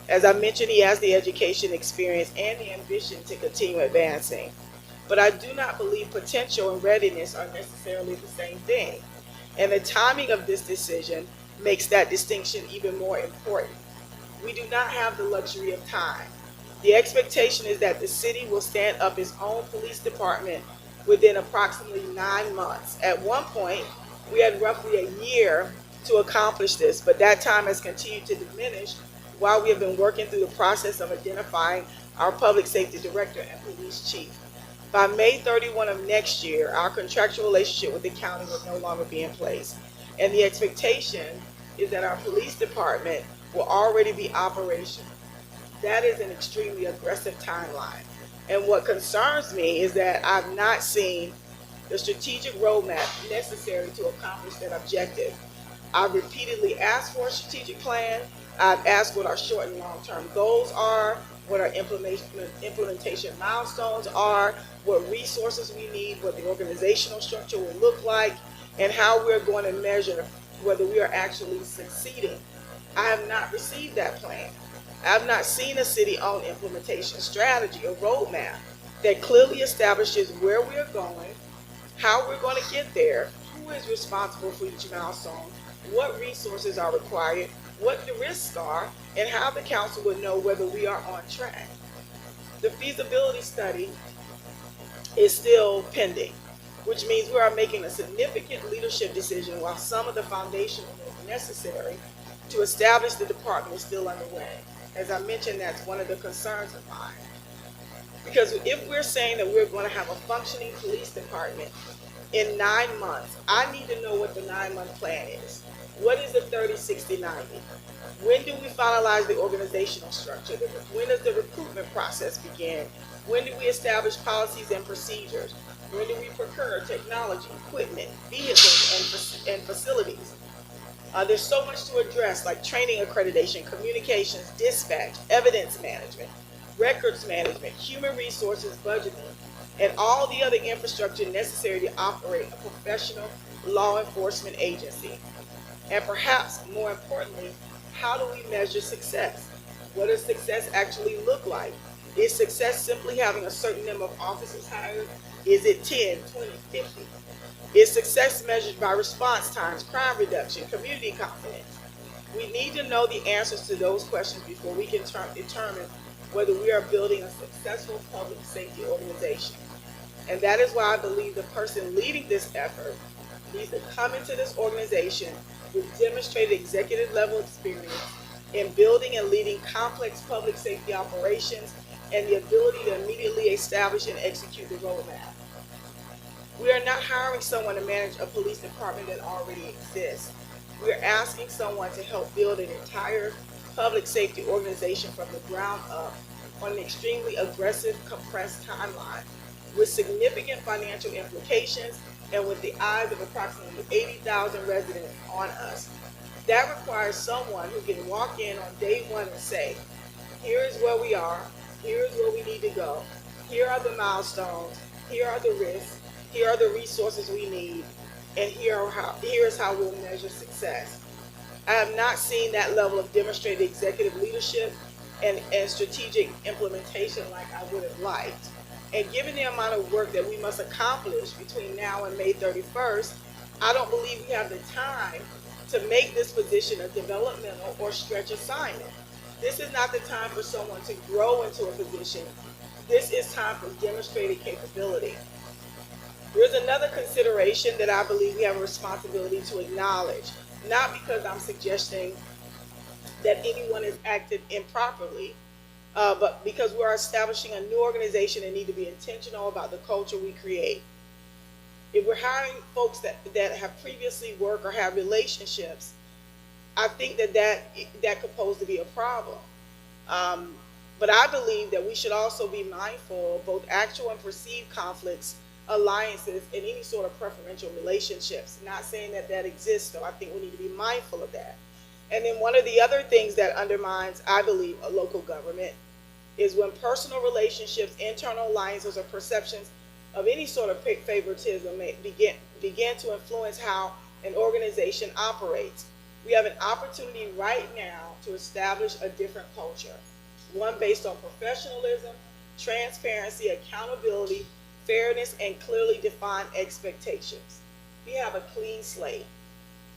As I mentioned, he has the education, experience, and the ambition to continue advancing. But I do not believe potential and readiness are necessarily the same thing. And the timing of this decision makes that distinction even more important. We do not have the luxury of time. The expectation is that the city will stand up its own police department within approximately 9 months. At one point, we had roughly a year to accomplish this, but that time has continued to diminish while we have been working through the process of identifying our public safety director and police chief. By May 31 of next year, our contractual relationship with the county will no longer be in place. And the expectation is that our police department will already be operational. That is an extremely aggressive timeline. And what concerns me is that I've not seen the strategic roadmap necessary to accomplish that objective. I've repeatedly asked for a strategic plan. I've asked what our short and long-term goals are, what our implementation milestones are, what resources we need, what the organizational structure will look like, and how we're going to measure whether we are actually succeeding. I have not received that plan. I have not seen a city-owned implementation strategy or roadmap that clearly establishes where we are going, how we're going to get there, who is responsible for each milestone, what resources are required, what the risks are, and how the council would know whether we are on track. The feasibility study is still pending, which means we are making a significant leadership decision while some of the foundational work necessary to establish the department is still underway. As I mentioned, that's one of the concerns of mine. Because if we're saying that we're going to have a functioning police department in 9 months, I need to know what the 9-month plan is. What is the 30, 60, 90? When do we finalize the organizational structure? When does the recruitment process begin? When do we establish policies and procedures? When do we procure technology, equipment, vehicles, and facilities? There's so much to address, like training accreditation, communications, dispatch, evidence management, records management, human resources, budgeting, and all the other infrastructure necessary to operate a professional law enforcement agency. And perhaps more importantly, how do we measure success? What does success actually look like? Is success simply having a certain number of officers hired? Is it 10, 20, 50? Is success measured by response times, crime reduction, community confidence? We need to know the answers to those questions before we can determine whether we are building a successful public safety organization. And that is why I believe the person leading this effort needs to come into this organization with demonstrated executive level experience in building and leading complex public safety operations and the ability to immediately establish and execute the roadmap. We are not hiring someone to manage a police department that already exists. We are asking someone to help build an entire public safety organization from the ground up on an extremely aggressive, compressed timeline with significant financial implications and with the eyes of approximately 80,000 residents on us. That requires someone who can walk in on day one and say, here is where we are, here is where we need to go, here are the milestones, here are the risks, here are the resources we need, and here is how we'll measure success. I have not seen that level of demonstrated executive leadership and strategic implementation like I would have liked. And given the amount of work that we must accomplish between now and May 31st, I don't believe we have the time to make this position a developmental or stretch assignment. This is not the time for someone to grow into a position. This is time for demonstrated capability. There's another consideration that I believe we have a responsibility to acknowledge, not because I'm suggesting that anyone has acted improperly, but because we're establishing a new organization and need to be intentional about the culture we create. If we're hiring folks that have previously worked or have relationships, I think that could pose to be a problem. But I believe that we should also be mindful of both actual and perceived conflicts, alliances, and any sort of preferential relationships. Not saying that exists, though. I think we need to be mindful of that. And then one of the other things that undermines, I believe, a local government is when personal relationships, internal alliances, or perceptions of any sort of favoritism may begin to influence how an organization operates. We have an opportunity right now to establish a different culture, one based on professionalism, transparency, accountability, fairness, and clearly defined expectations. We have a clean slate,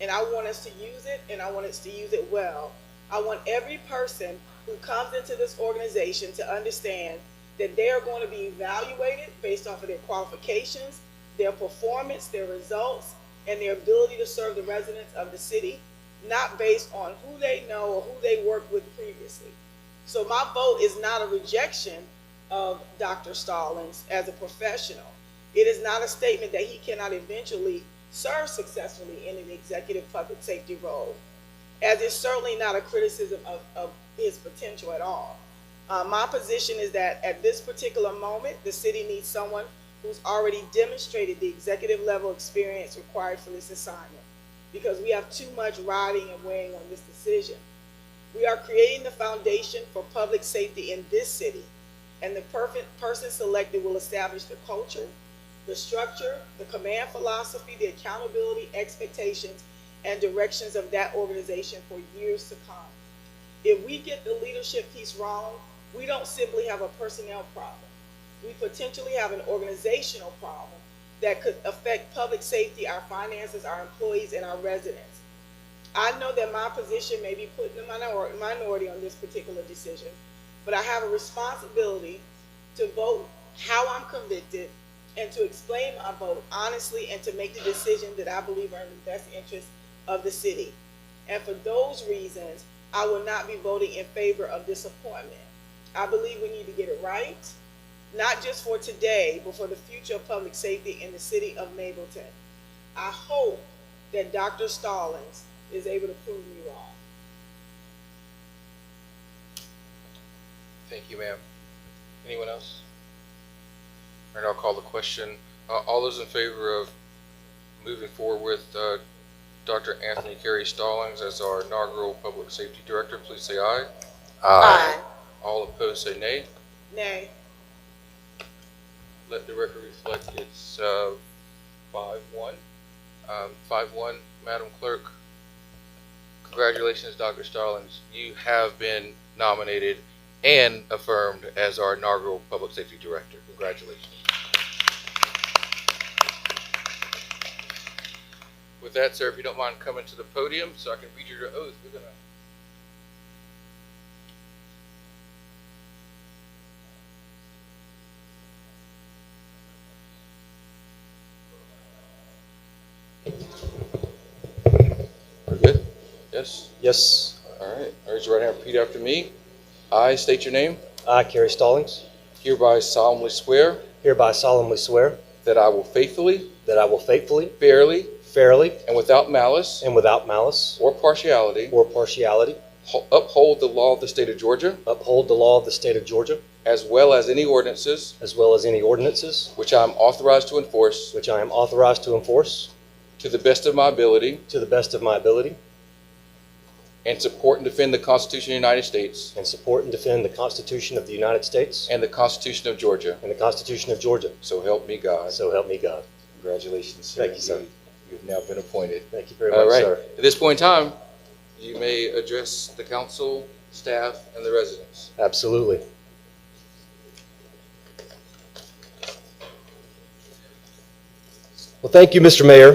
and I want us to use it, and I want us to use it well. I want every person who comes into this organization to understand that they are going to be evaluated based off of their qualifications, their performance, their results, and their ability to serve the residents of the city, not based on who they know or who they worked with previously. So my vote is not a rejection of Dr. Stallings as a professional. It is not a statement that he cannot eventually serve successfully in an executive public safety role, as it's certainly not a criticism of his potential at all. My position is that at this particular moment, the city needs someone who's already demonstrated the executive level experience required for this assignment, because we have too much riding and weighing on this decision. We are creating the foundation for public safety in this city, and the perfect person selected will establish the culture, the structure, the command philosophy, the accountability, expectations, and directions of that organization for years to come. If we get the leadership piece wrong, we don't simply have a personnel problem. We potentially have an organizational problem that could affect public safety, our finances, our employees, and our residents. I know that my position may be put in the minority on this particular decision, but I have a responsibility to vote how I'm convicted and to explain my vote honestly and to make the decision that I believe are in the best interest of the city. And for those reasons, I will not be voting in favor of this appointment. I believe we need to get it right, not just for today, but for the future of public safety in the city of Mableton. I hope that Dr. Stallings is able to prove me wrong. Thank you, ma'am. Anyone else? All right, I'll call the question. All those in favor of moving forward with Dr. Anthony Carey Stallings as our inaugural Public Safety Director, please say aye. Aye. All opposed say nay. Nay. Let the record reflect it's 5-1. 5-1, Madam Clerk. Congratulations, Dr. Stallings. You have been nominated and affirmed as our inaugural Public Safety Director. Congratulations. With that, sir, if you don't mind coming to the podium so I can read your oath, we're going to... We're good? Yes? Yes. All right. Raise your right hand. Repeat after me. I state your name. I, Carey Stallings, Hereby solemnly swear hereby solemnly swear that I will faithfully, fairly, and without malice and without malice or partiality or partiality uphold the law of the state of Georgia, uphold the law of the state of Georgia, as well as any ordinances as well as any ordinances which I am authorized to enforce which I am authorized to enforce to the best of my ability, to the best of my ability, and support and defend the Constitution of the United States and support and defend the Constitution of the United States and the Constitution of Georgia. and the Constitution of Georgia. So help me God. So help me God. Congratulations, sir. Thank you, sir. You've now been appointed. Thank you very All much, right. sir. At this point in time, you may address the council, staff, and the residents. Absolutely. Well, thank you, Mr. Mayor.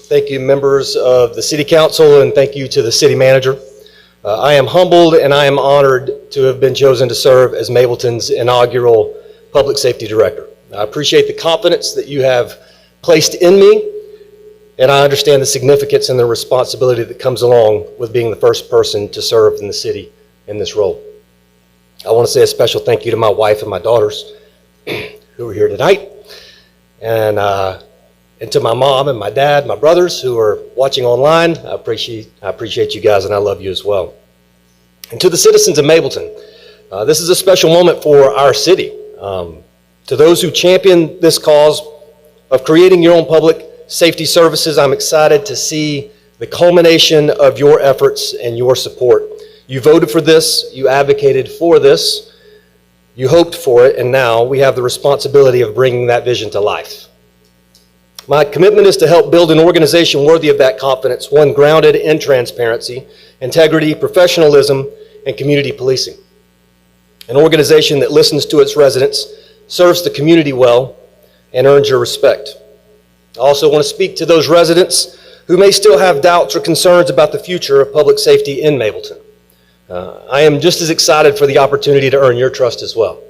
Thank you, members of the City Council, and thank you to the City Manager. I am humbled and I am honored to have been chosen to serve as Mableton's inaugural Public Safety Director. I appreciate the confidence that you have placed in me, and I understand the significance and the responsibility that comes along with being the first person to serve in the city in this role. I want to say a special thank you to my wife and my daughters who are here tonight, and to my mom and my dad, my brothers who are watching online. I appreciate you guys, and I love you as well. And to the citizens of Mableton, this is a special moment for our city. To those who champion this cause of creating your own public safety services, I'm excited to see the culmination of your efforts and your support. You voted for this, you advocated for this, you hoped for it, and now we have the responsibility of bringing that vision to life. My commitment is to help build an organization worthy of that confidence, one grounded in transparency, integrity, professionalism, and community policing. An organization that listens to its residents, serves the community well, and earns your respect. I also want to speak to those residents who may still have doubts or concerns about the future of public safety in Mableton. I am just as excited for the opportunity to earn your trust as well.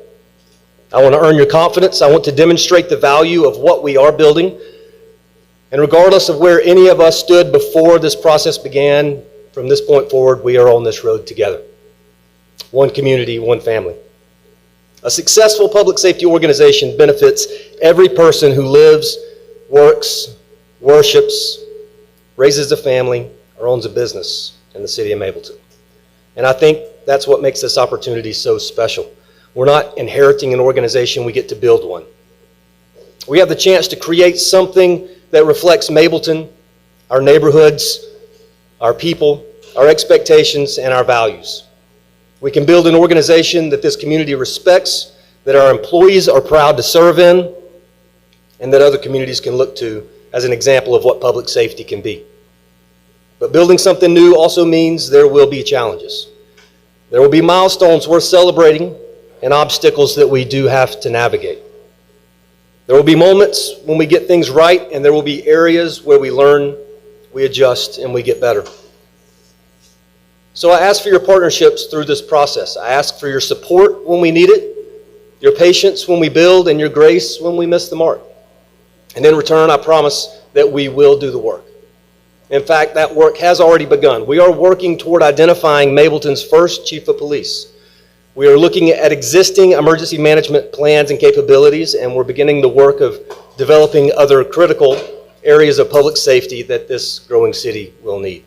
I want to earn your confidence. I want to demonstrate the value of what we are building. And regardless of where any of us stood before this process began, from this point forward, we are on this road together. One community, one family. A successful public safety organization benefits every person who lives, works, worships, raises a family, or owns a business in the city of Mableton. And I think that's what makes this opportunity so special. We're not inheriting an organization, we get to build one. We have the chance to create something that reflects Mableton, our neighborhoods, our people, our expectations, and our values. We can build an organization that this community respects, that our employees are proud to serve in, and that other communities can look to as an example of what public safety can be. But building something new also means there will be challenges. There will be milestones worth celebrating and obstacles that we do have to navigate. There will be moments when we get things right, and there will be areas where we learn, we adjust, and we get better. So I ask for your partnerships through this process. I ask for your support when we need it, your patience when we build, and your grace when we miss the mark. And in return, I promise that we will do the work. In fact, that work has already begun. We are working toward identifying Mableton's first chief of police. We are looking at existing emergency management plans and capabilities, and we're beginning the work of developing other critical areas of public safety that this growing city will need.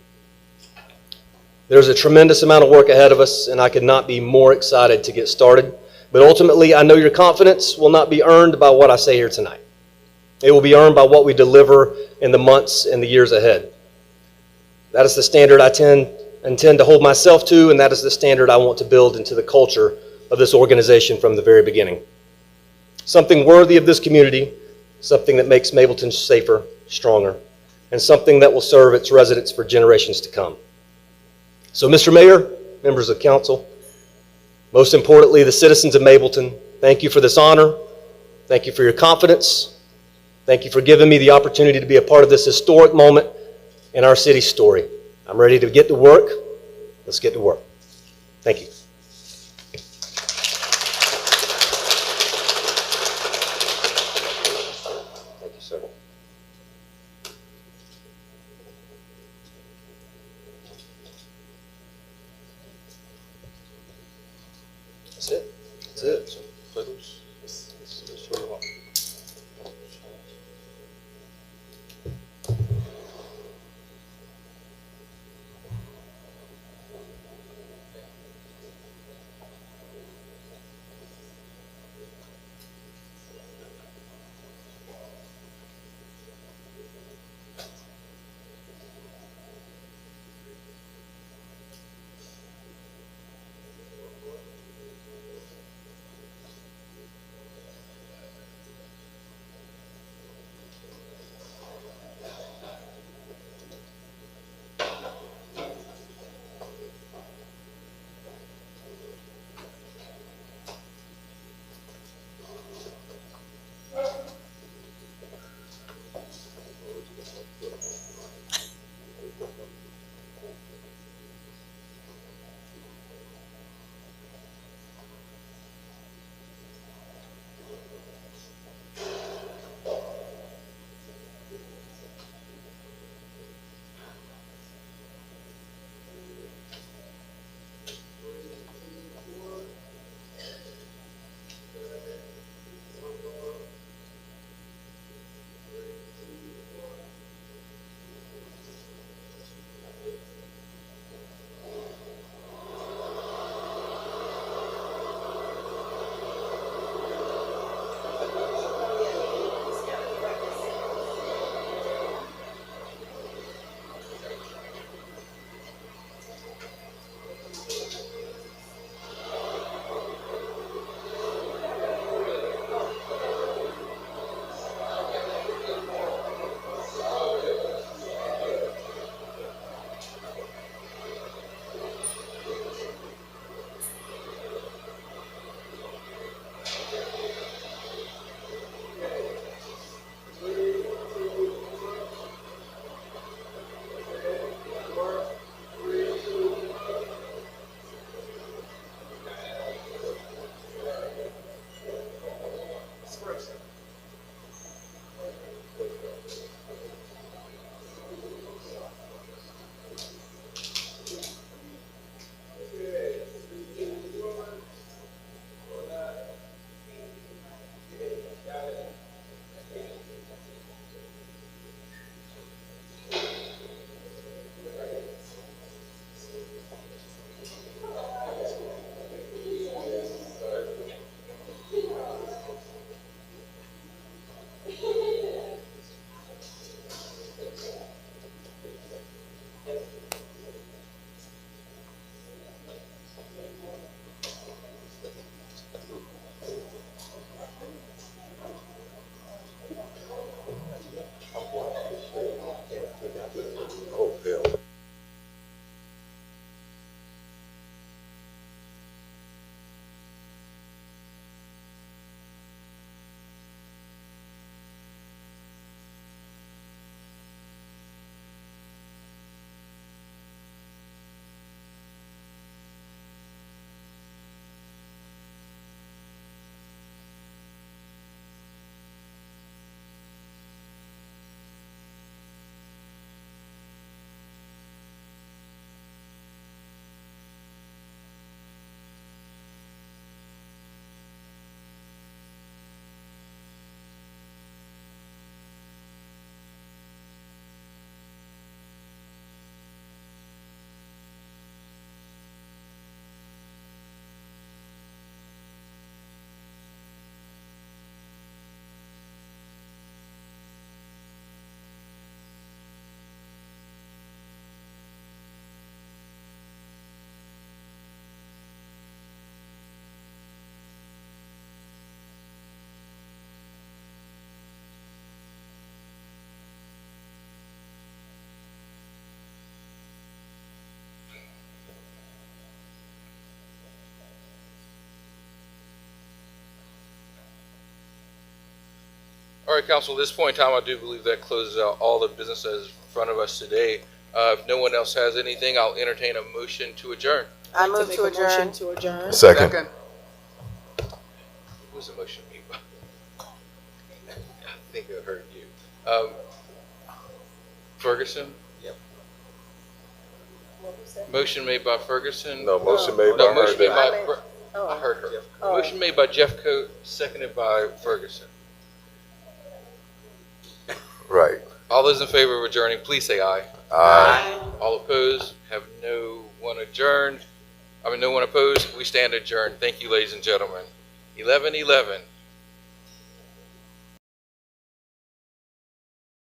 There's a tremendous amount of work ahead of us, and I could not be more excited to get started. But ultimately, I know your confidence will not be earned by what I say here tonight. It will be earned by what we deliver in the months and the years ahead. That is the standard I intend to hold myself to, and that is the standard I want to build into the culture of this organization from the very beginning. Something worthy of this community, something that makes Mableton safer, stronger, and something that will serve its residents for generations to come. So, Mr. Mayor, members of council, most importantly, the citizens of Mableton, thank you for this honor. Thank you for your confidence. Thank you for giving me the opportunity to be a part of this historic moment in our city's story. I'm ready to get to work. Let's get to work. Thank you. Thank you, sir. That's it. That's it. So, photos. Let's show you what. All right, council, at this point in time, I do believe that closes out all the businesses in front of us today. If no one else has anything, I'll entertain a motion to adjourn. I move to adjourn. Second. Who was the motion made by? I think I heard you. Ferguson? Yep. Motion made by Ferguson? No, motion made by No, her. motion made by, I meant- I heard her. Oh. Motion made by Jeffcoat, seconded by Ferguson. Right. All those in favor of adjourning, please say aye. Aye. All opposed, have no one adjourned. No one opposed. We stand adjourned. Thank you, ladies and gentlemen. 11:11.